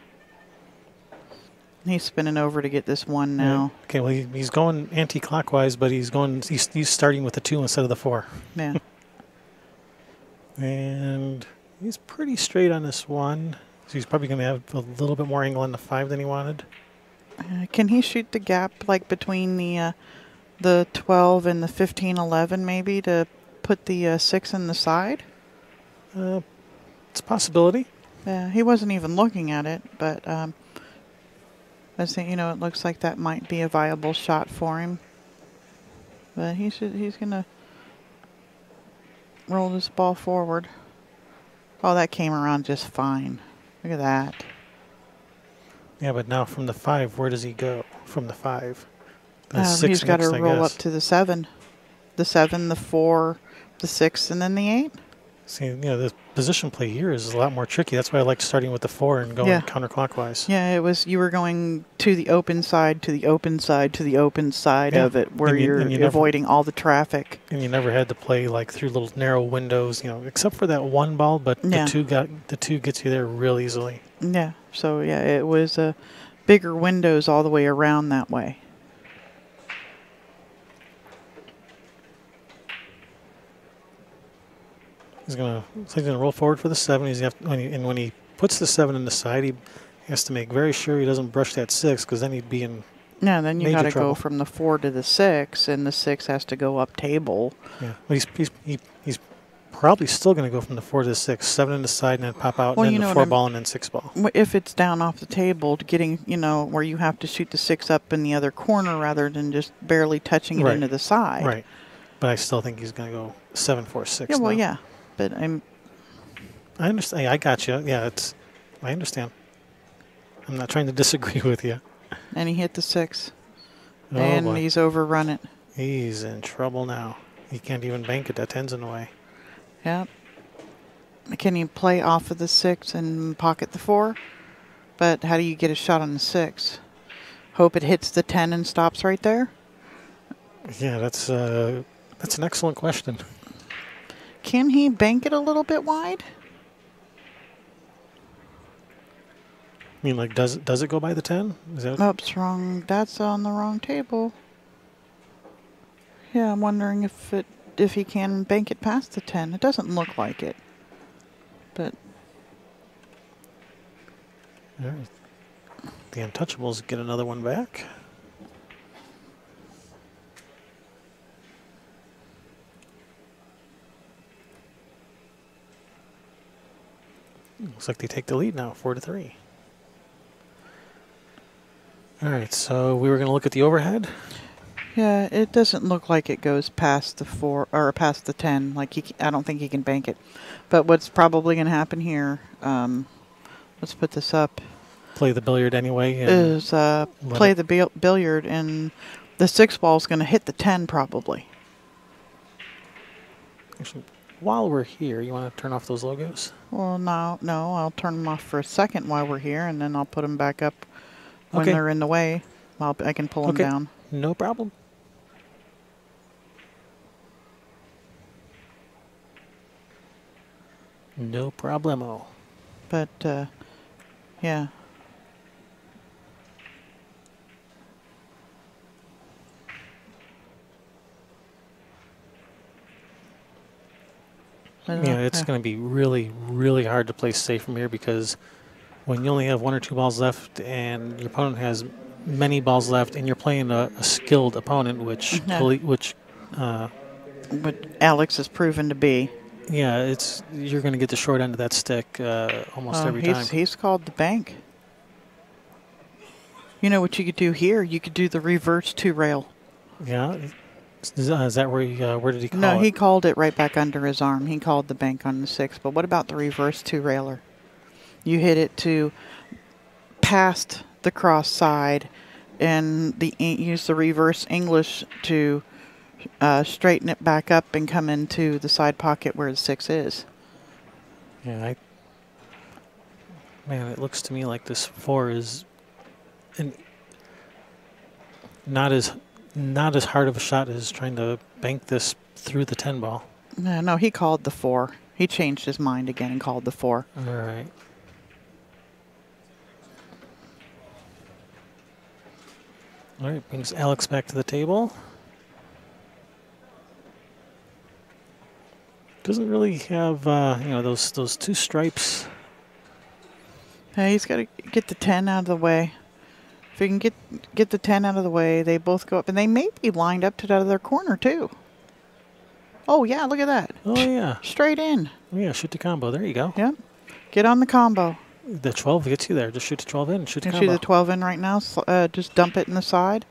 He's spinning over to get this 1 now. Yeah. Okay, well he's going anti-clockwise, but he's starting with the 2 instead of the 4. Yeah. And he's pretty straight on this 1. So he's probably going to have a little bit more angle on the 5 than he wanted. Can he shoot the gap like between the 12 and the 15, 11 maybe to put the 6 in the side? It's a possibility. Yeah, he wasn't even looking at it, but I think it looks like that might be a viable shot for him. But he's gonna roll this ball forward. Oh, that came around just fine. Look at that. Yeah, but now from the 5, where does he go from the 5? He's got to roll up to the 7. The 7, the 4, the 6, and then the 8. See, the position play here is a lot more tricky. That's why I like starting with the 4 and going counterclockwise. Yeah, you were going to the open side, to the open side, to the open side of it, where you're avoiding all the traffic. And you never had to play like through little narrow windows, except for that 1 ball, but the 2 gets you there real easily. Yeah, so yeah, it was bigger windows all the way around that way. He's gonna roll forward for the 7. When he puts the 7 in the side, he has to make very sure he doesn't brush that 6, because then he'd be in Yeah, then you got to trouble. go from the 4 to the 6, and the 6 has to go up table. Yeah, well, he's probably still going to go from the 4 to the 6, 7 in the side, and then pop out, Well, and you then know the what 4 ball, and then 6 ball. If it's down off the table, getting, you know, where you have to shoot the 6 up in the other corner rather than just barely touching it Right. into the side. Right. But I still think he's going to go 7, 4, 6. Yeah, well, now. yeah. But I understand. I got you. Yeah, I understand. I'm not trying to disagree with you. And he hit the 6. Oh, and boy. he's overrun it. He's in trouble now. He can't even bank it. That 10's in the way. Yep. Can you play off of the 6 and pocket the 4? But how do you get a shot on the 6? Hope it hits the 10 and stops right there? Yeah, that's an excellent question. Can he bank it a little bit wide? I mean, like, does it go by the 10? Is that? Oops, wrong. That's on the wrong table. Yeah, I'm wondering if he can bank it past the 10. It doesn't look like it. But All right. The Untouchables get another one back. Looks like they take the lead now, 4 to 3. All right, so we were going to look at the overhead. yeah, it doesn't look like it goes past the 4 or past the 10. Like I don't think he can bank it. But what's probably going to happen here? Let's put this up. Play the billiard anyway. And Is play the billiard, and the 6 ball is going to hit the 10 probably. actually, while we're here, you want to turn off those logos? Well, no, I'll turn them off for a second while we're here, and then I'll put them back up when Okay. they're in the way. I can pull them Okay. down. No problem. No problemo. But, yeah. Yeah, it's going to be really, really hard to play safe from here because when you only have 1 or 2 balls left and your opponent has many balls left and you're playing a skilled opponent, which What Alex has proven to be. yeah, you're going to get the short end of that stick almost every time. He's called the bank. You know what you could do here? You could do the reverse 2-rail. Yeah, is that where did he call it? No, he called it right back under his arm. He called the bank on the 6. But what about the reverse 2-railer? You hit it to past the cross side and use the reverse English to straighten it back up and come into the side pocket where the 6 is. Yeah, man, it looks to me like this 4 is not as hard of a shot as trying to bank this through the 10 ball. No, he called the 4. He changed his mind again and called the 4. All right. All right, brings Alex back to the table. Doesn't really have those 2 stripes. Hey, he's got to get the 10 out of the way. If he can get the 10 out of the way, they both go up. And they may be lined up to the other corner, too. Oh, yeah, look at that. Oh, yeah. Straight in. Oh, yeah, shoot the combo. There you go. Yep. Get on the combo. The 12 gets you there. Just shoot the 12 in and shoot the You combo. shoot the 12 in right now. Just dump it in the side.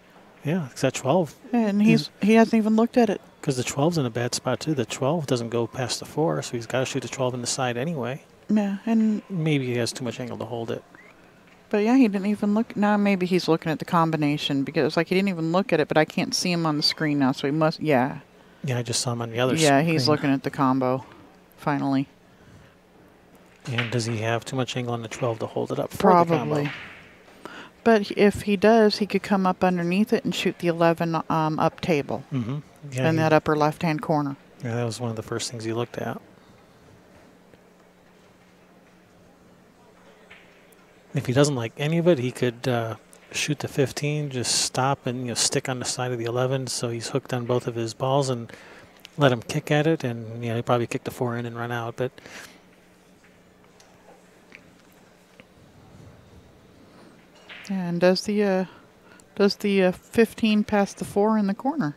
Yeah, because that 12. And he hasn't even looked at it. Because the 12's in a bad spot, too. The 12 doesn't go past the 4, so he's got to shoot the 12 in the side anyway. Yeah, and Maybe he has too much angle to hold it. but yeah, he didn't even look. Now maybe he's looking at the combination because like he didn't even look at it, but I can't see him on the screen now, so he must. Yeah. Yeah, I just saw him on the other Yeah, screen. he's looking at the combo. Finally. And does he have too much angle on the 12 to hold it up for the combo? Probably. But if he does, he could come up underneath it and shoot the 11 up table Mm-hmm. Yeah, in that upper left-hand corner. Yeah, that was one of the first things he looked at. If he doesn't like any of it, he could shoot the 15, just stop and stick on the side of the 11, so he's hooked on both of his balls, and let him kick at it, and he probably kick the 4 in and run out. But And does the 15 pass the 4 in the corner?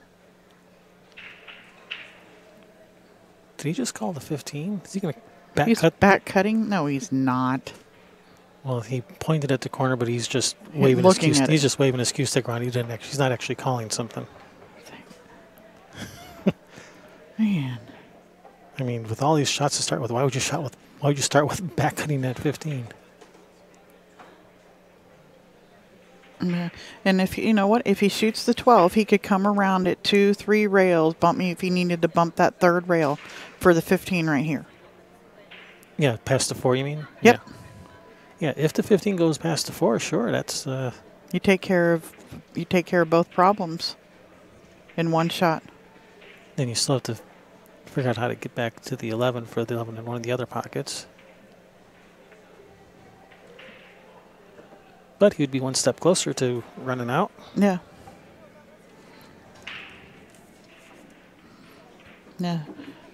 Did he just call the 15? Is he going to back He's cut? back cutting? No, he's not. Well, he pointed at the corner, but he's just waving his cue. He's just waving his cue stick around. He's not actually calling something. Man. I mean, with all these shots to start with, why would you start with back cutting at 15? Yeah. And if you know what, if he shoots the 12, he could come around at 2, 3 rails, bump me if he needed to bump that third rail for the 15 right here. Yeah, past the 4, you mean? Yep. Yeah, if the 15 goes past the 4, sure, that's. You take care of both problems in one shot. Then you still have to figure out how to get back to the 11 for the 11 in one of the other pockets. But he would be one step closer to running out. Yeah. Yeah.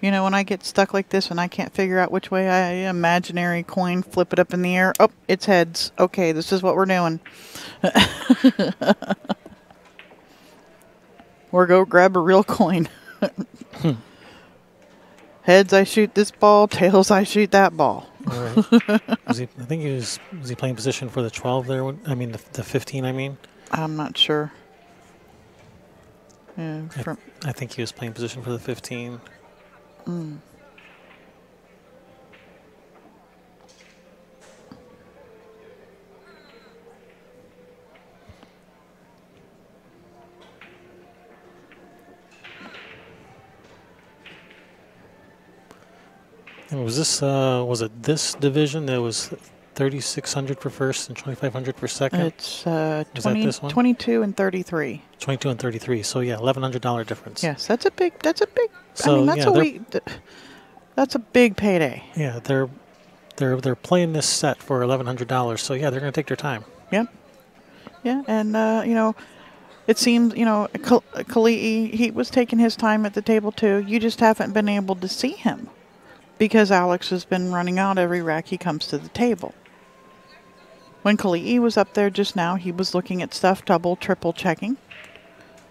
You know, when I get stuck like this and I can't figure out which way I imaginary coin, flip it up in the air. Oh, it's heads. Okay, this is what we're doing. Or go grab a real coin. Heads, I shoot this ball. Tails, I shoot that ball. All right. I think was he playing position for the 12 there? I mean, the 15, I mean? I'm not sure. Yeah, I think he was playing position for the 15. Mm. And was it this division that was 3,600 for first and 2,500 for second? It's 22 and 33. 22 and 33. So yeah, $1,100 difference. Yes, that's a big. So, I mean, that's a big payday. Yeah, they're playing this set for $1,100. So yeah, they're going to take their time. Yep. Yeah, and you know, it seems Kelii, he was taking his time at the table too. You just haven't been able to see him because Alex has been running out every rack he comes to the table. When Kelii was up there just now, he was looking at stuff, double, triple checking.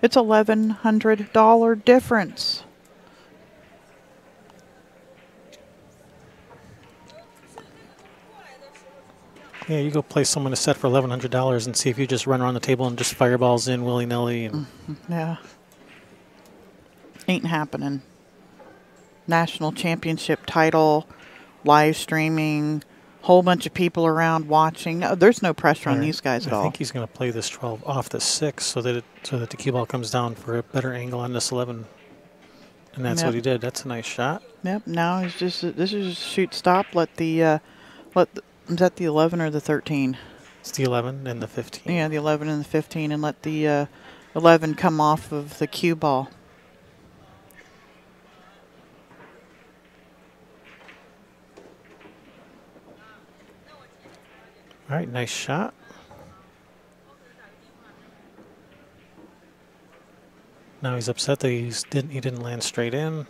It's $1,100 difference. Yeah, you go play someone a set for $1,100 and see if you just run around the table and just fireballs in willy-nilly. And yeah. Ain't happening. National championship title, live streaming, whole bunch of people around watching. No, there's no pressure on these guys at all. I think he's going to play this 12 off the 6 so that the cue ball comes down for a better angle on this 11. And that's what he did. That's a nice shot. Yep. Now he's this is just shoot stop. Is that the 11 or the 13? It's the 11 and the 15. Yeah, the 11 and the 15, and let the 11 come off of the cue ball. All right, nice shot. Now he's upset that he didn't land straight in.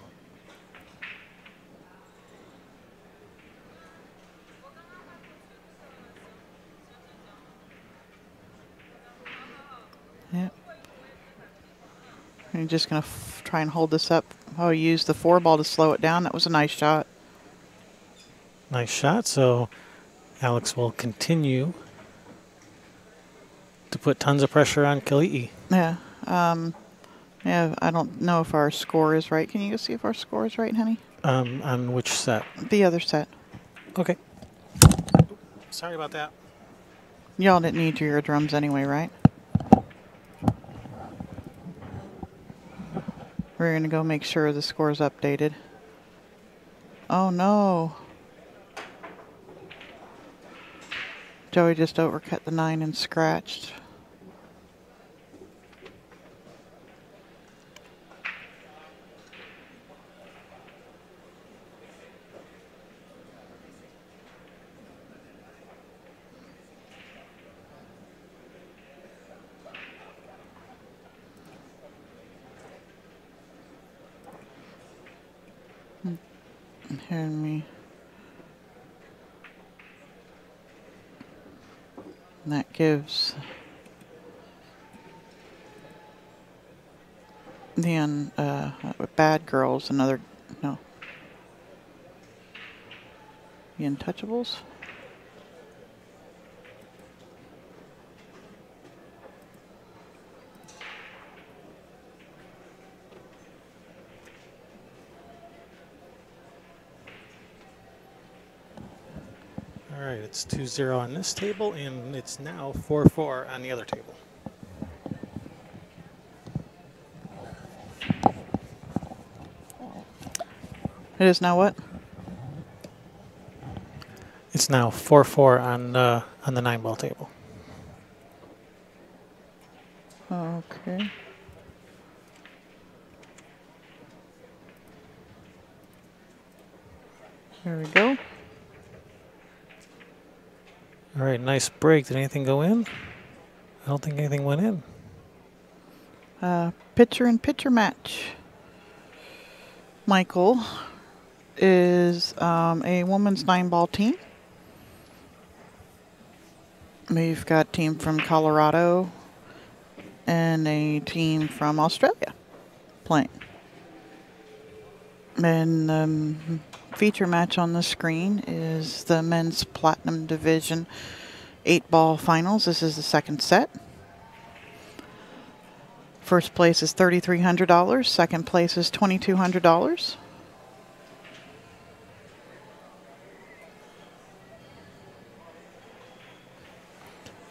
Yep. You're just going to try and hold this up. Oh, you used the 4 ball to slow it down. That was a nice shot. Nice shot. So Alex will continue to put tons of pressure on Kelii. Yeah. Yeah, I don't know if our score is right. Can you go see if our score is right, honey? On which set? The other set. Okay. Sorry about that. Y'all didn't need your eardrums anyway, right? We're going to go make sure the score's updated. Oh, no. Joey just overcut the 9 and scratched. Hearing me. And that gives the bad girls another, no, The Untouchables. All right, it's 2-0 on this table, and it's now 4-4 on the other table. It is now what? It's now 4-4 on the 9-ball table. Okay. There we go. All right, nice break. Did anything go in? I don't think anything went in. Pitcher-in-pitcher match. Michael is a women's 9-ball team. We've got a team from Colorado and a team from Australia playing. And the feature match on the screen is the men's platinum division 8-ball finals. This is the second set. First place is $3,300. Second place is $2,200.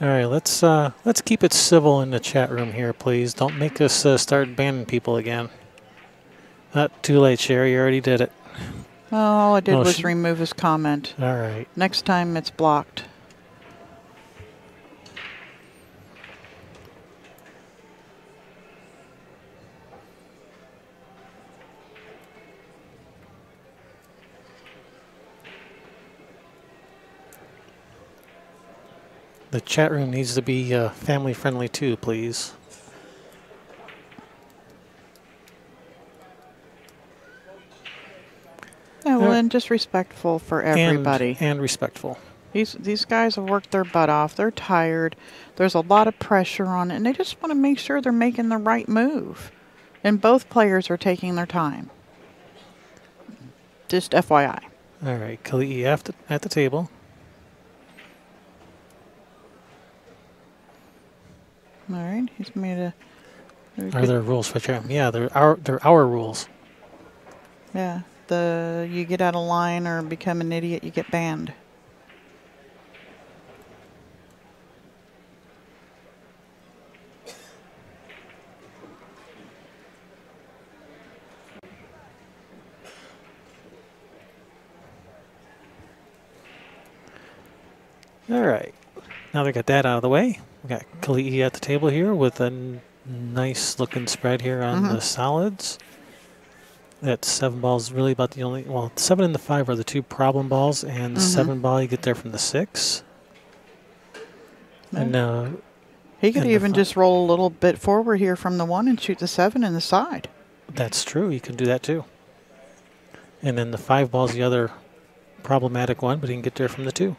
All right, let's keep it civil in the chat room here, please. Don't make us start banning people again. Not too late, Sherry. You already did it. All I did was remove his comment. All right. Next time it's blocked. The chat room needs to be family friendly too, please. Yeah, well, and just respectful for everybody. And respectful. These guys have worked their butt off. They're tired. There's a lot of pressure on it, and they just want to make sure they're making the right move. And both players are taking their time. Just FYI. All right, Kelii at the table. All right, he's made a. Are there rules for chat? Yeah, they're our rules. Yeah, you get out of line or become an idiot, you get banned. All right, now they got that out of the way. We got Kelii at the table here with a nice looking spread here on the solids. That 7 ball is really about the only, well, 7 and the 5 are the two problem balls, and the 7 ball you get there from the 6. And he could even just roll a little bit forward here from the 1 and shoot the 7 in the side. That's true. You can do that too. And then the 5 ball is the other problematic one, but he can get there from the 2.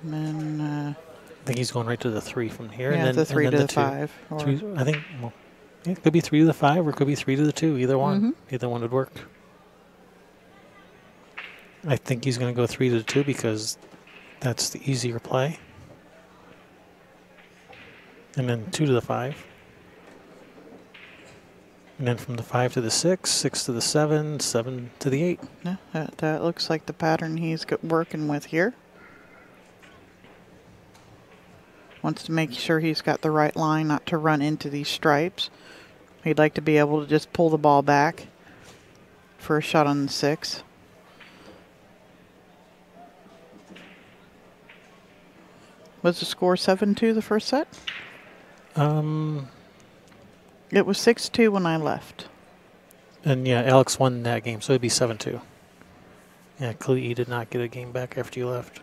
And then, I think he's going right to the 3 from here. Yeah, and then, the 3 to the 5. I think, well, it could be 3 to the 5 or it could be 3 to the 2. Either one. Either one would work. I think he's going to go 3 to the 2 because that's the easier play. And then 2 to the 5. And then from the 5 to the 6, 6 to the 7, 7 to the 8. Yeah, that looks like the pattern he's working with here. Wants to make sure he's got the right line not to run into these stripes. He'd like to be able to just pull the ball back for a shot on the 6. Was the score 7-2 the first set? It was 6-2 when I left. And yeah, Alex won that game, so it'd be 7-2. Yeah, Kelii did not get a game back after you left.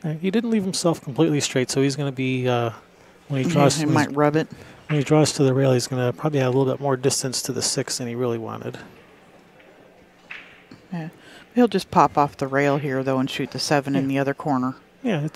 Yeah, He didn't leave himself completely straight, so he's going to be when he draws. He might rub it. When he draws to the rail, he's going to probably have a little bit more distance to the 6 than he really wanted. Yeah. He'll just pop off the rail here, though, and shoot the 7 in the other corner. Yeah,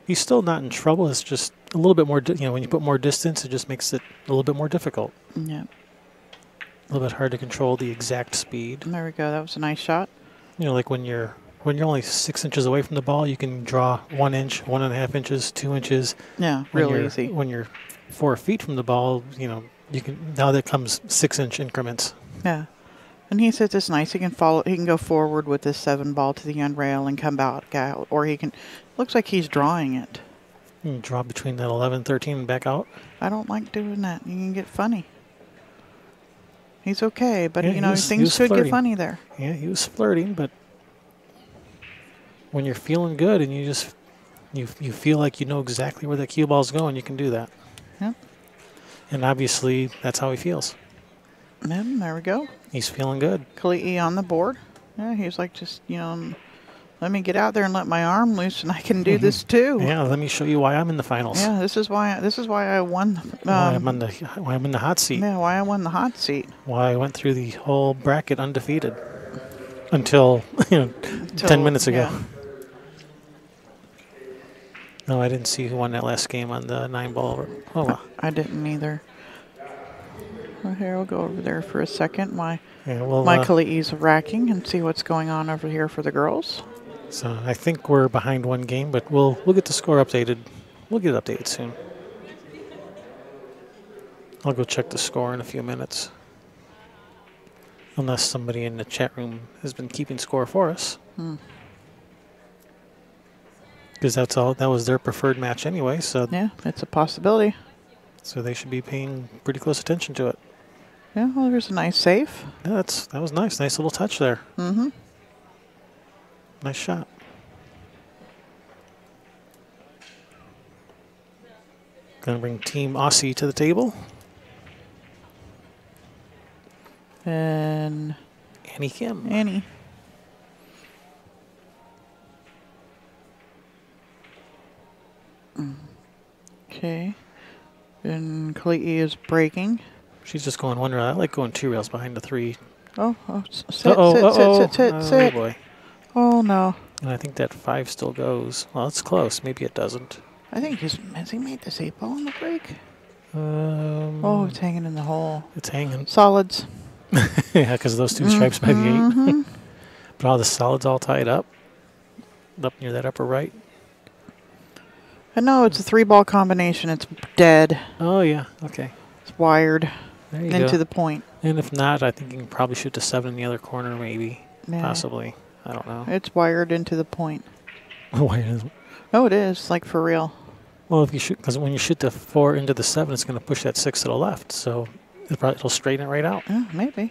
he's still not in trouble. It's just a little bit more, when you put more distance, it just makes it a little bit more difficult. Yeah. A little bit hard to control the exact speed. There we go. That was a nice shot. Like when you're only 6 inches away from the ball, you can draw 1 inch, 1.5 inches, 2 inches. Yeah, real easy. When you're 4 feet from the ball, you can, now that comes 6-inch increments. Yeah. And he says it's nice. He can follow. He can go forward with this 7 ball to the end rail and come back out, or he can. Looks like he's drawing it. You can draw between that 11, 13 and back out. I don't like doing that. You can get funny. He's okay, but Yeah, things could get funny there. Yeah, he was flirting, but when you're feeling good and you feel like you know exactly where the cue ball's going, you can do that. Yeah. And obviously, that's how he feels. And there we go. He's feeling good. Kelii on the board. Yeah, he's like, just, let me get out there and let my arm loose, and I can do this too. Yeah, let me show you why I'm in the finals. Yeah, this is why I won. Why I'm in the hot seat. Yeah, why I won the hot seat. Why I went through the whole bracket undefeated until 10 minutes ago. Yeah. No, I didn't see who won that last game on the 9-ball. Oh well. I didn't either. Well, here, we'll go over there for a second. My Kalii's racking and see what's going on over here for the girls. So I think we're behind 1 game, but we'll get the score updated. We'll get it updated soon. I'll go check the score in a few minutes. Unless somebody in the chat room has been keeping score for us. Because that was their preferred match anyway. So yeah, it's a possibility. So they should be paying pretty close attention to it. Yeah, well, there's a nice save. Yeah, that was nice. Nice little touch there. Mm-hmm. Nice shot. Gonna bring Team Aussie to the table. And Annie Kim. Annie. Okay. And Kelii is breaking. She's just going 1 rail. I like going 2 rails behind the 3. Sit. Oh boy. Oh no. And I think that 5 still goes. Well, it's close. Maybe it doesn't. I think has he made this 8-ball on the break? Oh, it's hanging in the hole. It's hanging. Solids. Yeah, because of those 2 stripes by the 8. But all the solids all tied up near that upper right. No, it's a 3-ball combination. It's dead. Oh yeah. Okay. It's wired There you into go. the point. And if not, I think you can probably shoot the 7 in the other corner, maybe. Yeah. Possibly. I don't know. It's wired into the point. Why is it? Oh, it is, like for real. Well, if you shoot, because when you shoot the 4 into the 7, it's going to push that 6 to the left, so it'll straighten it right out. Yeah, maybe.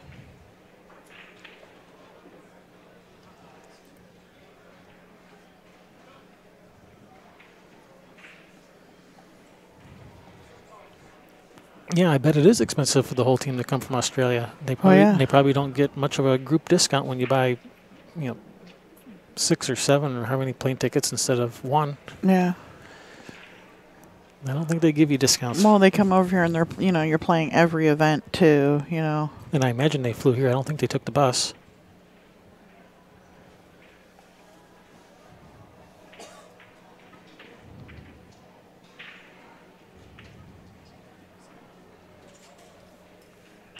Yeah, I bet it is expensive for the whole team to come from Australia. They probably don't get much of a group discount when you buy, 6 or 7 or how many plane tickets instead of 1. Yeah. I don't think they give you discounts. Well, they come over here and they're, you're playing every event too, And I imagine they flew here. I don't think they took the bus.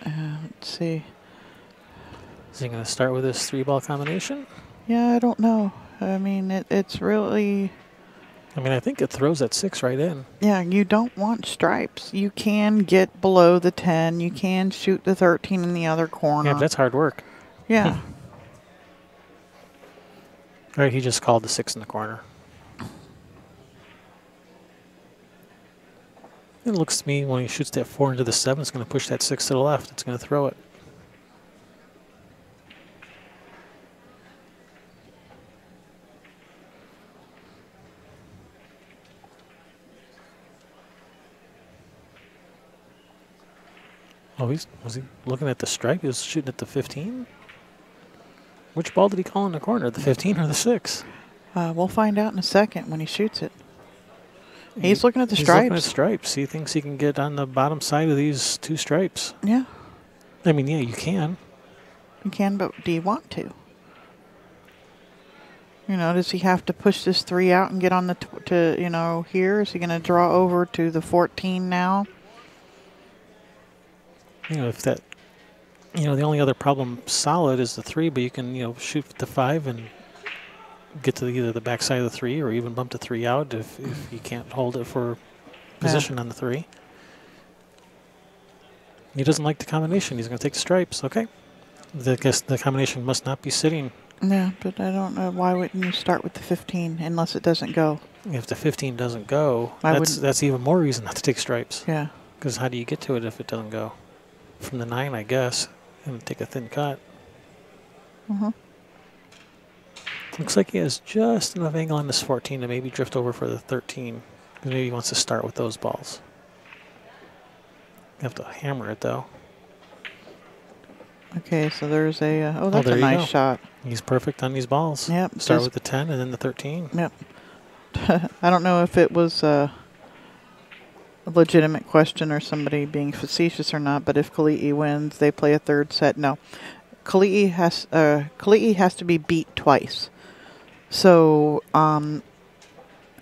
Let's see. Is he going to start with this 3-ball combination? Yeah, I don't know. I mean, it's really... I think it throws that 6 right in. Yeah, you don't want stripes. You can get below the 10. You can shoot the 13 in the other corner. Yeah, but that's hard work. Yeah. All right, he just called the 6 in the corner. It looks to me when he shoots that 4 into the 7, it's going to push that 6 to the left. It's going to throw it. Oh, was he looking at the stripe? He was shooting at the 15? Which ball did he call in the corner, the 15 or the 6? We'll find out in a second when he shoots it. He's looking at the He's stripes. looking at stripes. He thinks he can get on the bottom side of these 2 stripes. Yeah. I mean, yeah, you can. You can, but do you want to? You know, does he have to push this 3 out and get on the you know, here? Is he going to draw over to the 14 now? You know, if that, you know, the only other problem solid is the 3, but you can, you know, shoot the 5 and get to either the backside of the 3 or even bump the 3 out if you can't hold it for position on the 3. He doesn't like the combination. He's going to take the stripes. Okay. I guess the combination must not be sitting. Yeah, but I don't know. Why wouldn't you start with the 15 unless it doesn't go? If the 15 doesn't go, that's even more reason not to take stripes. Yeah. Because how do you get to it if it doesn't go? From the 9, I guess, and take a thin cut. Looks like he has just enough angle on this 14 to maybe drift over for the 13. Maybe he wants to start with those balls. You have to hammer it, though. Okay, so there's a... oh, that's a there you nice go. shot. He's perfect on these balls. Yep. Start with the 10 and then the 13. Yep. I don't know if it was a legitimate question or somebody being facetious or not, but if Kelii wins, they play a 3rd set. No. Kelii has to be beat twice. So,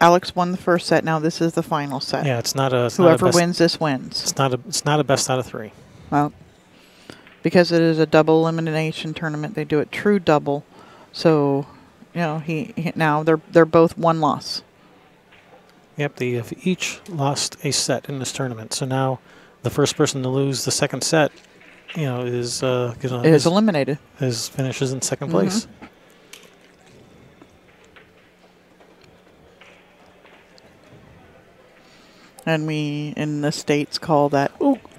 Alex won the 1st set. Now this is the final set. Yeah, it's not a... Whoever wins this wins. It's not a best out of 3. Well, because it is a double elimination tournament, they do it true double. So, you know, now they're both 1 loss. Yep, they have each lost a set in this tournament. So now the first person to lose the 2nd set, you know, is eliminated. Finishes in 2nd place. And we in the States call that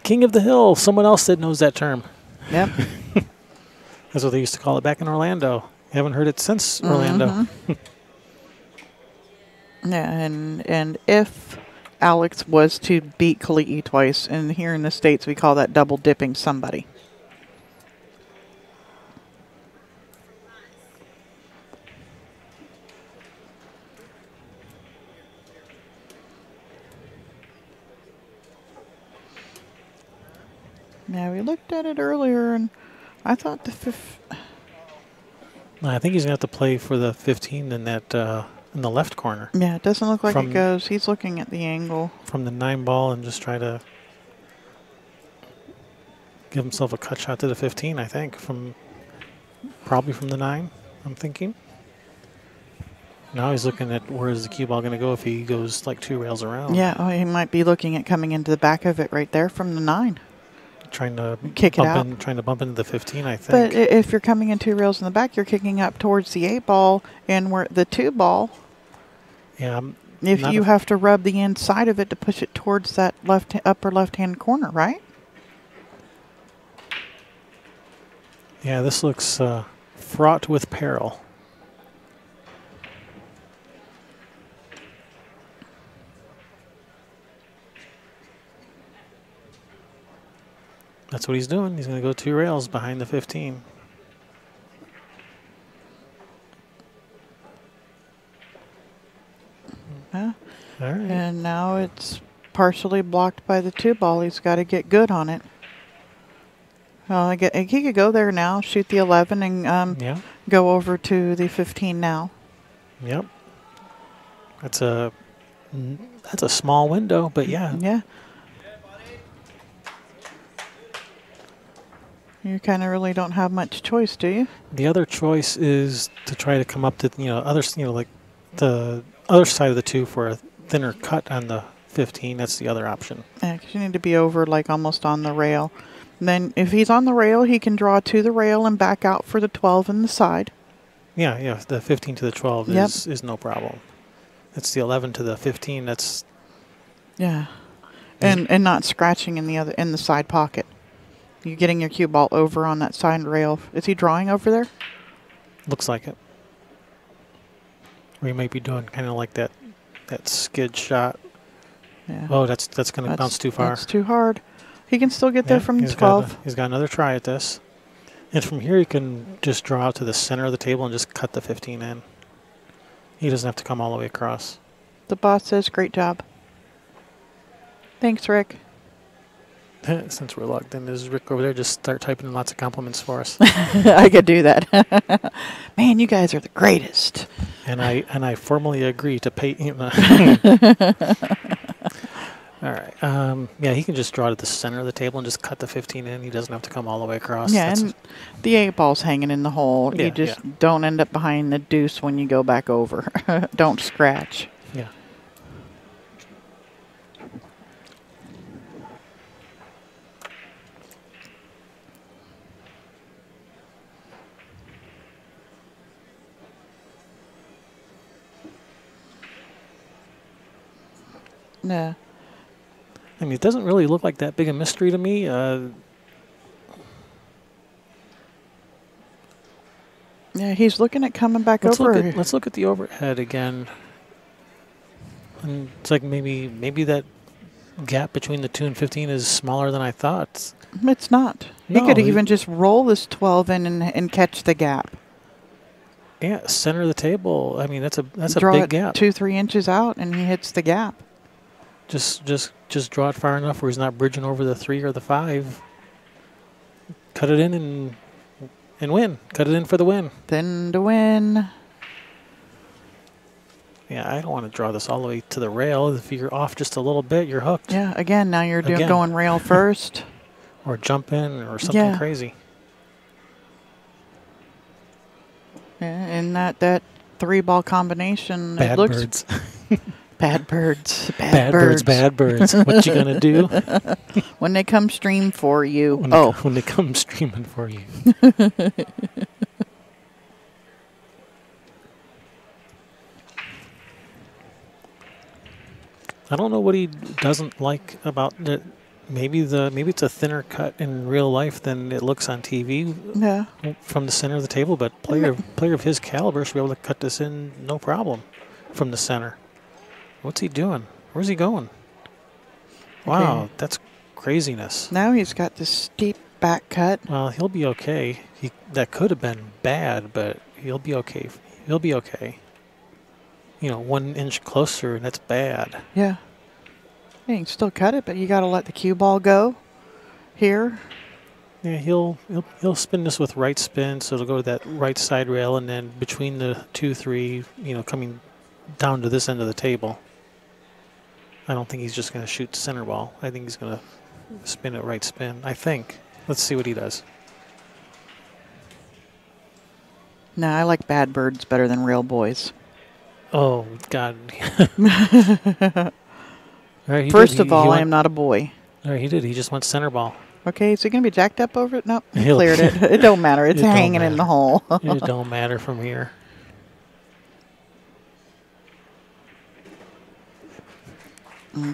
King of the Hill. Someone else that knows that term. Yep. That's what they used to call it back in Orlando. Haven't heard it since Orlando. Yeah, and if Alex was to beat Kelii twice, and here in the States we call that double dipping somebody. Yeah, we looked at it earlier, and I thought I think he's going to have to play for the 15 in that in the left corner. Yeah, it doesn't look like it goes. He's looking at the angle. From the 9 ball and just try to give himself a cut shot to the 15, I think. Probably from the 9, I'm thinking. Now he's looking at where is the cue ball going to go if he goes like 2 rails around. Yeah, he might be looking at coming into the back of it right there from the 9. Trying to kick it out. Trying to bump into the 15, I think. But if you're coming in 2 rails in the back, you're kicking up towards the 8 ball and where the 2 ball. Yeah. If you have to rub the inside of it to push it towards that upper left-hand corner, right? Yeah, this looks fraught with peril. That's what he's doing. He's going to go 2 rails behind the 15. Yeah. All right. And now it's partially blocked by the 2 ball. He's got to get good on it. Well, he could go there now, shoot the 11, and go over to the 15 now. Yep. That's a small window, but yeah. Yeah. You kind of really don't have much choice, do you? The other choice is to try to come up to like the other side of the 2 for a thinner cut on the 15. That's the other option. Yeah, because you need to be over like almost on the rail. And then if he's on the rail, he can draw to the rail and back out for the 12 in the side. Yeah, the 15 to the 12 is no problem. It's the 11 to the 15. That's and not scratching in the side pocket. You're getting your cue ball over on that side rail. Is he drawing over there? Looks like it. Or he might be doing kind of like that skid shot. Yeah. Oh, that's going to bounce too far. That's too hard. He can still get there from the 12. He's got another try at this. And from here, he can just draw out to the center of the table and just cut the 15 in. He doesn't have to come all the way across. The boss says, great job. Thanks, Rick. Since we're logged in, is Rick over there? Just start typing in lots of compliments for us. I could do that. Man, you guys are the greatest. And I formally agree to pay. All right. Yeah, he can just draw it at the center of the table and just cut the 15 in. He doesn't have to come all the way across. Yeah, and the 8-ball's hanging in the hole. Yeah, You just don't end up behind the deuce when you go back over. Don't scratch. Yeah. Yeah. I mean, it doesn't really look like that big a mystery to me. Yeah, he's looking at coming back over. Let's look at the overhead again. And it's like maybe that gap between the 2 and 15 is smaller than I thought. It's not. No, he could even just roll this 12 in and catch the gap. Yeah, center of the table. I mean, that's a Draw big it gap. 2-3 inches out, and he hits the gap. Just draw it far enough where he's not bridging over the 3 or the 5. Cut it in and win. Cut it in for the win. Then to win. Yeah, I don't want to draw this all the way to the rail. If you're off just a little bit, you're hooked. Yeah, again, now you're going rail first. Or jump in or something crazy. Yeah, and that 3-ball combination. Bad birds. Bad birds. Bad birds. What you gonna do? When they come stream for you. When they come streaming for you. I don't know what he doesn't like about it. Maybe it's a thinner cut in real life than it looks on TV. Yeah. From the center of the table, but player of his caliber should be able to cut this in no problem from the center. What's he doing? Where's he going? Wow, that's craziness. Now he's got this steep back cut. Well, he'll be okay. That could have been bad, but he'll be okay. He'll be okay. 1 inch closer, and that's bad. Yeah. You can still cut it, but you got to let the cue ball go here. Yeah, he'll spin this with right spin, so it'll go to that right side rail, and then between the 2, 3, coming down to this end of the table. I don't think he's just going to shoot center ball. I think he's going to spin it right spin. I think. Let's see what he does. No, I like bad birds better than real boys. Oh, God. Right, First of all, I am not a boy. All right, he did. He just went center ball. Okay, is he going to be jacked up over it? Nope, he cleared it. It don't matter. It's hanging in the hole. It don't matter from here.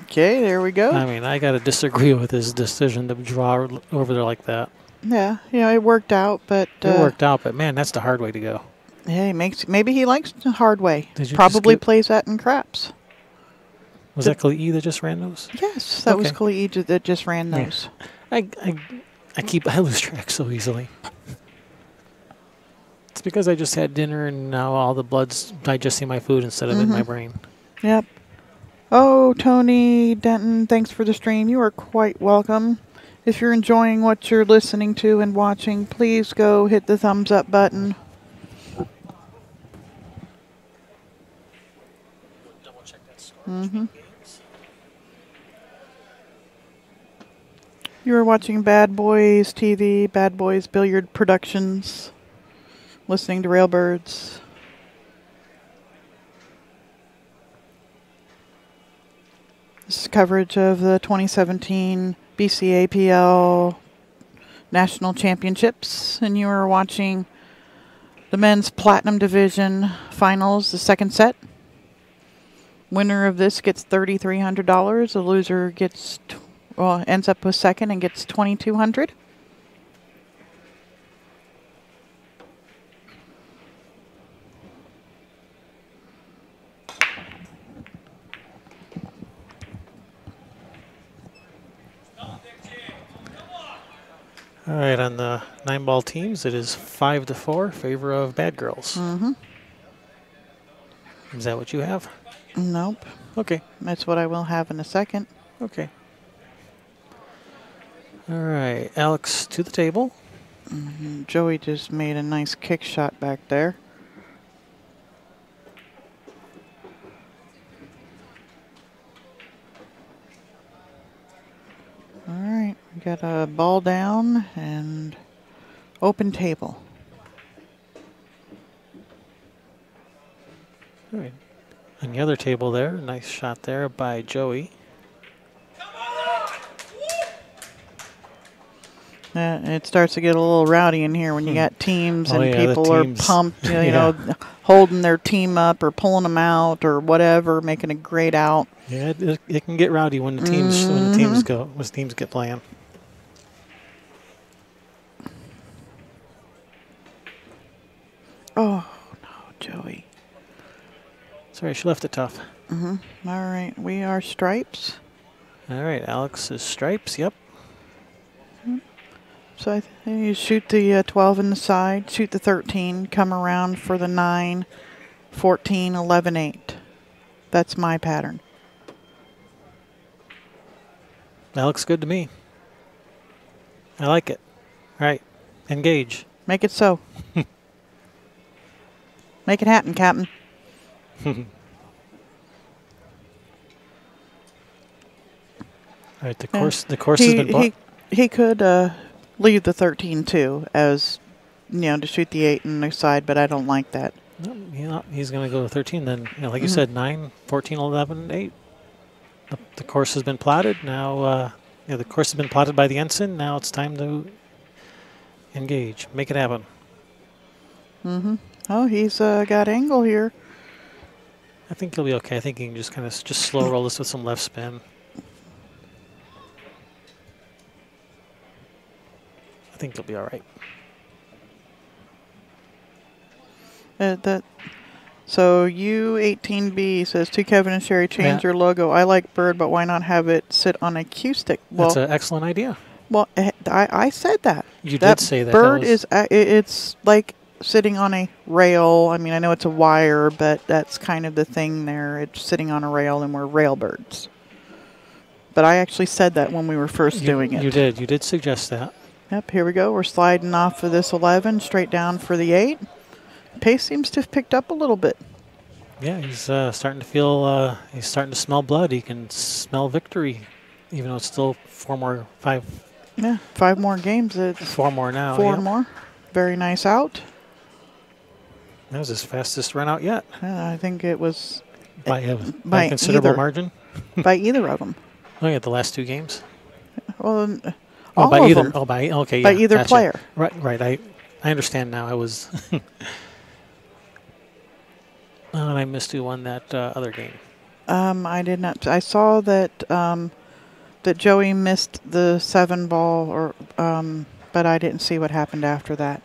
Okay, there we go. I mean, I got to disagree with his decision to draw over there like that. Yeah, it worked out, but... It worked out, but man, that's the hard way to go. Yeah, maybe he likes the hard way. Did you Probably plays that in craps. Was that Kelii that just ran those? Yes, that was Kelii that just ran those. Yeah. I lose track so easily. It's because I just had dinner and now all the blood's digesting my food instead of in my brain. Yep. Oh, Tony Denton, thanks for the stream. You are quite welcome. If you're enjoying what you're listening to and watching, please go hit the thumbs up button. Double check that score. You are watching Bad Boys TV, Bad Boys Billiard Productions, listening to Railbirds. This is coverage of the 2017 BCAPL National Championships, and you are watching the men's Platinum Division Finals, the second set. Winner of this gets $3,300. The loser gets, ends up with second and gets $2,200. All right, on the 9-ball teams, it is 5-4 favor of Bad Girls. Is that what you have? Nope. Okay. That's what I will have in a second. Okay. All right, Alex to the table. Joey just made a nice kick shot back there. All right, we got a ball down and open table. All right. On the other table there, nice shot there by Joey. It starts to get a little rowdy in here when you got teams and yeah, people are pumped, you know, holding their team up or pulling them out or whatever, making a great out. Yeah, it can get rowdy when the teams when teams get playing. Oh no, Joey. Sorry, she left it tough. All right, we are stripes. All right, Alex is stripes. Yep. So I think you shoot the 12 in the side, shoot the 13, come around for the 9, 14, 11, 8. That's my pattern. That looks good to me. I like it. All right, engage. Make it so. Make it happen, Captain. All right, the course has been blocked. He could leave the 13 too, as you know, to shoot the 8 in the side, but I don't like that. No, he's going to go to 13 then. You know, like you said, 9, 14, 11, 8. The course has been plotted. Now, the course has been plotted by the ensign. Now it's time to engage. Make it happen. Oh, he's got angle here. I think he'll be okay. I think he can just kind of just slow roll this with some left spin. I think he'll be all right. So U18B says, to Kevin and Sherry, change your logo. I like bird, but why not have it sit on a cue stick? Well, that's an excellent idea. Well, I said that. You did say that. Bird is it's like sitting on a rail. I mean, I know it's a wire, but that's kind of the thing there. It's sitting on a rail, and we're rail birds. But I actually said that when we were first doing it. You did. You did suggest that. Yep, here we go. We're sliding off of this 11, straight down for the 8. Pace seems to have picked up a little bit. Yeah, he's starting to feel, he's starting to smell blood. He can smell victory, even though it's still 5. Yeah, 5 more games. It's 4 more now. 4 more. Very nice out. That was his fastest run out yet. I think it was by a considerable margin. By either of them. Oh, yeah, the last 2 games. Well, by all either. of them. Oh, by okay. By yeah, either gotcha. player. Right. I understand now. I was. And I missed who won that other game. I did not. I saw that that Joey missed the 7 ball, or but I didn't see what happened after that.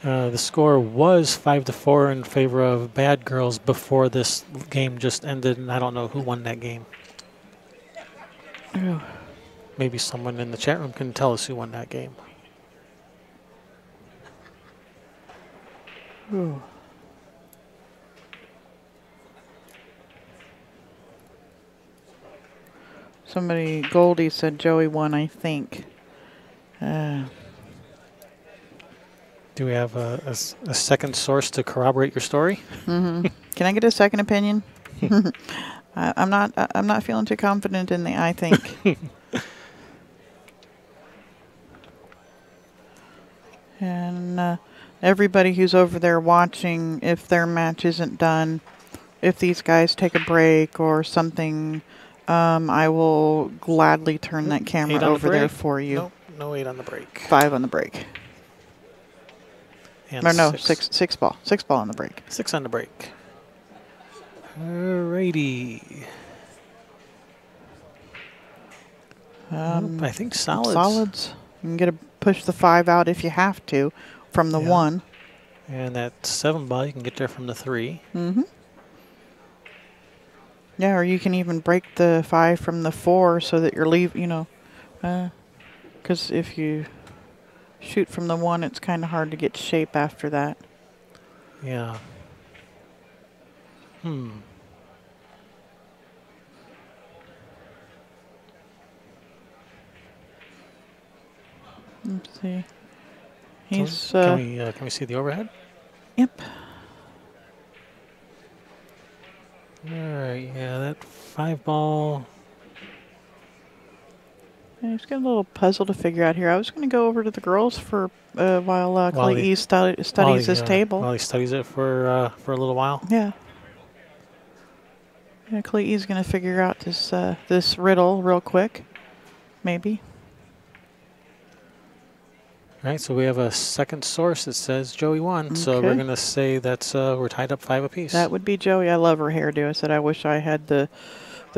The score was 5-4 in favor of Bad Girls before this game just ended, and I don't know who won that game. Ew. Maybe someone in the chat room can tell us who won that game. Ooh. Somebody, Goldie said Joey won, I think. Do we have a second source to corroborate your story? Can I get a second opinion? I'm not feeling too confident in the I think. And everybody who's over there watching, if their match isn't done, if these guys take a break or something, I will gladly turn that camera over there for you. Nope, no 8 on the break. 5 on the break. And or no, 6 ball. 6 ball on the break. 6 on the break. Alrighty. I think solids. Solids. You can push the 5 out if you have to from the 1. And that 7 ball, you can get there from the 3. Yeah, or you can even break the 5 from the 4 so that you're because if you shoot from the 1, it's kind of hard to get shape after that. Yeah. Let's see. He's can we see the overhead? yep. All right, yeah, that 5 ball. Yeah, he's got a little puzzle to figure out here. I was going to go over to the girls for while Kelii studies this table. While he studies it for a little while. Yeah. Yeah, Kalii's going to figure out this riddle real quick, maybe. All right, so we have a second source that says Joey won. So we're going to say that's we're tied up 5 apiece. That would be Joey. I love her hairdo. I said I wish I had the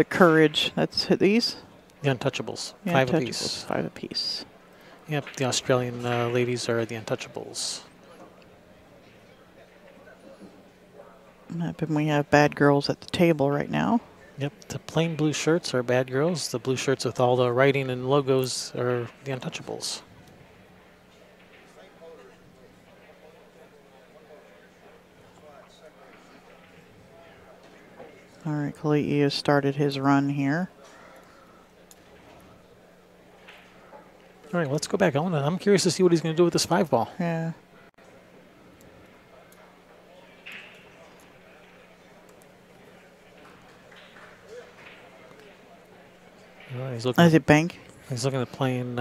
courage. That's these. The Untouchables. The 5 Untouchables, apiece. 5 apiece. Yep, the Australian ladies are the Untouchables. And we have bad girls at the table right now. Yep, the plain blue shirts are bad girls. The blue shirts with all the writing and logos are the Untouchables. All right, Kelii has started his run here. All right, let's go back. I'm curious to see what he's going to do with this 5 ball. Yeah. He's looking. Is it bank? He's looking at playing.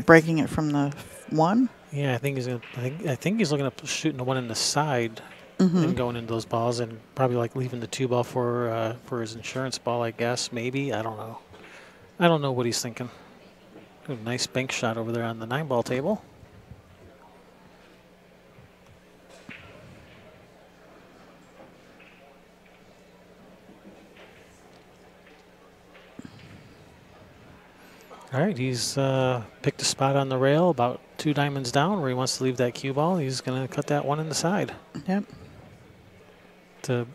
Breaking it from the 1. Yeah, I think he's gonna. I think he's looking at shooting the 1 in the side and going into those balls, and probably like leaving the 2 ball for his insurance ball. I guess maybe. I don't know. I don't know what he's thinking. A nice bank shot over there on the 9 ball table. All right, he's picked a spot on the rail about 2 diamonds down where he wants to leave that cue ball. He's going to cut that 1 in the side. Yep. To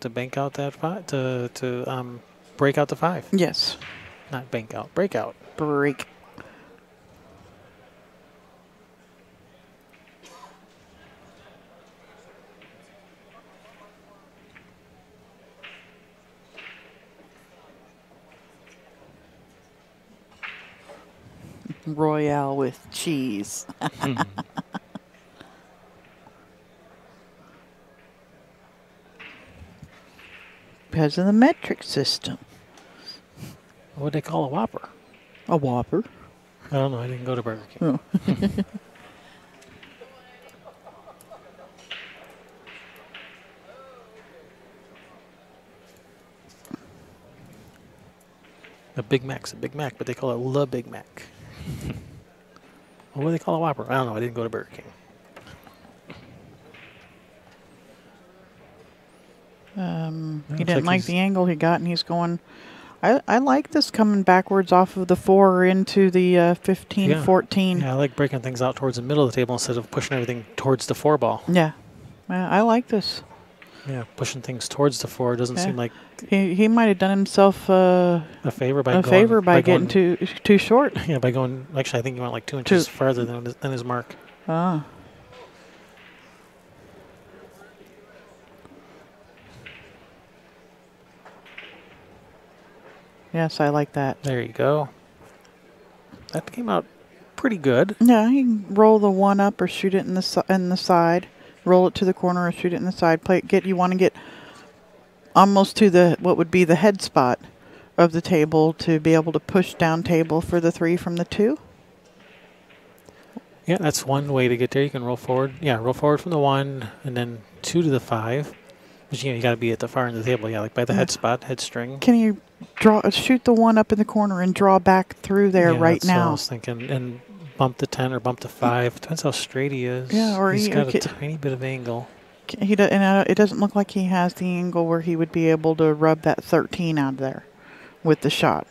bank out that 5, to break out the 5. Yes. Not bank out, break out. Break. Royale with cheese. Because of the metric system. What would they call a Whopper? A Whopper. I don't know. I didn't go to Burger King. Oh. A Big Mac's a Big Mac, but they call it Le Big Mac. What do they call a Whopper? I don't know. I didn't go to Burger King. He didn't like the angle he got, and he's going. I like this coming backwards off of the 4 into the 15, 14. Yeah, I like breaking things out towards the middle of the table instead of pushing everything towards the 4 ball. Yeah, I like this. Yeah, pushing things towards the 4 doesn't seem like he might have done himself a favor by getting too short. Yeah, by going. Actually, I think he went like 2 inches farther than his mark. Ah. Yes, I like that. There you go. That came out pretty good. Yeah, you can roll the 1 up or shoot it in the side. Roll it to the corner or shoot it in the side. You want to get almost to what would be the head spot of the table to be able to push down table for the 3 from the 2. Yeah, that's one way to get there. You can roll forward. Yeah, roll forward from the 1 and then 2 to the 5. But you got to be at the far end of the table. Yeah, like by the head spot, head string. Can you shoot the 1 up in the corner and draw back through there right now? What I was thinking. And bump the 10 or bump the 5. Depends how straight he is. Yeah, or he's got a tiny bit of angle. It doesn't look like he has the angle where he would be able to rub that 13 out of there with the shot.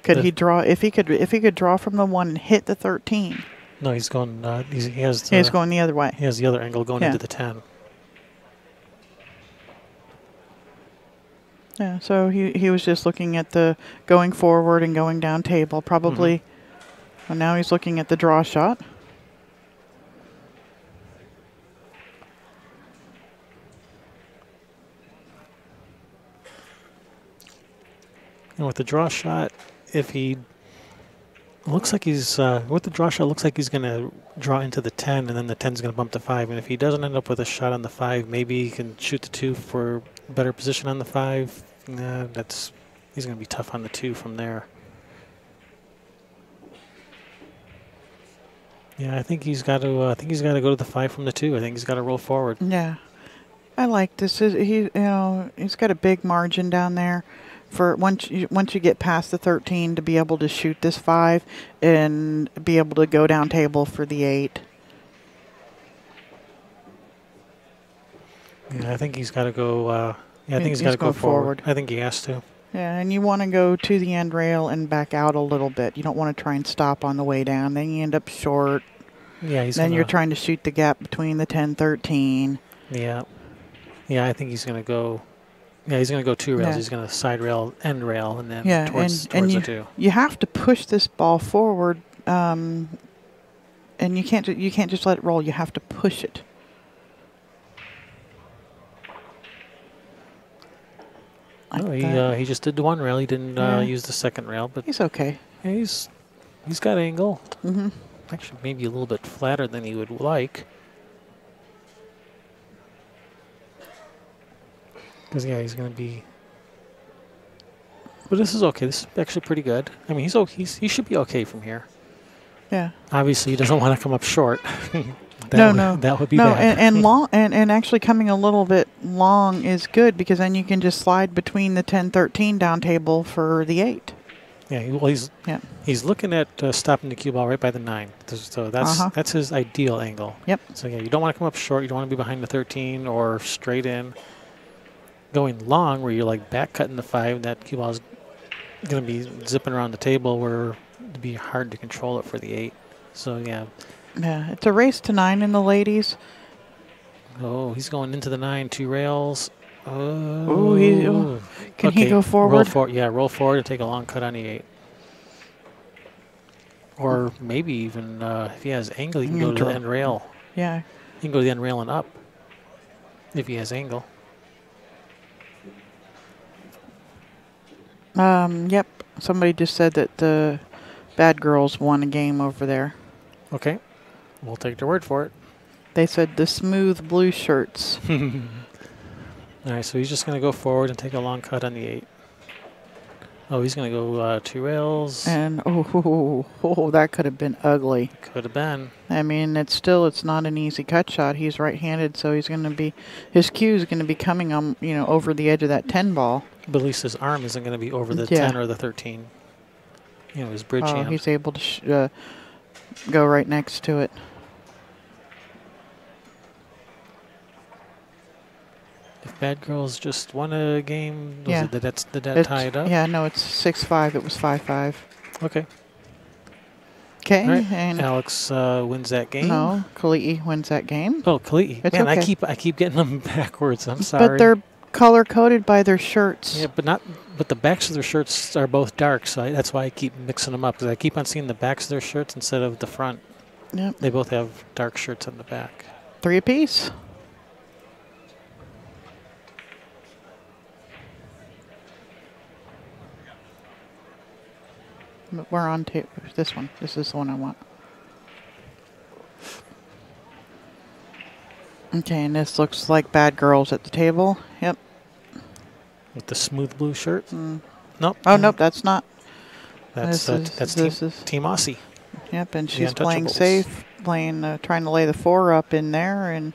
Could he draw if he could draw from the 1 and hit the 13? No, he's going. He's going the other way. He has the other angle going into the 10. Yeah, so he was just looking at the going forward and going down table, probably. And now he's looking at the draw shot. And with the draw shot, if he Looks like he's, with the draw shot, looks like he's going to draw into the 10, and then the 10's going to bump to 5. And if he doesn't end up with a shot on the 5, maybe he can shoot the 2 for better position on the 5. Nah, he's going to be tough on the 2 from there. Yeah, I think he's got to. I think he's got to go to the 5 from the 2. I think he's got to roll forward. Yeah, I like this. He's got a big margin down there. For once you get past the 13 to be able to shoot this 5 and be able to go down table for the 8. Yeah, I think he's got to go. Yeah, I think he's got to go forward. I think he has to. Yeah, and you want to go to the end rail and back out a little bit. You don't want to try and stop on the way down. Then you end up short. Yeah, then you're trying to shoot the gap between the 10-13. Yeah. Yeah, I think he's going to go. Yeah, he's going to go 2 rails. Yeah. He's going to side rail, end rail, and then towards the 2. You have to push this ball forward, and you can't just let it roll. You have to push it. He just did the 1 rail. He didn't use the 2nd rail, but he's okay. Yeah, he's got angle. Mm-hmm. Actually, maybe a little bit flatter than he would like. Because he's going to be. But this is okay. This is actually pretty good. I mean, he should be okay from here. Yeah. Obviously, he doesn't want to come up short. That would be bad. And actually coming a little bit long is good because then you can just slide between the 10-13 down table for the 8. Yeah. Well, he's looking at stopping the cue ball right by the 9. So that's his ideal angle. Yep. So you don't want to come up short. You don't want to be behind the 13 or straight in. Going long, where you're like back cutting the 5, that cue ball is going to be zipping around the table where it'd be hard to control it for the 8. So yeah. Yeah, it's a race to 9 in the ladies. Oh, he's going into the 9, 2 rails. Can he go forward? Roll forward and take a long cut on the 8. Or maybe even if he has angle, he can go to the end rail. Yeah. He can go to the end rail and up if he has angle. Yep. Somebody just said that the Bad Girls won a game over there. Okay. We'll take their word for it. They said the smooth blue shirts. All right, so he's just going to go forward and take a long cut on the 8. Oh, he's going to go 2 rails. And, that could have been ugly. Could have been. I mean, it's not an easy cut shot. He's right-handed, so he's going to be, his cue is going to be coming on, over the edge of that 10 ball. But at least his arm isn't going to be over the 10 or the 13. His bridge hand. He's able to go right next to it. If Bad Girls just won a game, did that tie it up? Yeah, no, it's 6-5. It was 5-5. Okay. Okay, right. and Alex wins that game. No, Kelii wins that game. Oh, Kelii. It's Man, okay. I keep getting them backwards. I'm sorry. But they're color-coded by their shirts. Yeah, but the backs of their shirts are both dark, so that's why I keep mixing them up, because I keep on seeing the backs of their shirts instead of the front. Yep. They both have dark shirts on the back. 3 apiece. We're on to this one. This is the one I want. Okay, and this looks like Bad Girls at the table. Yep. With the smooth blue shirt? Nope. Oh, nope, that's not. That's Team Aussie. Yep, and she's playing safe, trying to lay the 4 up in there, and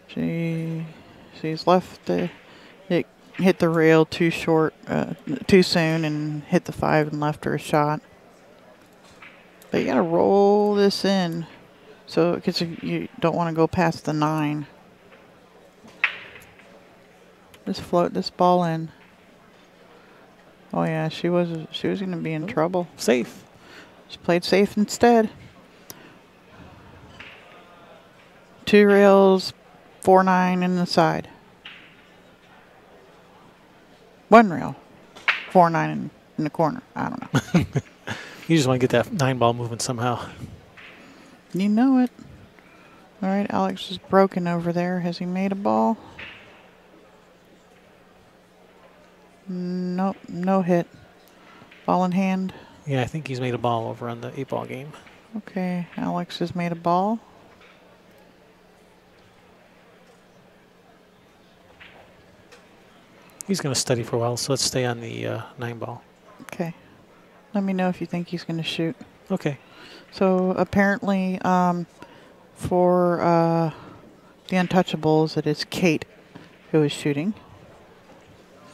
she's left it hit the rail too soon, and hit the 5 and left her a shot. But you gotta roll this in, so because you don't want to go past the 9. Just float this ball in. Oh yeah, she was gonna be in trouble. Safe. She played safe instead. 2 rails, 4-9 in the side. 1 rail, 4-9 in the corner. I don't know. You just want to get that 9 ball moving somehow. You know it. All right, Alex is broken over there. Has he made a ball? Nope, no hit. Ball in hand. Yeah, I think he's made a ball over on the 8-ball game. Okay, Alex has made a ball. He's going to study for a while, so let's stay on the 9-ball. Okay. Let me know if you think he's going to shoot. Okay. So apparently for the Untouchables, it is Kate who is shooting.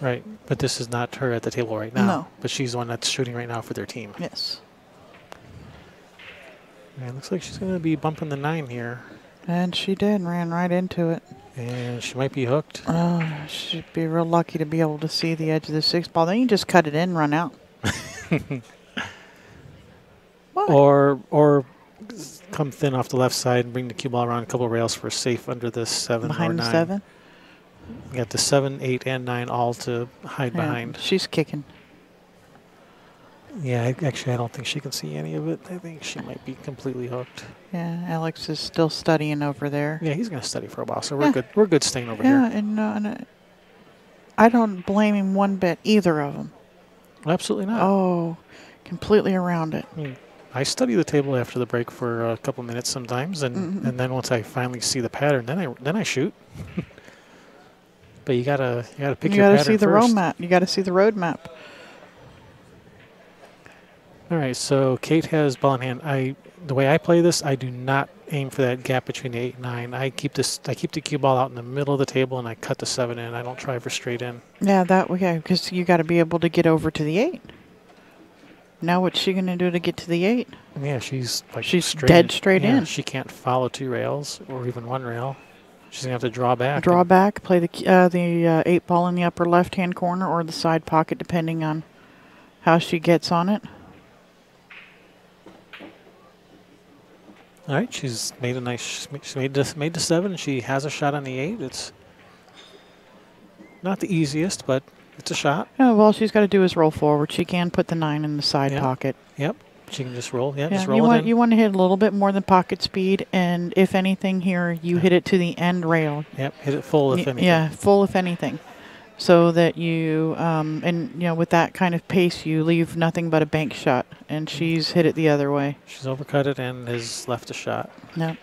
Right, but this is not her at the table right now. No. But she's the one that's shooting right now for their team. Yes. And it looks like she's going to be bumping the 9 here. And she did, ran right into it. And she might be hooked. Oh, she'd be real lucky to be able to see the edge of the 6-ball. Then you just cut it in and run out. What? Or come thin off the left side and bring the cue ball around a couple of rails for safe under the 7 Behind or 9. the 7? You got the 7, 8, and 9 all to hide behind. She's kicking. Yeah, actually, I don't think she can see any of it. I think she might be completely hooked. Yeah, Alex is still studying over there. Yeah, he's going to study for a while, so we're good. We're good staying over Yeah, here. and I don't blame him one bit, either of them. Absolutely not. Oh, completely around it. I mean, I study the table after the break for a couple minutes sometimes, and then once I finally see the pattern, then I shoot. But you gotta pick your pattern. You gotta see the first. road map. You gotta see the road map. All right, so Kate has ball in hand. The way I play this, I do not aim for that gap between the 8 and 9. I keep the cue ball out in the middle of the table, and I cut the 7 in. I don't try for straight in. Yeah, because you got to be able to get over to the 8. Now what's she gonna do to get to the 8? Yeah, she's dead straight in. She can't follow 2 rails or even 1 rail. She's gonna have to draw back. Draw back. Play the 8-ball in the upper left-hand corner or the side pocket, depending on how she gets on it. All right, she's made a nice. She made the 7. And she has a shot on the 8. It's not the easiest, but it's a shot. Oh, well, all she's got to do is roll forward. She can put the 9 in the side pocket. Yep, she can just roll. Yeah, just you roll it in. You want to hit a little bit more than pocket speed, and if anything here, you hit it to the end rail. Yep, hit it full if anything. Yeah, full if anything. So that you, with that kind of pace, you leave nothing but a bank shot. And she's hit it the other way. She's overcut it and has left a shot. Yep.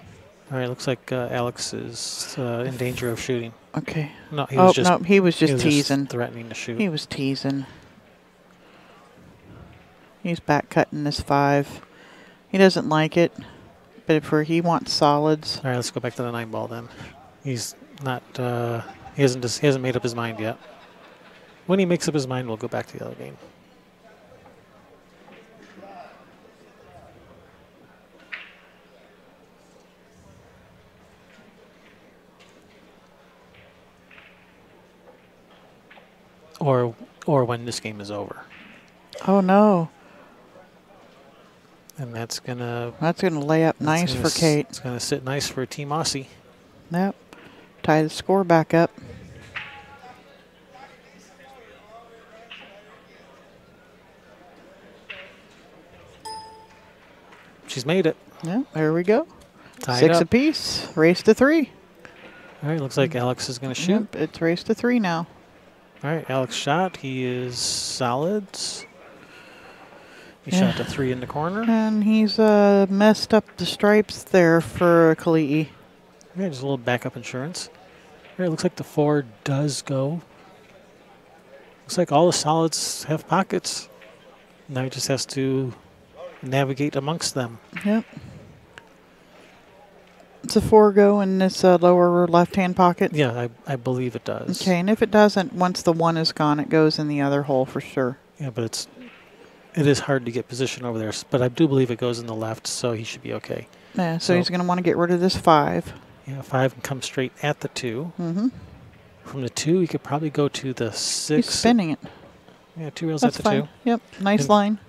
All right, looks like Alex is in danger of shooting. Okay. No, he was just teasing. Just threatening to shoot. He was teasing. He's back cutting this 5. He doesn't like it, but he wants solids. All right, let's go back to the 9-ball then. He's not. He hasn't made up his mind yet. When he makes up his mind, we'll go back to the other game. Or when this game is over. Oh no. And that's gonna lay up nice for Kate. It's gonna sit nice for Team Aussie. Yep. Tie the score back up. She's made it. Yeah, there we go. Tied 6 up. apiece. Race to 3. All right, looks like Alex is going to shoot. Yep, it's race to 3 now. All right, Alex shot. He is solids. He shot the 3 in the corner. And he's messed up the stripes there for Kelii. Yeah, just a little backup insurance. All right, looks like the 4 does go. Looks like all the solids have pockets. Now he just has to navigate amongst them. Yep. It's a 4 go in this lower left-hand pocket? Yeah, I believe it does. Okay, and if it doesn't, once the 1 is gone, it goes in the other hole for sure. Yeah, but it is hard to get position over there. But I do believe it goes in the left, so he should be okay. Yeah, so he's going to want to get rid of this 5. Yeah, 5 can come straight at the 2. Mm-hmm. From the 2, he could probably go to the 6. He's spinning it. Yeah, 2 rails That's at the fine. 2. Yep, nice line.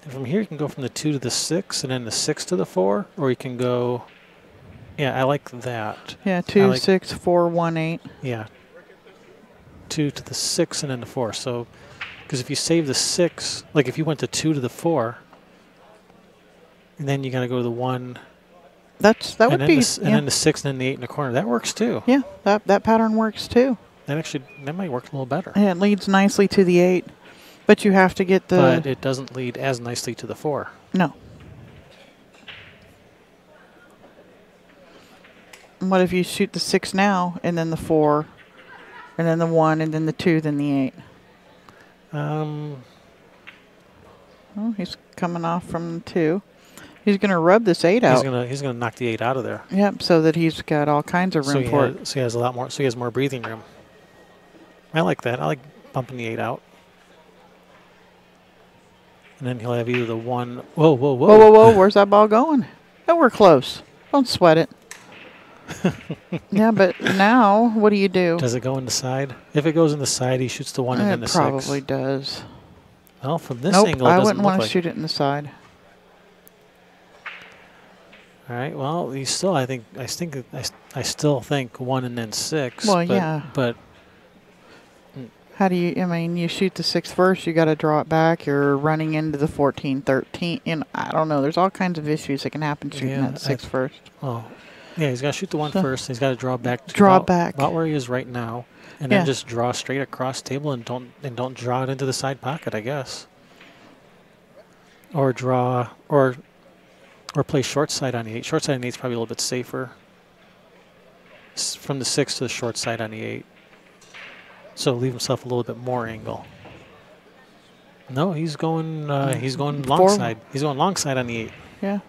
And from here, you can go from the 2 to the 6, and then the 6 to the 4, or you can go. Yeah, I like that. Yeah, 2, 6, 4, 1, 8. Yeah. 2 to the 6 and then the 4. So, because if you save the 6, like if you went to 2 to the 4, and then you got to go to the 1. That would be. And then the 6 and then the 8 in the corner. That works too. Yeah, that pattern works too. That might work a little better. Yeah, it leads nicely to the 8. But you have to get the... But it doesn't lead as nicely to the 4. No. And what if you shoot the 6 now, and then the 4, and then the 1, and then the 2, then the 8? Oh, he's coming off from the 2. He's going to rub this 8 out. He's gonna knock the 8 out of there. Yep, so that he's got all kinds of room for it. So he has a lot more. So he has more breathing room. I like that. I like bumping the 8 out. And then he'll have either the 1. Whoa, whoa, whoa. Whoa, whoa, whoa. Where's that ball going? Oh, we're close. Don't sweat it. Yeah, but now, what do you do? Does it go in the side? If it goes in the side, he shoots the 1 and then the 6. It probably does. Well, from this Nope, angle, it I doesn't wouldn't look want to like shoot it in the side. All right. Well, he's still. I still think 1 and then 6. Well, but, yeah. But How do you, I mean, you shoot the 6 first, you got to draw it back, you're running into the 14, 13, and I don't know, there's all kinds of issues that can happen shooting that 6 first. Oh, yeah, he's got to shoot the 1 first. He's got to draw back. About where he is right now, and then just draw straight across the table and don't draw it into the side pocket, I guess. Or draw, or play short side on the 8. Short side on the 8 is probably a little bit safer. From the 6 to the short side on the 8. So leave himself a little bit more angle. No, he's going long side. He's going long side on the 8. Yeah,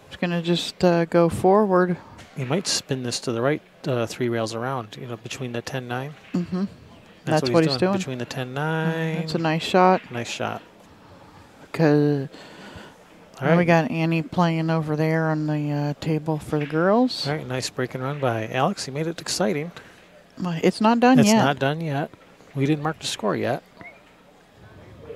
he's going to just go forward. He might spin this to the right 3 rails around, between the 10-9. Mm-hmm. That's what he's doing. Between the 10-9. That's a nice shot. Nice shot. Because all right. We got Annie playing over there on the table for the girls. All right, nice break and run by Alex. He made it exciting. Well, it's not done yet. It's not done yet. We didn't mark the score yet. I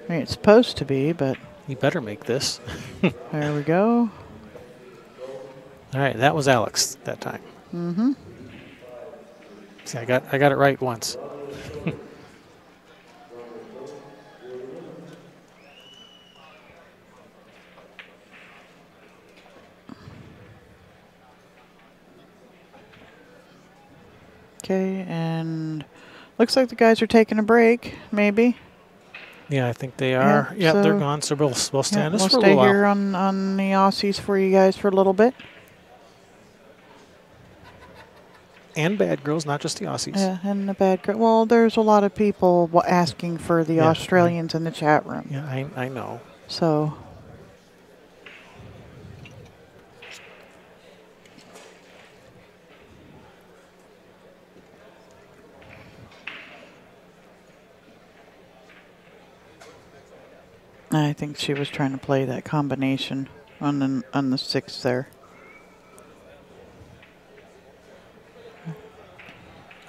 mean, it's supposed to be, but... You better make this. There we go. All right, that was Alex that time. Mm-hmm. See, I got it right once. Okay, and looks like the guys are taking a break, maybe. Yeah, I think they are. Yeah, so they're gone, so we'll stand this for a little while. We'll stay here on the Aussies for you guys for a little bit. And bad girls, not just the Aussies. Yeah, and the bad girl. Well, there's a lot of people asking for the Australians in the chat room. Yeah, I know. So... I think she was trying to play that combination on the 6 there. All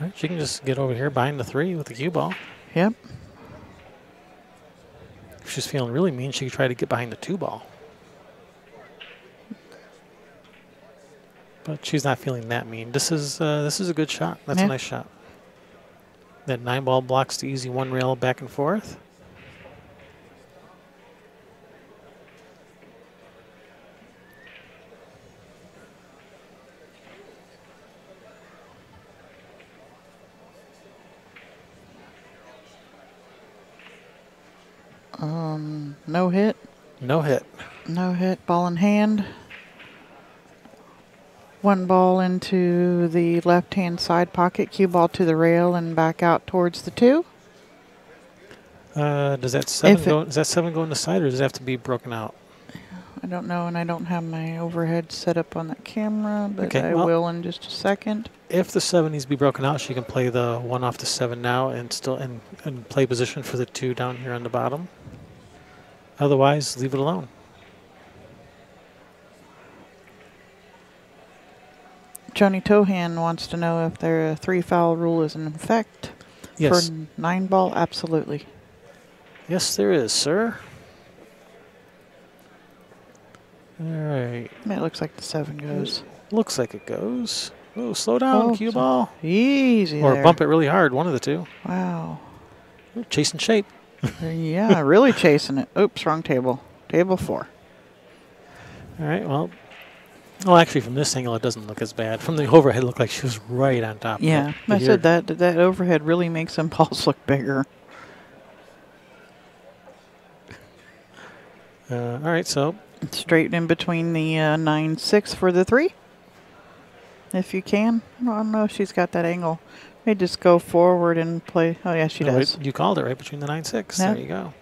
right, she can just get over here behind the 3 with the cue ball. Yep. If she's feeling really mean, she could try to get behind the 2 ball. But she's not feeling that mean. This is a good shot. That's a nice shot. That 9 ball blocks the easy 1 rail back and forth. No hit. No hit. No hit. Ball in hand. 1 ball into the left-hand side pocket. Cue ball to the rail and back out towards the 2. Does that 7 go? Does that 7 go in the side, or does it have to be broken out? I don't know, and I don't have my overhead set up on that camera, but I will in just a second. If the 7 needs to be broken out, she can play the 1 off the 7 now and still and play position for the 2 down here on the bottom. Otherwise, leave it alone. Johnny Tohan wants to know if their 3-foul rule is in effect. Yes. For 9 ball, absolutely. Yes, there is, sir. All right. It looks like the 7 goes. Looks like it goes. Oh, slow down, cue ball. Easy or there. Bump it really hard, one of the 2. Wow. Chasing shape. Yeah, really chasing it. Oops, wrong table. Table 4. All right, well, actually, from this angle, it doesn't look as bad. From the overhead, it looked like she was right on top of it. Yeah, I said that overhead really makes them balls look bigger. All right, so Straight in between the 9-6 for the 3. If you can. I don't know if she's got that angle. May just go forward and play. Oh, yeah, she does. You called it right between the 9-6. Yeah. There you go.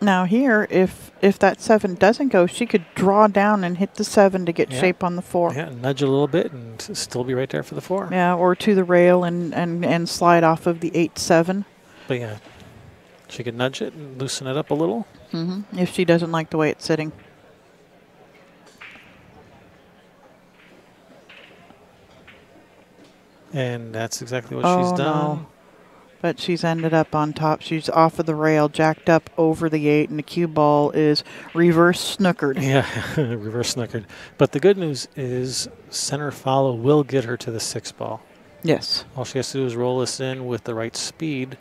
Now here, if that 7 doesn't go, she could draw down and hit the 7 to get shape on the 4. Yeah, nudge a little bit and still be right there for the 4. Yeah, or to the rail and slide off of the 8-7. But yeah, she could nudge it and loosen it up a little. If she doesn't like the way it's sitting. And that's exactly what she's done. No. But she's ended up on top. She's off of the rail, jacked up over the 8, and the cue ball is reverse snookered. Yeah, reverse snookered. But the good news is center follow will get her to the 6 ball. Yes. All she has to do is roll this in with the right speed,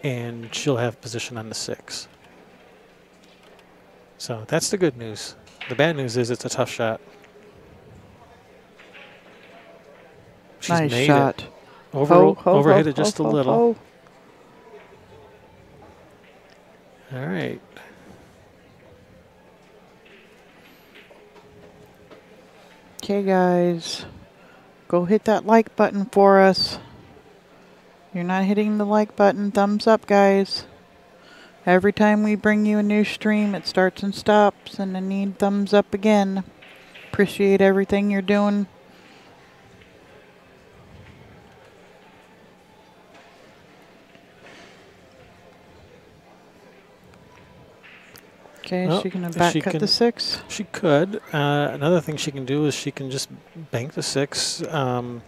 and she'll have position on the 6. So that's the good news. The bad news is it's a tough shot. She's Nice made shot. it. Overhit it just a little. All right. Okay, guys. Go hit that like button for us. You're not hitting the like button. Thumbs up, guys. Every time we bring you a new stream, it starts and stops, and I need thumbs up again. Appreciate everything you're doing. Okay, is she going to back cut the 6? She could. Another thing she can do is she can just bank the 6, overcutting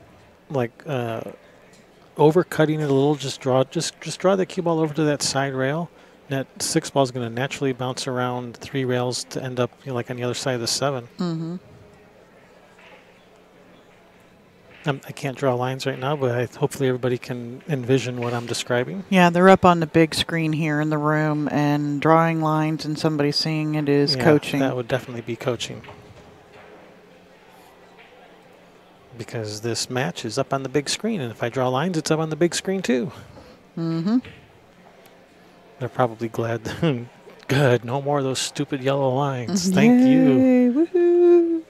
it a little. Just draw the cue ball over to that side rail. That 6 ball is going to naturally bounce around 3 rails to end up like on the other side of the 7. Mm-hmm. I can't draw lines right now, but hopefully everybody can envision what I'm describing. Yeah, they're up on the big screen here in the room, and drawing lines and somebody seeing it is coaching. That would definitely be coaching. Because this match is up on the big screen, and if I draw lines, it's up on the big screen too. Mm-hmm. They're probably glad. Good, no more of those stupid yellow lines. Thank you. Woohoo!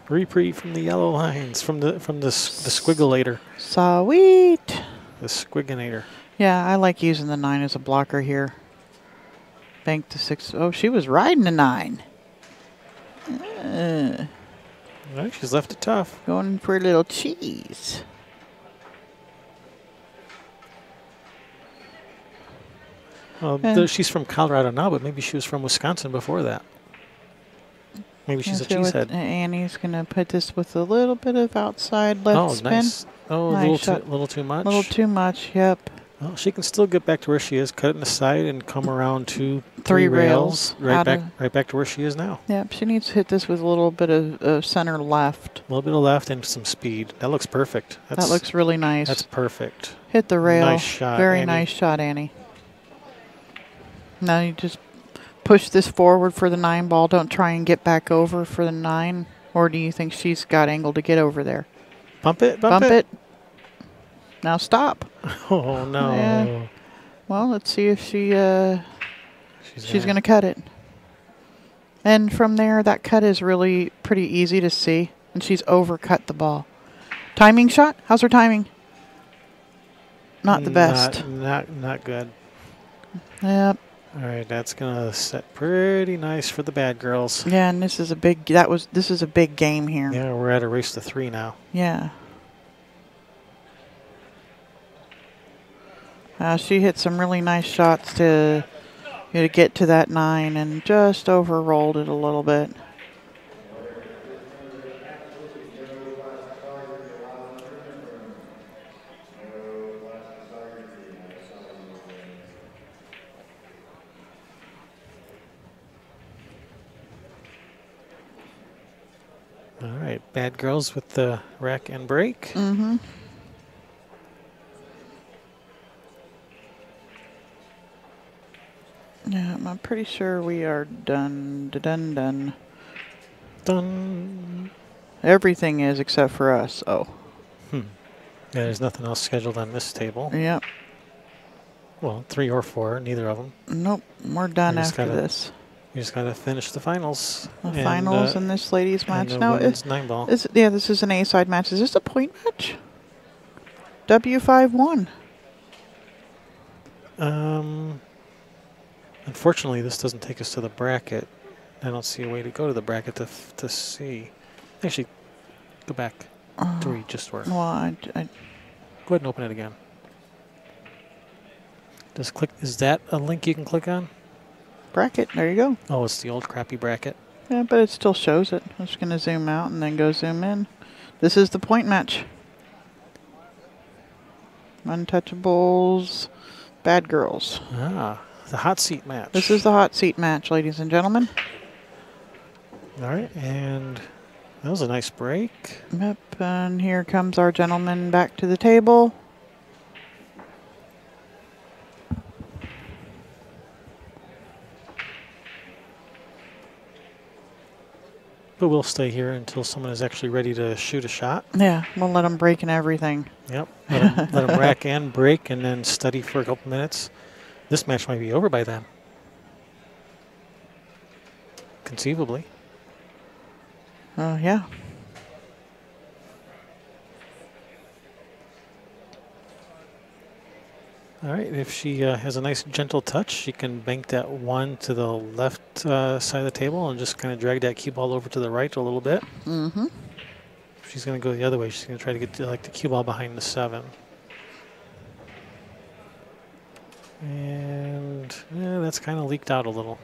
Reprieve from the yellow lines, from the squiggulator. Sweet. The squigginator. Yeah, I like using the 9 as a blocker here. Bank the 6. Oh, she was riding the 9. Well, she's left it tough. Going for a little cheese. Well, she's from Colorado now, but maybe she was from Wisconsin before that. Maybe she's a cheesehead. Annie's going to put this with a little bit of outside left spin. Nice. Oh, nice a little too much. A little too much, yep. Well, she can still get back to where she is, cut it in the side, and come around 3 rails. rails right back to where she is now. Yep, she needs to hit this with a little bit of center left. A little bit of left and some speed. That looks perfect. That looks really nice. That's perfect. Hit the rail. Nice shot, Very Annie. nice shot, Annie. Now you just push this forward for the 9 ball. Don't try and get back over for the 9. Or do you think she's got angle to get over there? Bump it. Bump it. Now stop. Oh, no. Yeah. Well, let's see if she's going to cut it. And from there, that cut is really pretty easy to see. And she's overcut the ball. Timing shot? How's her timing? Not the best. Not good. Yep. All right, that's gonna set pretty nice for the bad girls. Yeah, and this is a big game here. Yeah, we're at a race to 3 now. Yeah. She hit some really nice shots to get to that 9 and just overrolled it a little bit. All right, bad girls with the rack and break. Mm-hmm. Yeah, I'm pretty sure we are done. Done. Everything is except for us. Oh. Yeah, there's nothing else scheduled on this table. Yep. Well, 3 or 4, neither of them. Nope, we're done after gotta- this. You just got to finish the finals. The finals in this ladies match. And the No, women's 9-ball. yeah, this is an A-side match. Is this a point match? W5-1. Unfortunately, this doesn't take us to the bracket. I don't see a way to go to the bracket to see. Actually, go back to where you just were. Well, I Go ahead and open it again. Just click. Is that a link you can click on? bracket. There you go. Oh, it's the old crappy bracket. Yeah, but it still shows it. I'm just going to zoom out and then go zoom in. This is the point match. Untouchables, Bad Girls. Ah, the hot seat match. This is the hot seat match, ladies and gentlemen. All right, and that was a nice break. Yep, and here comes our gentleman back to the table. But we'll stay here until someone is actually ready to shoot a shot. Yeah, we'll let him break and everything. Yep, let them rack and break and then study for a couple minutes. This match might be over by then. Conceivably. Yeah. All right, if she has a nice gentle touch, she can bank that one to the left side of the table and just kind of drag that cue ball over to the right a little bit. Mm-hmm. If she's going to go the other way, she's going to try to get like the cue ball behind the 7. And yeah, that's kind of leaked out a little.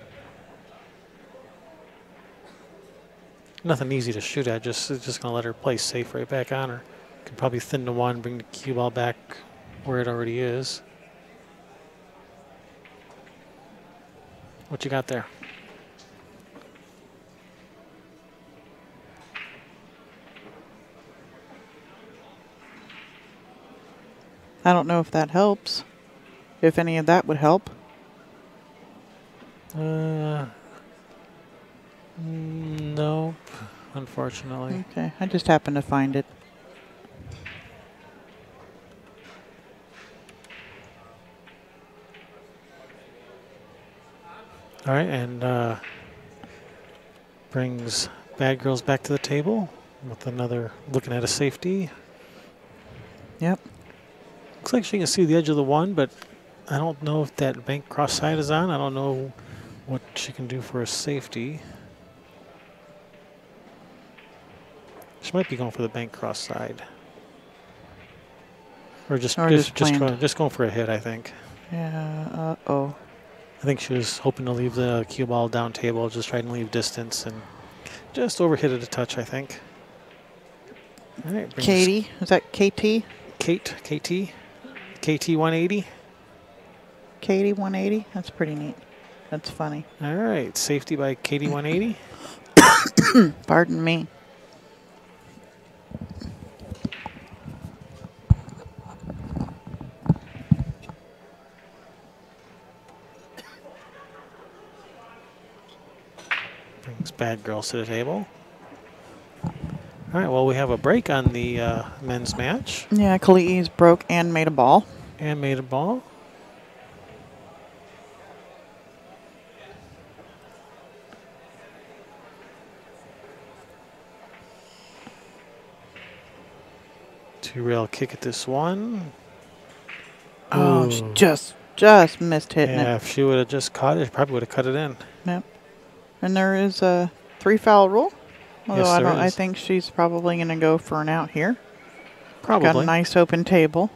Nothing easy to shoot at, it's just going to let her play safe right back on her. Can probably thin the 1, bring the cue ball back where it already is. What you got there? I don't know if that helps. If any of that would help. Nope, unfortunately. Okay, I just happened to find it. All right, and brings Bad Girls back to the table with another looking at a safety. Yep. Looks like she can see the edge of the 1, but I don't know if that bank cross side is on. I don't know what she can do for a safety. She might be going for the bank cross side. Or just going for a hit, I think. Yeah, uh-oh. I think she was hoping to leave the cue ball down table, just trying to leave distance, and just overhit it a touch, I think. All right, Katie, is that KT? KT 180. Katie 180? That's pretty neat. That's funny. All right, safety by Katie 180. Pardon me. Brings Bad Girls to the table. All right, well, we have a break on the men's match. Yeah, Kalii's broke and made a ball. And made a ball. Two-rail kick at this one. Oh, she just missed hitting it. Yeah, if she would have just caught it, she probably would have cut it in. Yep. And there is a 3-foul rule. Although Yes, there is. I think she's probably going to go for an out here. Probably. Got a nice open table.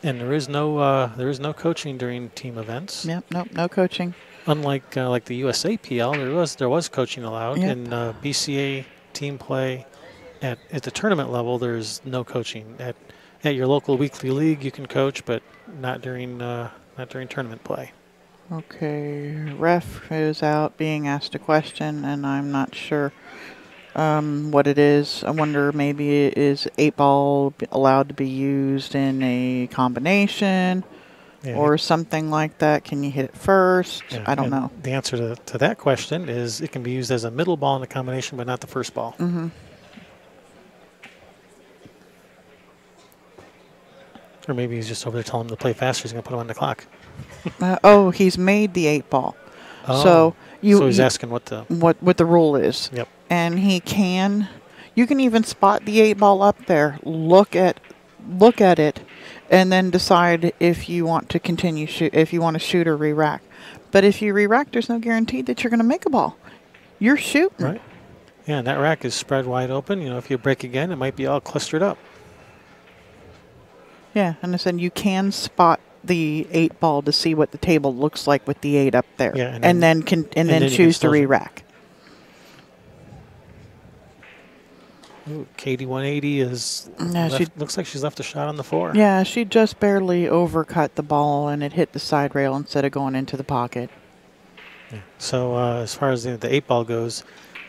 And there is no coaching during team events. Yep. Nope. No coaching. Unlike like the USAPL, there was coaching allowed. Yep. In BCA team play at the tournament level, there's no coaching. At your local weekly league, you can coach, but not during tournament play. Okay, ref is out being asked a question, and I'm not sure what it is. I wonder maybe is 8-ball allowed to be used in a combination or something like that? Can you hit it first? Yeah, I don't know. The answer to that question is it can be used as a middle ball in the combination, but not the first ball. Mm-hmm. Or maybe he's just over there telling him to play faster. He's going to put him on the clock. Oh, he's made the 8-ball. Oh, So he's asking what the what the rule is. Yep. And you can even spot the 8-ball up there, look at it, and then decide if you want to continue if you want to shoot or re-rack. But if you re-rack, there's no guarantee that you're going to make a ball. You're shooting. Right. Yeah, and that rack is spread wide open. You know, if you break again, it might be all clustered up. Yeah, and I said you can spot the 8-ball to see what the table looks like with the 8 up there. Yeah, and then choose to re-rack. Ooh, Katie 180 is looks like she's left a shot on the 4. Yeah, she just barely overcut the ball and it hit the side rail instead of going into the pocket. Yeah. So as far as the 8-ball goes,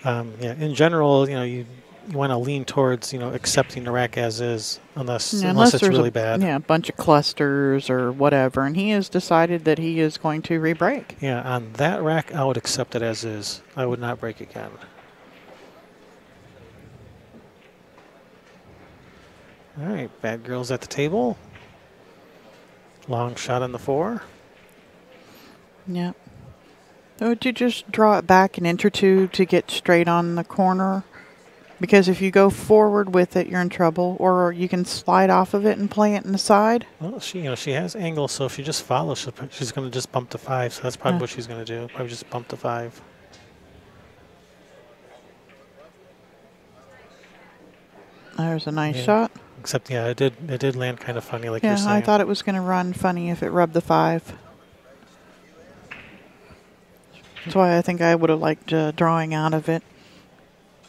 in general, you know, you want to lean towards, you know, accepting the rack as is, unless it's really bad. Yeah, a bunch of clusters or whatever, and he has decided that he is going to re-break. Yeah, on that rack, I would accept it as is. I would not break again. All right, bad girls at the table. Long shot on the 4. Yeah. Would you just draw it back an inch or two to get straight on the corner? Because if you go forward with it, you're in trouble. Or you can slide off of it and play it in the side. Well, she has angle, so if she just follows, she's going to just bump to 5. So that's probably what she's going to do. Probably just bump to 5. There's a nice shot. Except, it did land kind of funny, like you're saying. Yeah, I thought it was going to run funny if it rubbed the 5. That's why I think I would have liked drawing out of it.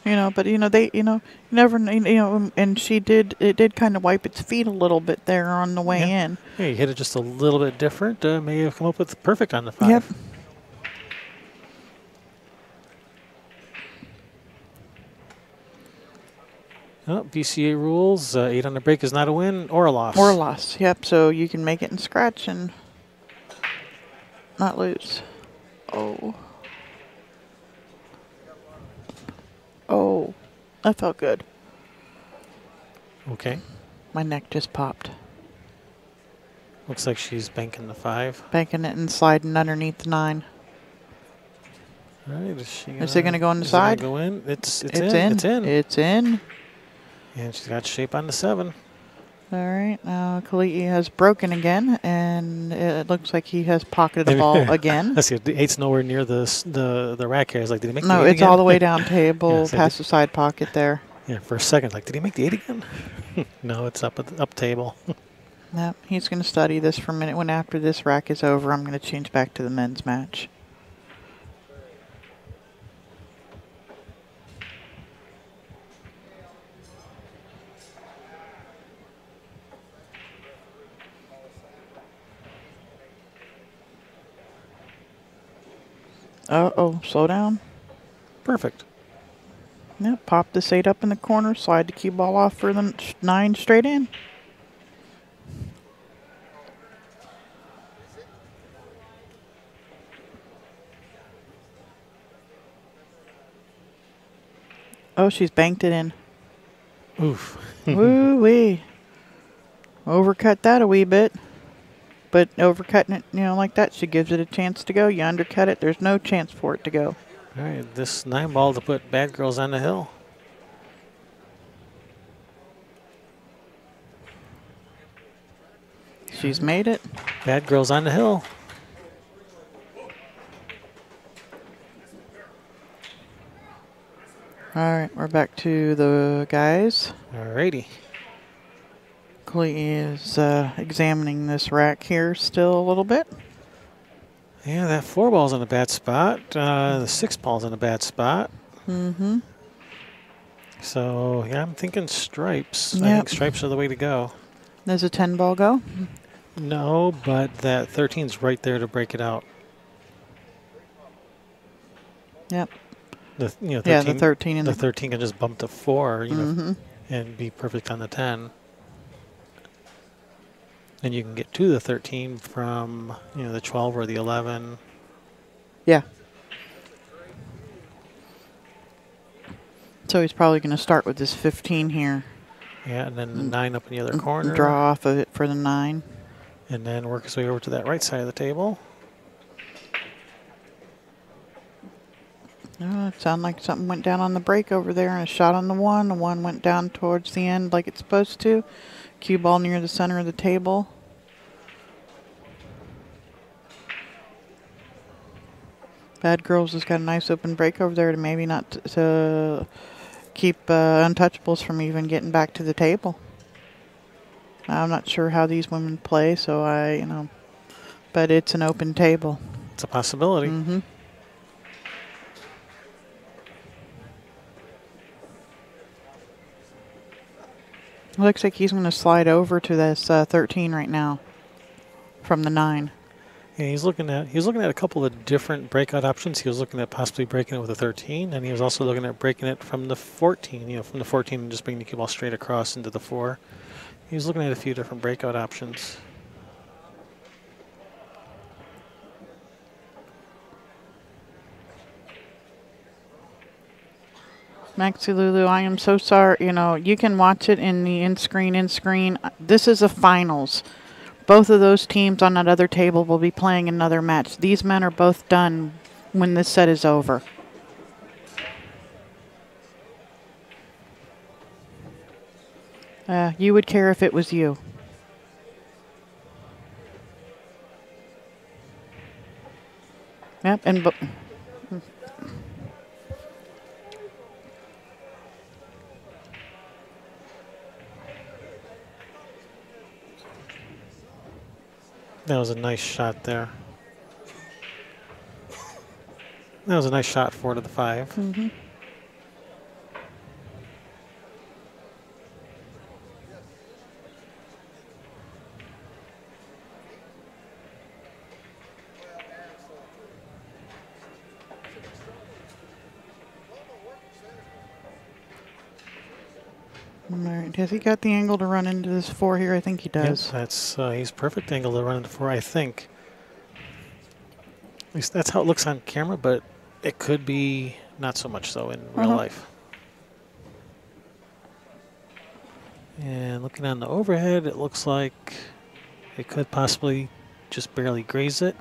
You know, but never, and it did kind of wipe its feet a little bit there on the way in. Yeah, you hit it just a little bit different. May have come up with perfect on the 5. Yep. Oh, BCA rules, 8 on the break is not a win or a loss. Or a loss, yep. So you can make it in scratch and not lose. Oh. Oh, that felt good. Okay. My neck just popped. Looks like she's banking the 5. Banking it and sliding underneath the 9. All right, is it going to go on the side? Go in? It's in. It's in. It's in. And she's got shape on the 7. All right, now Kelii has broken again, and it looks like he has pocketed the ball again. Let's see, the 8's nowhere near the rack here. It's like, did he make the 8 again? No, it's all the way down table, past the side pocket there. Yeah, for a second, like, did he make the 8 again? No, it's up table. Yep, he's going to study this for a minute. When after this rack is over, I'm going to change back to the men's match. Uh-oh, slow down. Perfect. Yep, pop this 8 up in the corner, slide the cue ball off for the 9 straight in. Oh, she's banked it in. Oof. Woo-wee. Overcut that a wee bit. But overcutting it, like that, she gives it a chance to go. You undercut it, there's no chance for it to go. All right, this 9 ball to put bad girls on the hill. She's made it. Bad girls on the hill. All right, we're back to the guys. All righty. Kelii is examining this rack here still a little bit. Yeah, that 4 ball's in a bad spot. The 6 ball's in a bad spot. Mm-hmm. So, yeah, I'm thinking stripes. Yep. I think stripes are the way to go. Does a 10 ball go? No, but that 13's right there to break it out. Yep. The 13, yeah, the 13 and the 13 can just bump to 4, mm-hmm. and be perfect on the 10. And you can get to the 13 from, the 12 or the 11. Yeah. So he's probably going to start with this 15 here. Yeah, and then the 9 up in the other corner. Draw off of it for the 9. And then work his way over to that right side of the table. Oh, it sounded like something went down on the break over there and a shot on the 1. The 1 went down towards the end like it's supposed to. Cue ball near the center of the table. Bad Girls has got a nice open break over there to maybe not to keep Untouchables from even getting back to the table. I'm not sure how these women play, so but it's an open table. It's a possibility. Mm-hmm. Looks like he's going to slide over to this 13 right now from the 9. Yeah, he was looking at a couple of different breakout options. He was looking at possibly breaking it with a 13, and he was also looking at breaking it from the 14. From the 14 and just bringing the cue ball straight across into the 4. He was looking at a few different breakout options. Maxi Lulu, I am so sorry. You can watch it in the in-screen. This is a finals. Both of those teams on that other table will be playing another match. These men are both done when this set is over. You would care if it was you. Yep, and That was a nice shot there. That was a nice shot, 4 to the 5. Mm-hmm. All right. Has he got the angle to run into this 4 here? I think he does. Yep, that's he's perfect angle to run into 4, I think. At least that's how it looks on camera, but it could be not so much so in real life. And looking on the overhead, it looks like it could possibly just barely graze it.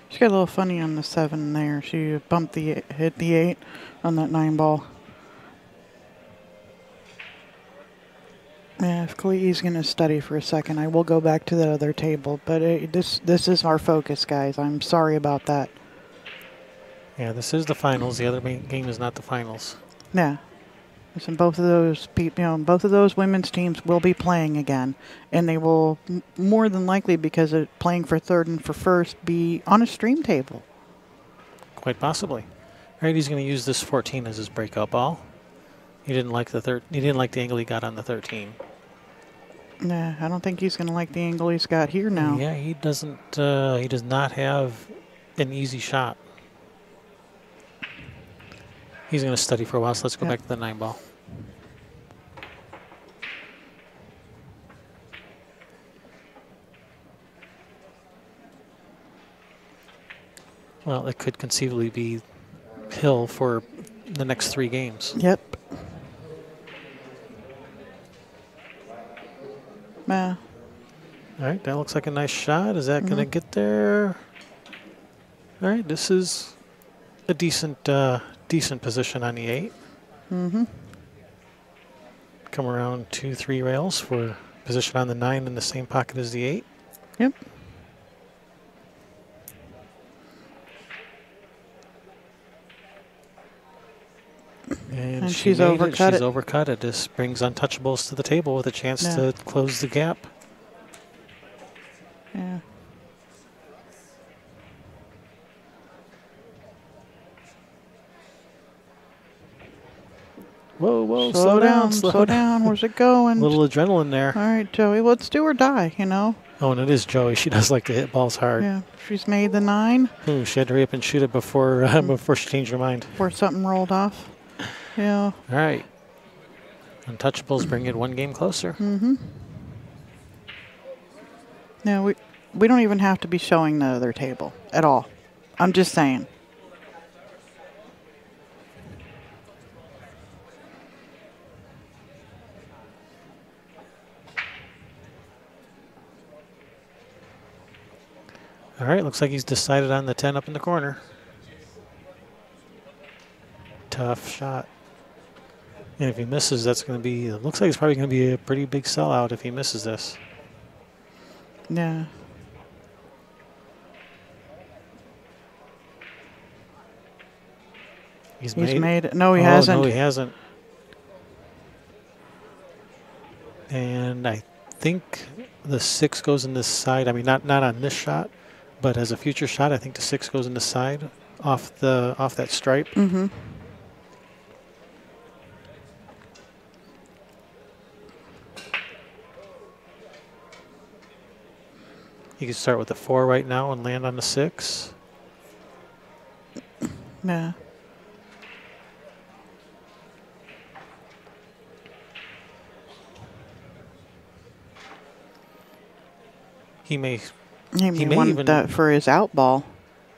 She got a little funny on the 7 there. She hit the 8 on that 9 ball. Yeah, if Kalii's going to study for a second, I will go back to the other table. But this is our focus, guys. I'm sorry about that. Yeah, this is the finals. The other game is not the finals. Yeah. Listen, both of those both of those women's teams will be playing again, and they will more than likely, because of playing for 3rd and for 1st, be on a stream table. Quite possibly. All right, he's going to use this 14 as his breakout ball. He didn't like the He didn't like the angle he got on the 13. Nah, I don't think he's going to like the angle he's got here now. Yeah, he doesn't. He does not have an easy shot. He's going to study for a while, so let's go back to the 9 ball. Well, it could conceivably be Hill for the next 3 games. Yep. All right, that looks like a nice shot. Is that going to get there? All right, this is a decent position on the 8. Mm-hmm. Come around 2-3 rails for position on the 9 in the same pocket as the 8. Yep. And she's overcut it. She's overcut it. This brings Untouchables to the table with a chance to close the gap. Yeah. Whoa, slow down, slow down. Where's it going? A little adrenaline there. All right, Joey, let's do or die, Oh, and it is Joey. She does like to hit balls hard. Yeah, she's made the 9. Ooh, she had to hurry up and shoot it before before she changed her mind. Before something rolled off. Yeah. All right. Untouchables bring it 1 game closer. Mm-hmm. No, we don't even have to be showing the other table at all. I'm just saying. All right, looks like he's decided on the 10 up in the corner. Tough shot. And if he misses, that's going to be, it looks like it's probably going to be a pretty big sellout if he misses this. Yeah. He's made it. No, he hasn't. No, he hasn't. And I think the 6 goes in this side. I mean, not on this shot, but as a future shot, I think the 6 goes in the side off that stripe. Mm-hmm. He can start with the 4 right now and land on the 6. Yeah. He may want even that for his out ball.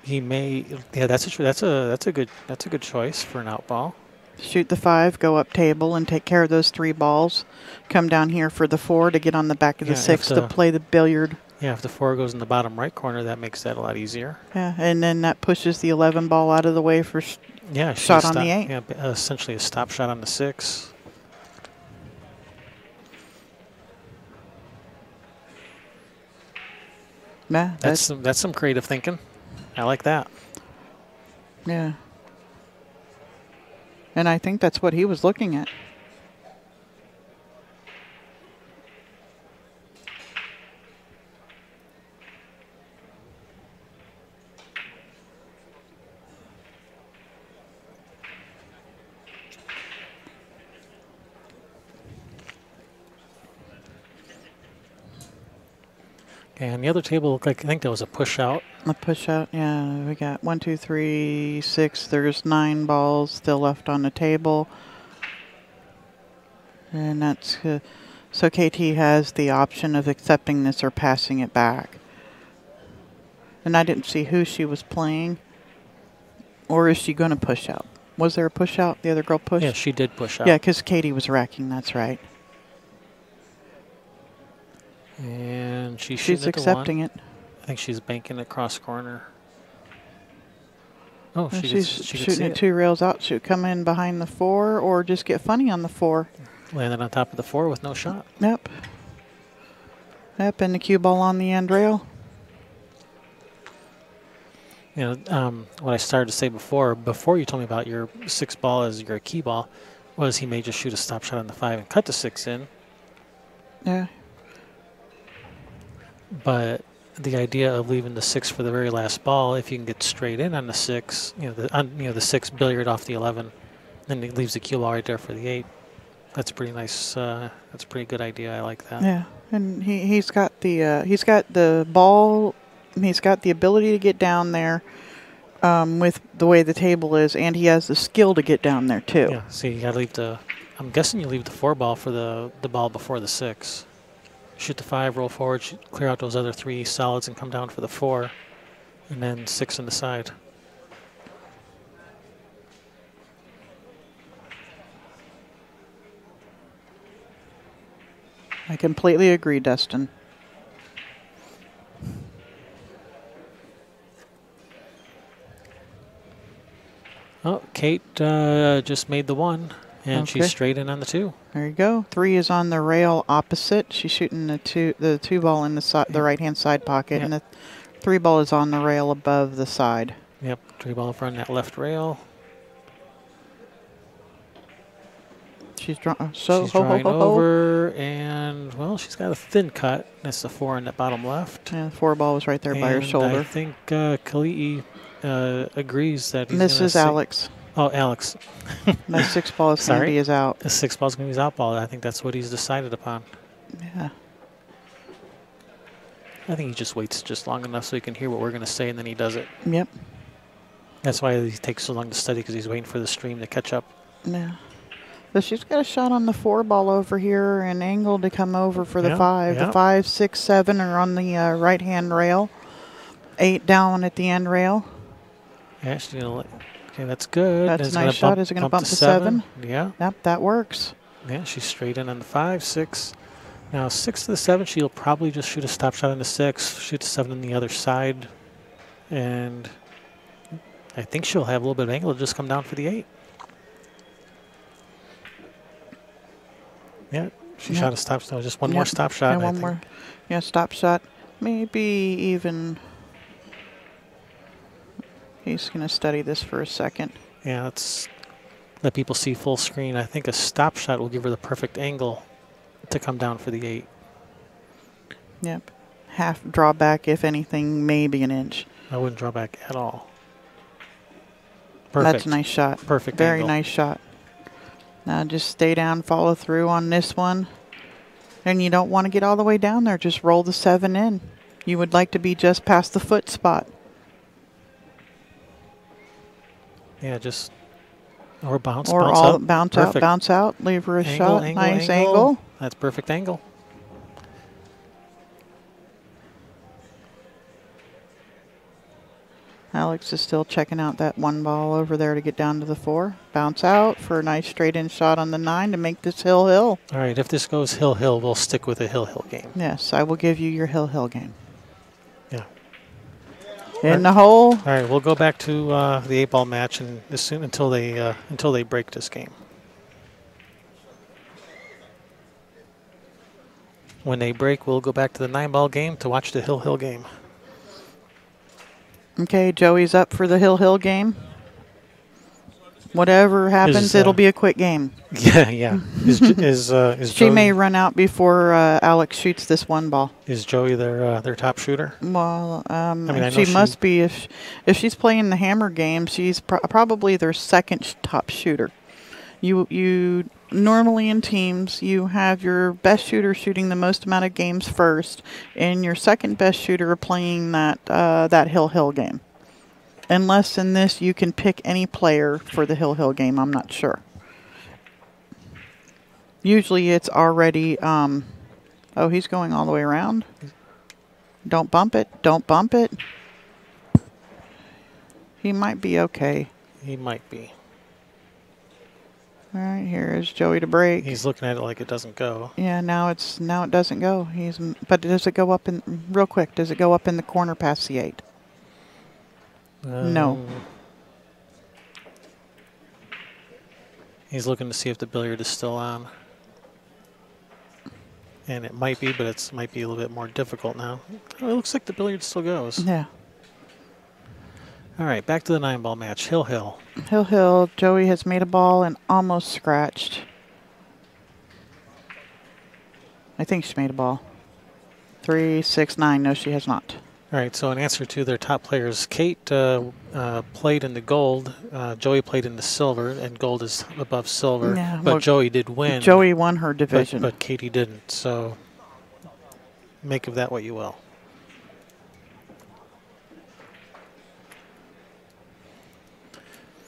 He may. Yeah, that's a good choice for an out ball. Shoot the 5, go up table, and take care of those 3 balls. Come down here for the 4 to get on the back of the 6 to play the billiard. Yeah, if the 4 goes in the bottom right corner, that makes that a lot easier. Yeah, and then that pushes the 11 ball out of the way for shot on the 8. Yeah, essentially a stop shot on the 6. Yeah, that's some creative thinking. I like that. Yeah. And I think that's what he was looking at. And the other table looked like, I think that was a push out. A push out, yeah. We got 1, 2, 3, 6. There's 9 balls still left on the table. And that's, so KT has the option of accepting this or passing it back. And I didn't see who she was playing. Or is she going to push out? Was there a push out? The other girl pushed? Yeah, she did push out. Yeah, because Katie was racking, that's right. And she's accepting it. I think she's banking it cross corner. Oh, she's shooting it 2 rails out. Should come in behind the 4 or just get funny on the 4. Landed on top of the 4 with no shot. Yep. Yep, and the cue ball on the end rail. You know, what I started to say before you told me about your 6 ball as your key ball, was he may just shoot a stop shot on the 5 and cut the 6 in. Yeah. But the idea of leaving the 6 for the very last ball, if you can get straight in on the 6, the 6 billiard off the 11, then it leaves the cue ball right there for the 8. That's pretty nice. That's a pretty good idea. I like that. Yeah, and he's got the ball. He's got the ability to get down there with the way the table is, and he has the skill to get down there too. Yeah. See, you gotta leave the. I'm guessing you leave the 4 ball for the ball before the 6. Shoot the 5, roll forward, clear out those other 3 solids, and come down for the 4, and then 6 on the side. I completely agree, Dustin. Oh, Kate just made the 1, and she's straight in on the 2. There you go. 3 is on the rail opposite. She's shooting the 2 ball in the right-hand side pocket, and the 3 ball is on the rail above the side. Yep, 3 ball in front of that left rail. She's drawing over, and, well, she's got a thin cut. That's the 4 in the bottom left. Yeah, the 4 ball was right there by her shoulder. I think Kelii agrees that he's this is Alex. Oh, Alex. That 6 ball is going to be his out. The 6 ball is going to be his out ball. I think that's what he's decided upon. Yeah. I think he just waits just long enough so he can hear what we're going to say, and then he does it. Yep. That's why he takes so long to study, because he's waiting for the stream to catch up. Yeah. So she's got a shot on the 4 ball over here, and angle to come over for the 5. The 5, 6, 7 are on the right-hand rail. 8 down at the end rail. Yeah, she's gonna. Okay, that's good. That's a nice shot. Is it going to bump to 7? Yeah. Yep, that works. Yeah, she's straight in on the 5, 6. Now 6 to the 7, she'll probably just shoot a stop shot on the 6, shoot the 7 on the other side, And I think she'll have a little bit of angle to just come down for the 8. Yeah, she shot a stop shot. Just one more stop shot. And one more. Yeah, stop shot. Maybe even. He's going to study this for a second. Yeah, let's let people see full screen. I think a stop shot will give her the perfect angle to come down for the 8. Yep. Half drawback, if anything, maybe an inch. I wouldn't draw back at all. Perfect. That's a nice shot. Perfect Very angle. nice shot. Now just stay down, follow through on this one. And you don't want to get all the way down there. Just roll the 7 in. You would like to be just past the foot spot. Yeah, just or bounce, or bounce all up. bounce Perfect. out, bounce out. Leave her a Angle, shot. angle, Nice angle. angle. That's perfect angle. Alex is still checking out that one ball over there to get down to the 4. Bounce out for a nice straight-in shot on the 9 to make this hill-hill. All right, if this goes hill-hill, we'll stick with a hill-hill game. Yes, I will give you your hill-hill game. Yeah. In the hole. All right, we'll go back to the 8-ball match and as soon until they break this game. When they break, we'll go back to the 9-ball game to watch the hill-hill game. Okay, Joey's up for the hill-hill game. Whatever happens, it'll be a quick game. Yeah, yeah. Is She Joey, may run out before Alex shoots this one ball. Is Joey their top shooter? Well, I know she must be. If she's playing the hammer game, she's probably their second top shooter. You normally in teams, you have your best shooter shooting the most amount of games first, and your second best shooter playing that hill-hill game. Unless in this you can pick any player for the hill-hill game, I'm not sure. Usually it's already, oh, he's going all the way around. Don't bump it, don't bump it. He might be okay. He might be. All right, here is Joey to break. He's looking at it like it doesn't go. Yeah, now it doesn't go. But does it go up in real quick? Does it go up in the corner past the 8? No. He's looking to see if the billiard is still on. And it might be, but it might be a little bit more difficult now. Oh, it looks like the billiard still goes. Yeah. All right, back to the 9-ball match. Hill-hill. Hill-hill. Joey has made a ball and almost scratched. I think she made a ball. 3, 6, 9. No, she has not. All right, so in answer to their top players, Kate played in the gold, Joey played in the silver, and gold is above silver. Yeah, but well, Joey did win. Joey won her division. But Katie didn't, so make of that what you will.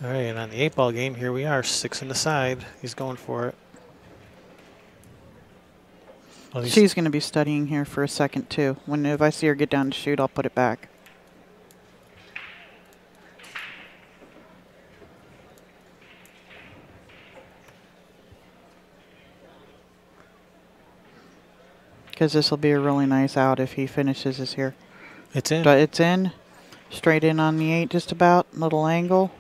All right, and on the 8-ball game, here we are, 6 in the side. He's going for it. Well, she's going to be studying here for a second, too. If I see her get down to shoot, I'll put it back. Because this will be a really nice out if he finishes this here. It's in. But it's in. Straight in on the 8 just about. Little angle.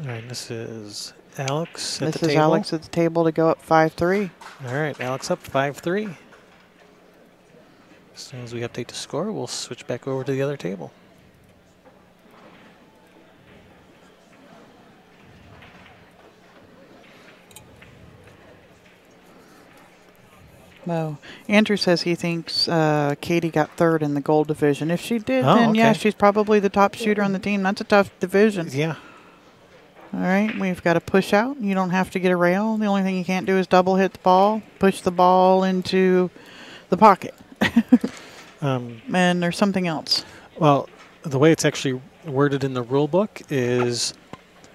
All right, this is Alex at the table. This is Alex at the table to go up 5-3. All right, Alex up 5-3. As soon as we update the score, we'll switch back over to the other table. No. Andrew says he thinks Katie got 3rd in the gold division. If she did, Oh, then yeah, okay. she's probably the top shooter on the team. That's a tough division. Yeah. All right, we've got a push out. You don't have to get a rail. The only thing you can't do is double hit the ball, push the ball into the pocket. And there's something else. Well, the way it's actually worded in the rule book is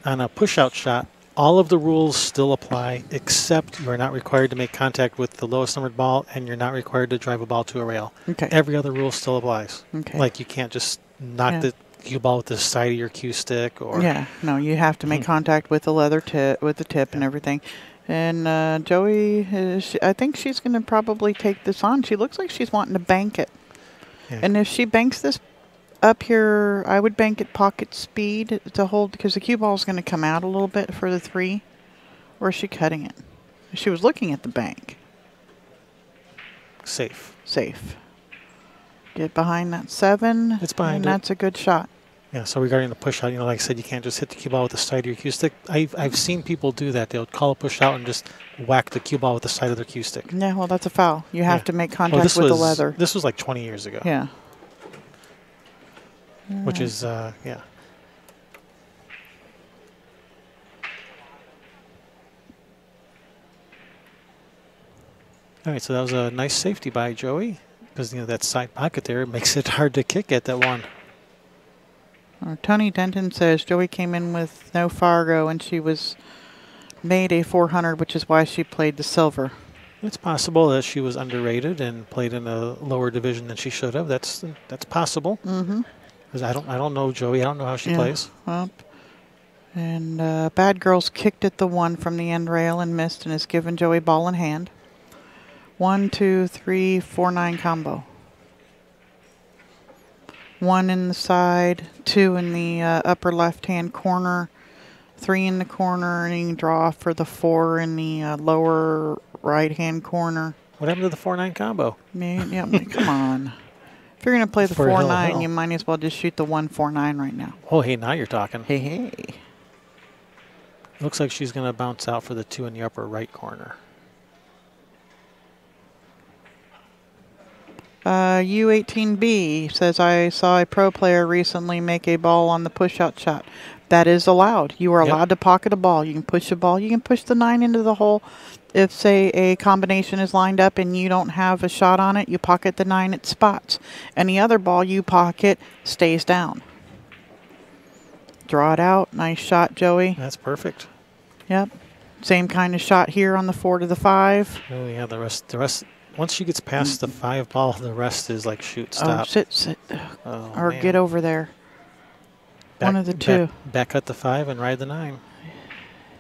on a push-out shot, all of the rules still apply except you are not required to make contact with the lowest numbered ball and you're not required to drive a ball to a rail. Okay. Every other rule still applies. Okay. Like you can't just knock the cue ball with the side of your cue stick or Yeah, no, you have to make contact with the leather tip, with the tip and everything. And Joey, I think she's going to probably take this on. She looks like she's wanting to bank it. Yeah. And if she banks this up here, I would bank at pocket speed to hold, because the cue ball is going to come out a little bit for the 3. Or is she cutting it? She was looking at the bank. Safe. Safe. Get behind that 7. It's behind and it. That's a good shot. Yeah, so regarding the push out, like I said, you can't just hit the cue ball with the side of your cue stick. I've seen people do that. They'll call a push out and just whack the cue ball with the side of their cue stick. Yeah, well, that's a foul. You have to make contact with the leather. This was like 20 years ago. Yeah. Which is, yeah. All right, so that was a nice safety by Joey, because that side pocket there makes it hard to kick at that one. Tony Denton says Joey came in with no Fargo and she was made a 400, which is why she played the silver. It's possible that she was underrated and played in a lower division than she should have. That's possible. Because I don't know Joey. I don't know how she plays. Well, and Bad Girls kicked at the 1 from the end rail and missed, and has given Joey ball in hand. 1, 2, 3, 4, 9 combo. 1 in the side, 2 in the upper left-hand corner, 3 in the corner, and you can draw for the 4 in the lower right-hand corner. What happened to the 4-9 combo? Yeah, come on. If you're going to play the For Hill 4-9, Hill. you might as well just shoot the 1-4-9 right now. Oh, hey, now you're talking. Hey. Looks like she's going to bounce out for the 2 in the upper right corner. U18B says, I saw a pro player recently make a ball on the push-out shot. That is allowed. You are allowed to pocket a ball. You can push a ball. You can push the 9 into the hole. If, say, a combination is lined up and you don't have a shot on it, you pocket the 9 at spots. Any other ball you pocket stays down. Draw it out. Nice shot, Joey. That's perfect. Yep. Same kind of shot here on the 4 to the 5. Oh, yeah, the rest. Once she gets past the 5 ball, the rest is like shoot, stop. Oh, sit. Oh, Or man. get over there. One of the 2. Back cut the 5 and ride the 9.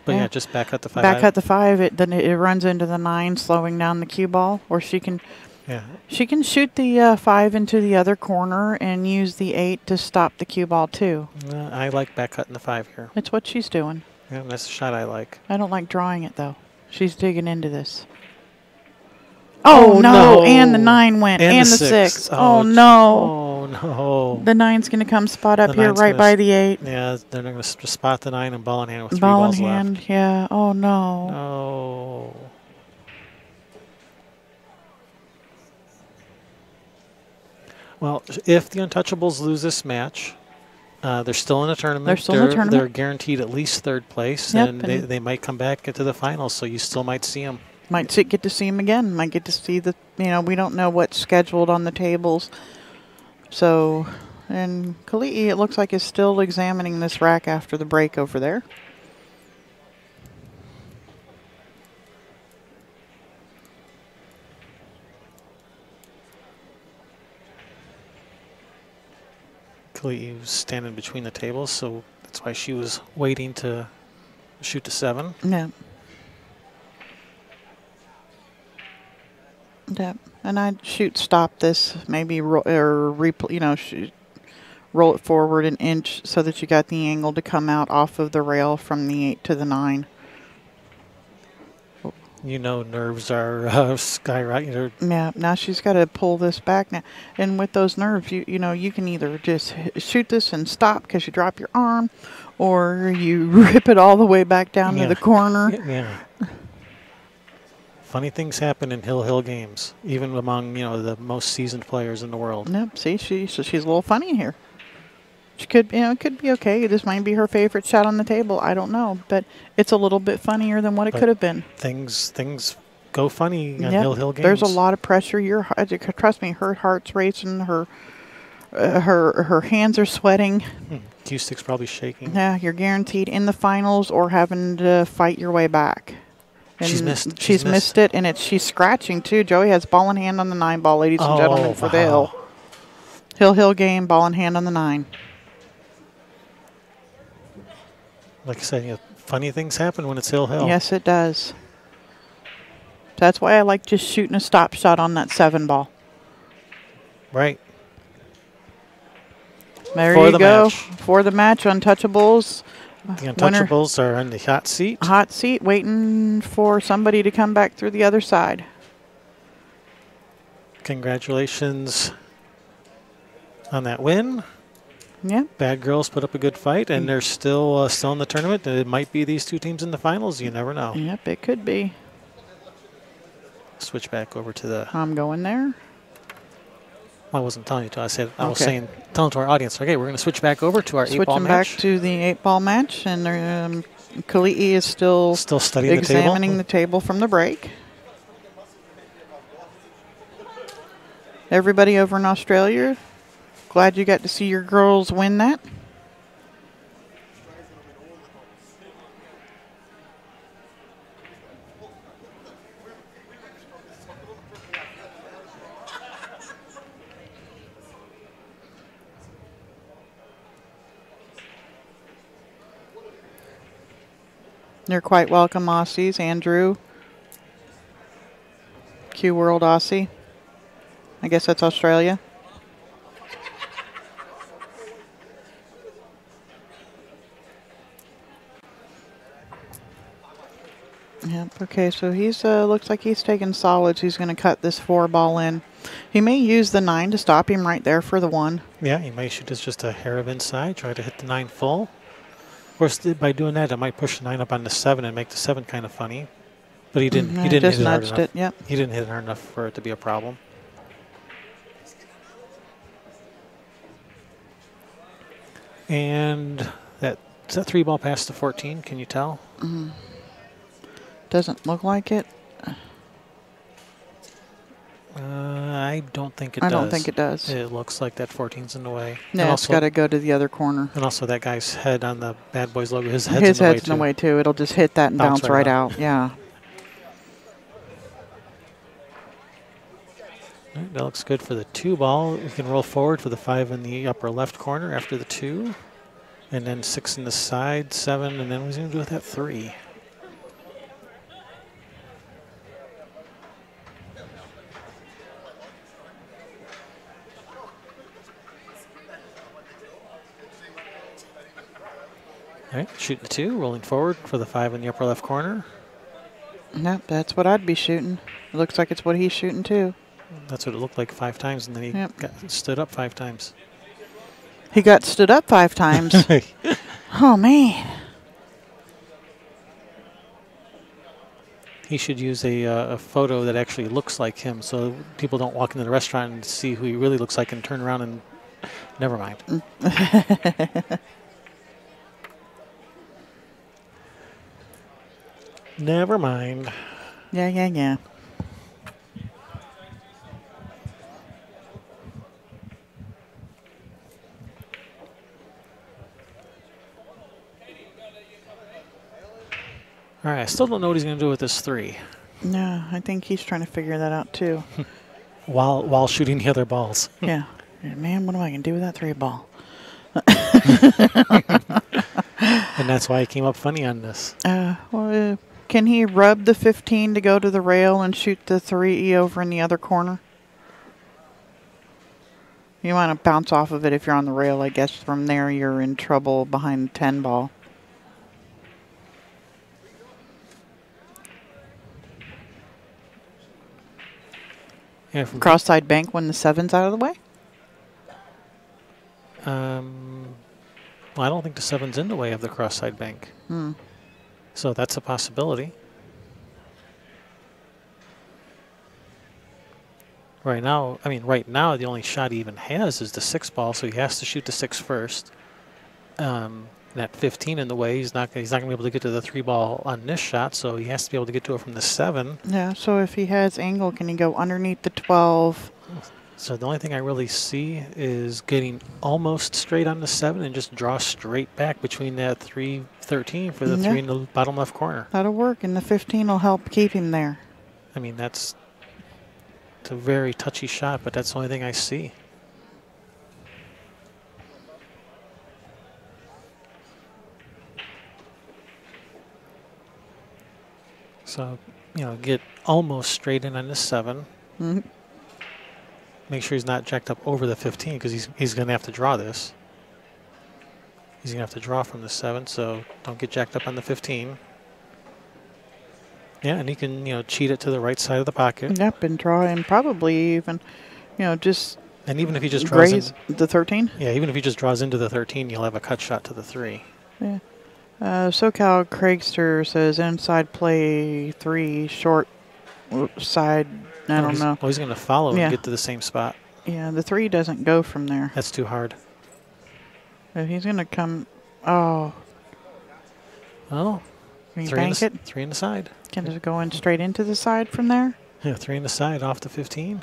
But yeah, just back cut the 5. Back cut the 5. Then it runs into the 9, slowing down the cue ball. Or she can shoot the 5 into the other corner and use the 8 to stop the cue ball too. I like back cutting the 5 here. It's what she's doing. Yeah, that's the shot I like. I don't like drawing it though. She's digging into this. Oh, no. And the 9 went. And the 6. Oh, no. Oh, no. The 9's going to come spot up here right by the 8. Yeah, they're going to spot the 9 and ball in hand with 3 ball balls in hand, left. yeah. Oh, no. No. Well, if the Untouchables lose this match, they're still in a tournament. They're still in a tournament. They're guaranteed at least 3rd place, Yep, and they might come back into the finals, so you still might see them. Might get to see him again. Might get to see the, we don't know what's scheduled on the tables. So, and Kelii, it looks like, is still examining this rack after the break over there. Kelii was standing between the tables, so that's why she was waiting to shoot to 7. Yeah. Yeah, and I'd stop this, maybe roll it forward an inch so that you got the angle to come out off of the rail from the 8 to the 9. Nerves are skyrocketing. Yeah, now she's got to pull this back now, and with those nerves, you can either just shoot this and stop because you drop your arm, or you rip it all the way back down to the corner. Yeah. Funny things happen in Hill games, even among the most seasoned players in the world. Yep. See, she's a little funny here. She could, it could be okay. This might be her favorite shot on the table. I don't know, but it's a little bit funnier than what it could have been. Things go funny in Hill games. There's a lot of pressure. Trust me, her heart's racing. Her hands are sweating. Cue stick's probably shaking. Yeah, you're guaranteed in the finals or having to fight your way back. And she's missed it, and she's scratching too. Joey has ball in hand on the 9 ball, ladies and gentlemen, for the Hill game. Ball in hand on the 9. Like I said, funny things happen when it's Hill. Yes, it does. That's why I like just shooting a stop shot on that 7 ball. Right. There For you the go. match. For the match, Untouchables. The Winner. Untouchables are in the hot seat. Hot seat, waiting for somebody to come back through the other side. Congratulations on that win. Yeah. Bad Girls put up a good fight, and they're still in the tournament. It might be these two teams in the finals. You never know. Yep, it could be. Switch back over to the. I'm going there. I wasn't telling you to. I said I was Okay. saying, telling to our audience. Okay, we're going to switch back over to our 8-ball Switching back match. to the 8-ball match, and Kelii is still Studying examining the table. the table from the break. Everybody over in Australia, glad you got to see your girls win that. You're quite welcome, Aussies. Andrew, Q World Aussie. I guess that's Australia. Yep, okay, so he's looks like he's taking solids. He's going to cut this 4-ball in. He may use the 9 to stop him right there for the 1. Yeah, he might shoot just a hair of inside, try to hit the 9 full. Of course, by doing that, it might push the 9 up on the 7 and make the 7 kind of funny. But he didn't. He didn't just hit it hard nudged enough. it, yep. He didn't hit it hard enough for it to be a problem. And that's a 3-ball pass to 14. Can you tell? Doesn't look like it. I don't think it does. I don't think it does. It looks like that 14's in the way. No, it's got to go to the other corner. And also that guy's head on the Bad Boys logo, his head's in the way too. It'll just hit that and bounce right out. Yeah. All right, that looks good for the 2-ball. We can roll forward for the 5 in the upper left corner after the 2. And then 6 in the side, 7, and then what's he going to do with that 3? All right, shooting the 2, rolling forward for the 5 in the upper left corner. Yep, that's what I'd be shooting. It looks like it's what he's shooting too. That's what it looked like 5 times, and then he got stood up 5 times. He got stood up 5 times. Oh, man. He should use a photo that actually looks like him so people don't walk into the restaurant and see who he really looks like and turn around and never mind. Never mind. Yeah. All right, I still don't know what he's going to do with this 3 No, I think he's trying to figure that out too. while shooting the other balls. Yeah. Man, what am I going to do with that 3-ball? And that's why he came up funny on this. Can he rub the 15 to go to the rail and shoot the 3 over in the other corner? You want to bounce off of it if you're on the rail. I guess from there you're in trouble behind the 10-ball. Yeah, Cross-side bank when the 7's out of the way? Well, I don't think the 7's in the way of the cross-side bank. So that's a possibility. Right now, the only shot he even has is the 6-ball, so he has to shoot the 6 first. That 15 in the way, he's not going to be able to get to the 3-ball on this shot, so he has to be able to get to it from the 7. Yeah, so if he has angle, can he go underneath the 12? So the only thing I really see is getting almost straight on the 7 and just draw straight back between that 3-13 for the 3 in the bottom left corner. That'll work, and the 15 will help keep him there. I mean, it's a very touchy shot, but that's the only thing I see. So, get almost straight in on the 7. Mm-hmm. Make sure he's not jacked up over the 15 because he's going to have to draw this. He's going to have to draw from the 7, so don't get jacked up on the 15. Yeah, and he can, cheat it to the right side of the pocket. Yep, and draw, and probably even, just. And even if he just draws raise the 13. Yeah, even if he just draws into the 13, you'll have a cut shot to the 3. Yeah. SoCal Craigster says inside play 3, short side. I don't know. Well, he's going to follow and get to the same spot. Yeah, the 3 doesn't go from there. That's too hard. If he's going to come. Oh. Oh. Can you bank it? 3 in the side. Can it go in straight into the side from there? Yeah, 3 in the side off the 15.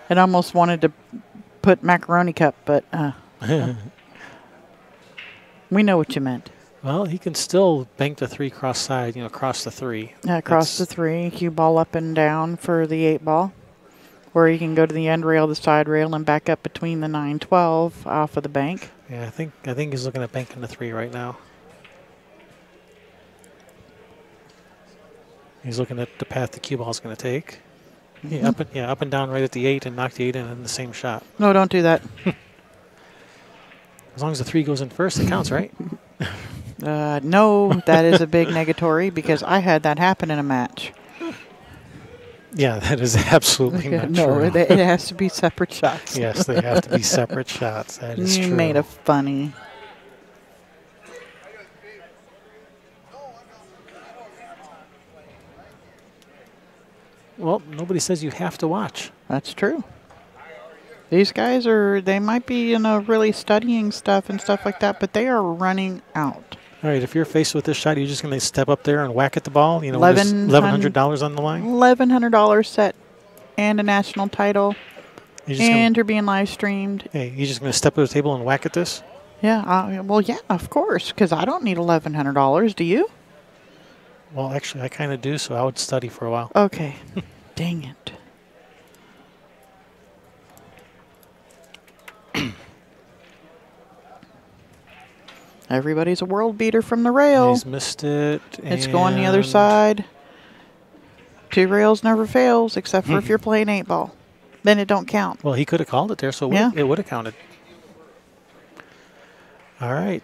It almost wanted to put macaroni cup, but we know what you meant. Well, he can still bank the 3 cross side, across the 3. Across the 3, cue ball up and down for the 8 ball. Or you can go to the end rail, the side rail, and back up between the 9-12 off of the bank. Yeah, I think he's looking at banking the 3 right now. He's looking at the path the cue ball is going to take. Up and down right at the 8 and knock the 8 in the same shot. No, don't do that. As long as the 3 goes in first, it counts, right? No, that is a big negatory because I had that happen in a match. Yeah, that is absolutely not true. No, it has to be separate shots. Yes, they have to be separate shots. That is true. You made a funny. Well, nobody says you have to watch. That's true. These guys they might be, really studying stuff and stuff like that, but they are running out. All right, if you're faced with this shot, you're just going to step up there and whack at the ball? $1,100 on the line? $1,100 set and a national title. You're being live streamed. Hey, you're just going to step to the table and whack at this? Yeah, well, yeah, of course, because I don't need $1,100. Do you? Well, actually, I kind of do, so I would study for a while. Okay. Dang it. Everybody's a world beater from the rail. He's missed it. It's going the other side. 2 rails never fails, except for if you're playing 8 ball. Then it don't count. Well, he could have called it there, so it would have counted. All right.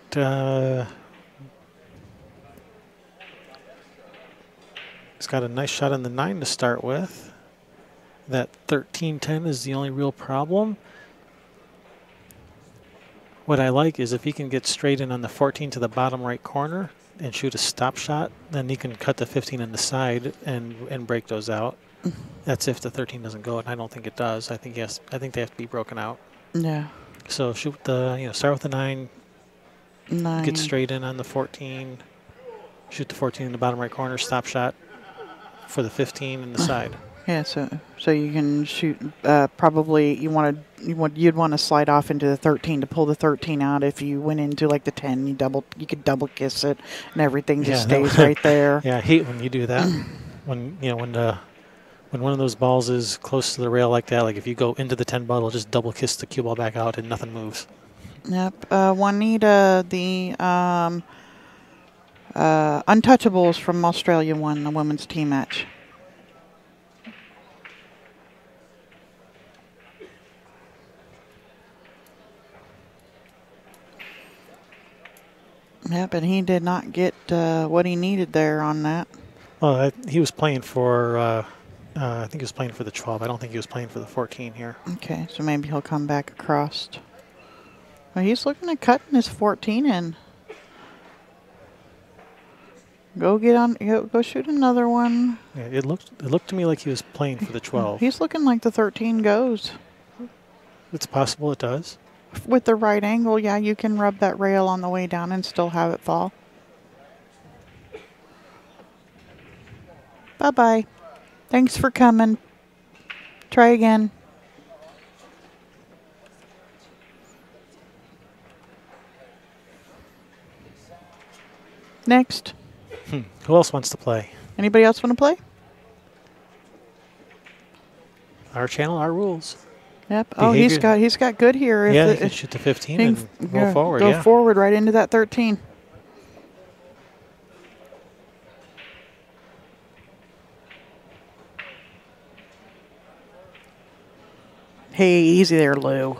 He's got a nice shot on the 9 to start with. That 13-10 is the only real problem. What I like is if he can get straight in on the 14 to the bottom right corner and shoot a stop shot, then he can cut the 15 in the side and break those out. That's if the 13 doesn't go, and I don't think it does. I think they have to be broken out. Yeah. So shoot start with the 9. 9. Get straight in on the 14. Shoot the 14 in the bottom right corner. Stop shot for the 15 in the side. Yeah, so you can shoot. Probably you'd want to slide off into the 13 to pull the 13 out. If you went into like the 10, you could double kiss it, and everything just stays right there. Yeah, I hate when you do that. when one of those balls is close to the rail like that, like if you go into the 10 ball, it'll just double kiss the cue ball back out and nothing moves. Yep. Juanita, the Untouchables from Australia won the women's team match. Yep, and he did not get what he needed there on that. Well, he was playing for, I think he was playing for the 12. I don't think he was playing for the 14 here. Okay, so maybe he'll come back across. Well, he's looking at cutting his 14 in. Go shoot another one. Yeah, it looked to me like he was playing for the 12. He's looking like the 13 goes. It's possible it does. With the right angle, yeah, you can rub that rail on the way down and still have it fall. Bye-bye. Thanks for coming. Try again. Next. Who else wants to play? Anybody else want to play? Our channel, our rules. Yep. Oh, he's got good here. Yeah, he can shoot the 15 and roll forward. Go forward right into that 13. Hey, easy there, Lou.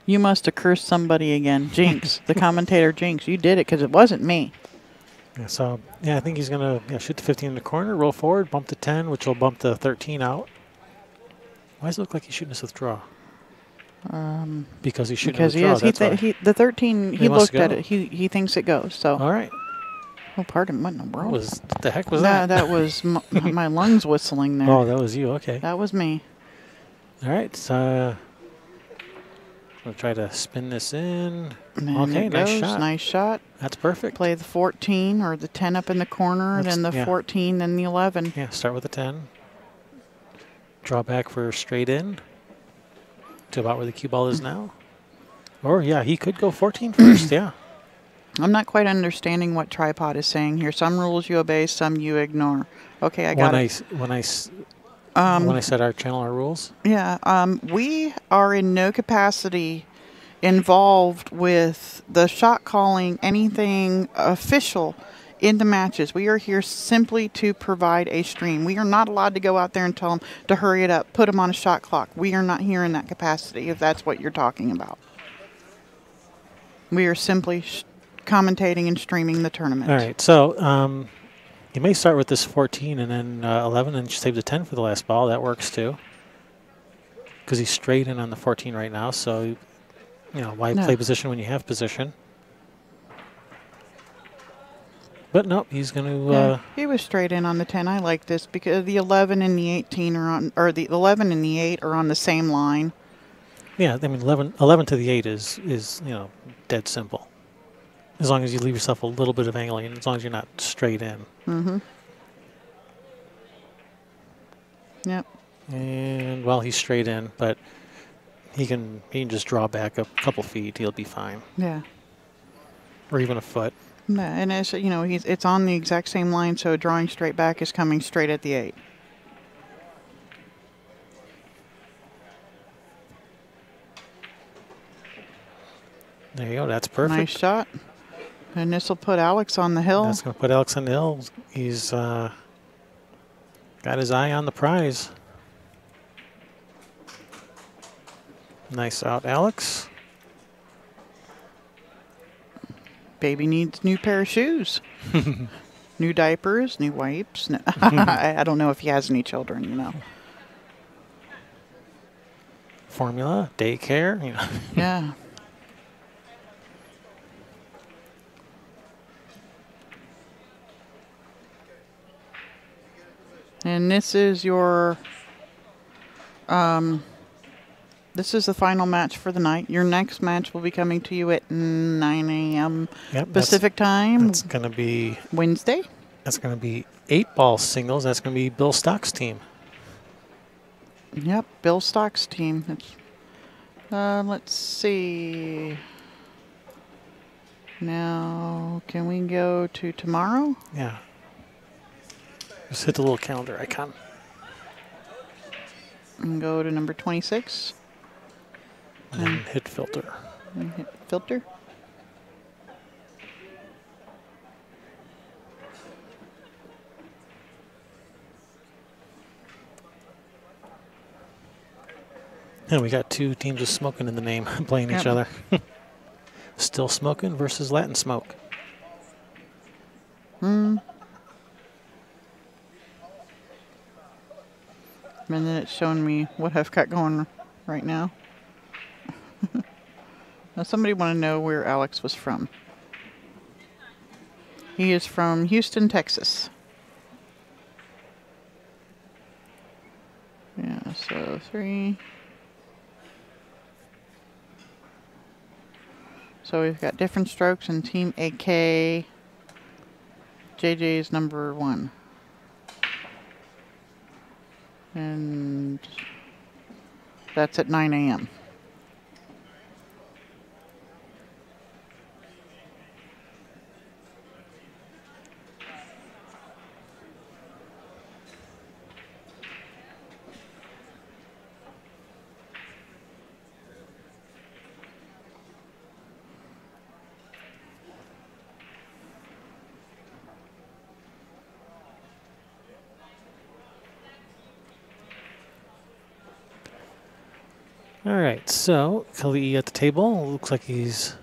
You must have cursed somebody again. Jinx, the commentator Jinx. You did it because it wasn't me. Yeah, so, yeah, I think he's going to shoot the 15 in the corner, roll forward, bump the 10, which will bump the 13 out. Why does it look like he's shooting this withdraw? Because he's shooting Because withdraw. he is. The 13, he must looked at go. it. He thinks it goes. So. All right. Oh, pardon. What in the world? What the heck was that? That was my lungs whistling there. Oh, that was you. Okay. That was me. All right. So we'll try to spin this in. And okay, it nice goes. shot. Nice shot. That's perfect. Play the 14 or the 10 up in the corner, then the 14, then the 11. Yeah, start with the 10. Draw back for straight in to about where the cue ball is now. Or, yeah, he could go 14 first, yeah. I'm not quite understanding what Tripod is saying here. Some rules you obey, some you ignore. Okay, I got it. When I set our channel, our rules? Yeah, we are in no capacity involved with the shot calling, anything official in the matches. We are here simply to provide a stream. We are not allowed to go out there and tell them to hurry it up, put them on a shot clock. We are not here in that capacity, if that's what you're talking about. We are simply commentating and streaming the tournament. All right, so you may start with this 14 and then 11 and save the 10 for the last ball. That works too. Because he's straight in on the 14 right now, so, you know, why play position when you have position? But no, he's going to... he was straight in on the 10. I like this because the 11 and the 18 are on, or the 11 and the 8 are on the same line. Yeah, I mean, 11 to the 8 is you know, dead simple. As long as you leave yourself a little bit of angling, as long as you're not straight in. Mm-hmm. Yep. And, well, he's straight in, but he can just draw back a couple feet. He'll be fine. Yeah. Or even a foot. Yeah, and it's, you know, it's on the exact same line, so drawing straight back is coming straight at the 8. There you go. That's perfect. Nice shot. And this will put Alex on the hill. That's going to put Alex on the hill. He's got his eye on the prize. Nice out, Alex. Baby needs new pair of shoes. New diapers, new wipes. No, I don't know if he has any children, you know. Formula, daycare, you know. Yeah. And this is your, this is the final match for the night. Your next match will be coming to you at 9 a.m. Pacific time. That's going to be Wednesday. That's going to be 8-ball singles. That's going to be Bill Stock's team. Yep, Bill Stock's team. It's, let's see. Now, can we go to tomorrow? Yeah. Just hit the little calendar icon. And go to number 26. And then hit filter. And hit filter. And we got two teams of smoking in the name playing each other. Still Smoking versus Latin Smoke. And then it's showing me what I've got going right now. Now somebody want to know where Alex was from. He is from Houston, Texas. Yeah, so 3. So we've got different strokes in Team AK. JJ is number 1. And that's at 9 a.m. All right, so Kelii at the table. Looks like he's...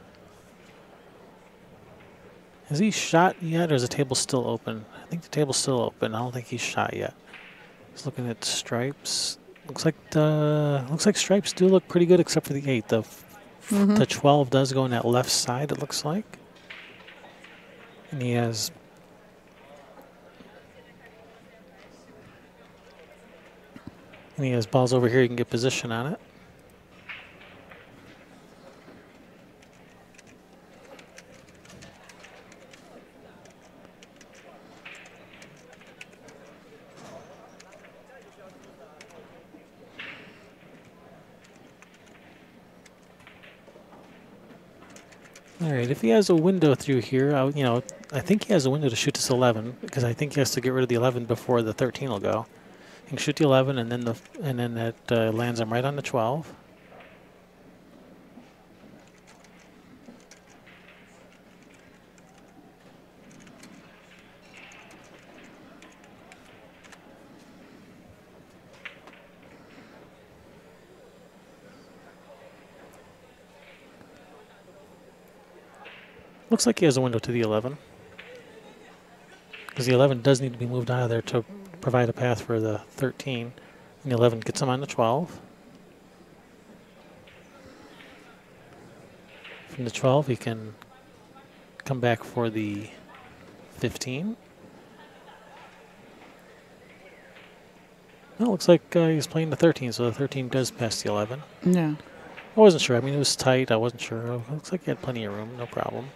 Has he shot yet, or is the table still open? I think the table's still open. I don't think he's shot yet. He's looking at stripes. Looks like stripes do look pretty good, except for the 8. The 12 does go on that left side, it looks like. And he has... And he has balls over here. You can get position on it. All right, if he has a window through here, I think he has a window to shoot this 11 because I think he has to get rid of the 11 before the 13 will go. He can shoot the 11, and then that lands him right on the 12. Looks like he has a window to the 11. Because the 11 does need to be moved out of there to provide a path for the 13. And the 11 gets him on the 12. From the 12, he can come back for the 15. Well, it looks like he's playing the 13, so the 13 does pass the 11. Yeah. I wasn't sure. I mean, it was tight. I wasn't sure. It looks like he had plenty of room. No problem.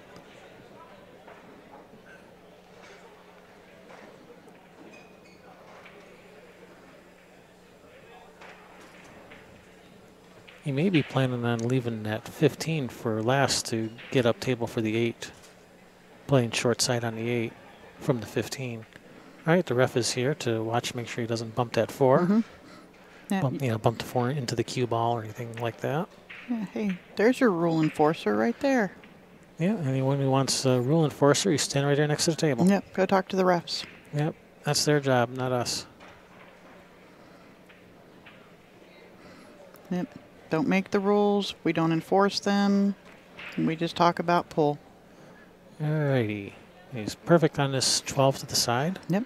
He may be planning on leaving that 15 for last to get up table for the 8. Playing short side on the 8 from the 15. All right, the ref is here to watch, make sure he doesn't bump that 4. Yeah. Bump the 4 into the cue ball or anything like that. Yeah, hey, there's your rule enforcer right there. Yeah, anyone who wants a rule enforcer, you stand right there next to the table. Yep, go talk to the refs. Yep, that's their job, not us. Yep. Don't make the rules. We don't enforce them. We just talk about pull. Alrighty. He's perfect on this 12 to the side. Yep.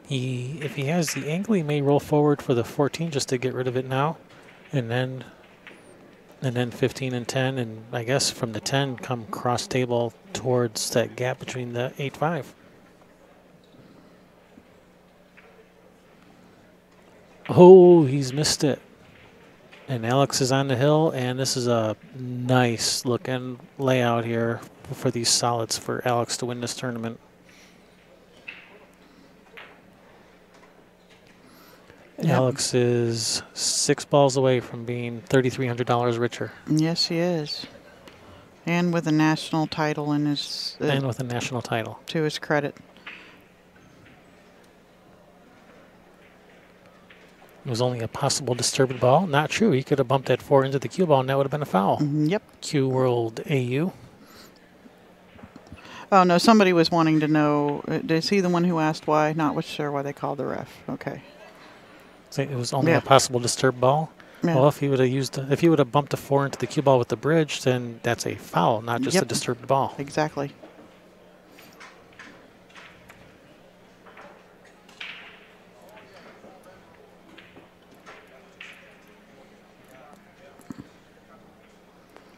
If he has the angle, he may roll forward for the 14 just to get rid of it now. And then 15 and 10. And I guess from the 10, come cross table towards that gap between the 8-5. Oh, he's missed it. And Alex is on the hill, and this is a nice looking layout here for these solids for Alex to win this tournament. Yep. Alex is 6 balls away from being $3,300 richer. Yes, he is. And with a national title in his... and with a national title. To his credit. It was only a possible disturbed ball. Not true. He could have bumped that 4 into the cue ball, and that would have been a foul. Yep. Cue World AU. Oh, no, somebody was wanting to know, is he the one who asked why? Not sure why they called the ref. Okay. So it was only a possible disturbed ball. Yeah. Well, if he would have bumped a 4 into the cue ball with the bridge, then that's a foul, not just a disturbed ball. Exactly.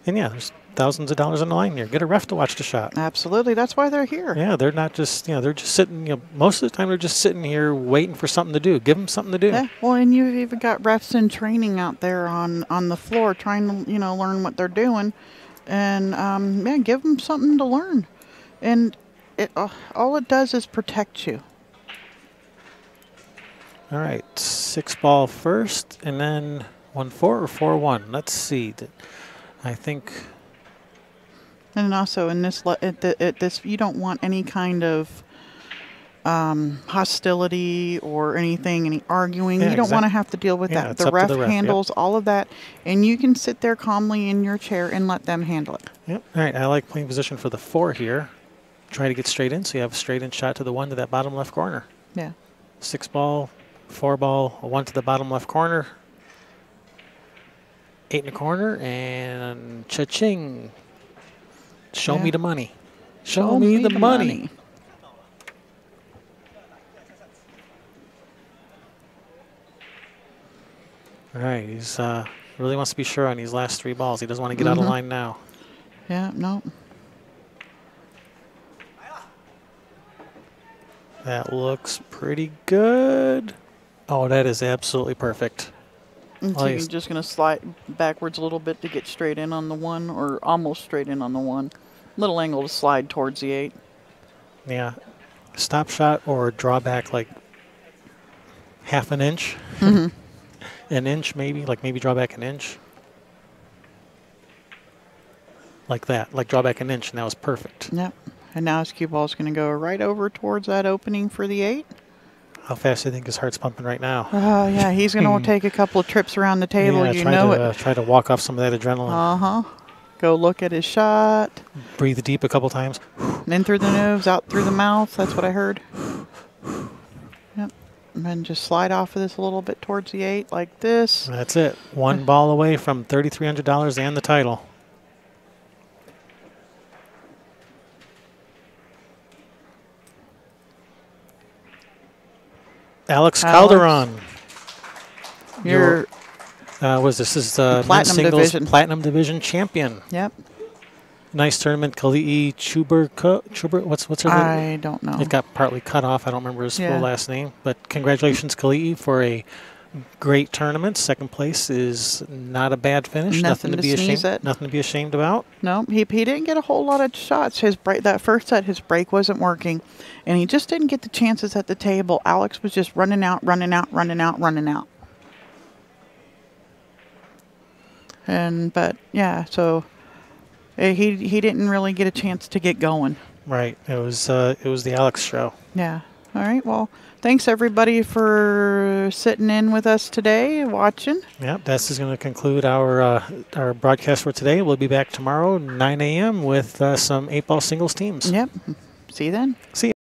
And yeah, there's thousands of dollars on the line here. Get a ref to watch the shot. Absolutely. That's why they're here. Yeah, they're not just, they're just sitting, most of the time they're just sitting here waiting for something to do. Give them something to do. Yeah, well, and you've even got refs in training out there on the floor trying to, learn what they're doing. And, give them something to learn. And all it does is protect you. All right, 6 ball first, and then 1-4 or 4-1. Let's see. I think. And also in this, you don't want any kind of hostility or anything, any arguing. You don't want to have to deal with that. The ref handles all of that, and you can sit there calmly in your chair and let them handle it. Yep. All right. I like playing position for the 4 here. Try to get straight in, so you have a straight in shot to the 1 to that bottom left corner. Yeah. 6 ball, 4 ball, a 1 to the bottom left corner. 8 in the corner, and cha-ching. Show Yeah. me the money. Show me the money. All right, he's really wants to be sure on these last 3 balls. He doesn't want to get out of line now. Yeah, no. That looks pretty good. Oh, that is absolutely perfect. And so you're just going to slide backwards a little bit to get straight in on the 1, or almost straight in on the 1. Little angle to slide towards the 8. Yeah. Stop shot or draw back like half an inch. An inch maybe, like maybe draw back an inch. Like that, like draw back an inch, and that was perfect. Yep. And now his cue ball is going to go right over towards that opening for the 8. How fast do you think his heart's pumping right now? Oh, yeah, he's going to take a couple of trips around the table. Yeah, you know it. Try to walk off some of that adrenaline. Go look at his shot. Breathe deep a couple times. In through the nose, out through the mouth. That's what I heard. Yep. And then just slide off of this a little bit towards the 8 like this. That's it. 1 ball away from $3,300 and the title. Alex Calderon. Your this is the Platinum singles Division. Platinum Division champion. Yep. Nice tournament. Kelii Chuberko. What's her name? I don't know. It got partly cut off. I don't remember his full Yeah. last name. But congratulations, Kelii, for a great tournament. Second place is not a bad finish. Nothing to be sneeze ashamed. at. Nothing to be ashamed about. No, he didn't get a whole lot of shots. That first set, his break wasn't working, and he just didn't get the chances at the table. Alex was just running out. But yeah, so he didn't really get a chance to get going. Right. It was the Alex show. Yeah. All right. Well, thanks everybody for sitting in with us today, watching. Yep. This is going to conclude our broadcast for today. We'll be back tomorrow, 9 a.m. with some 8-ball singles teams. Yep. See you then. See you.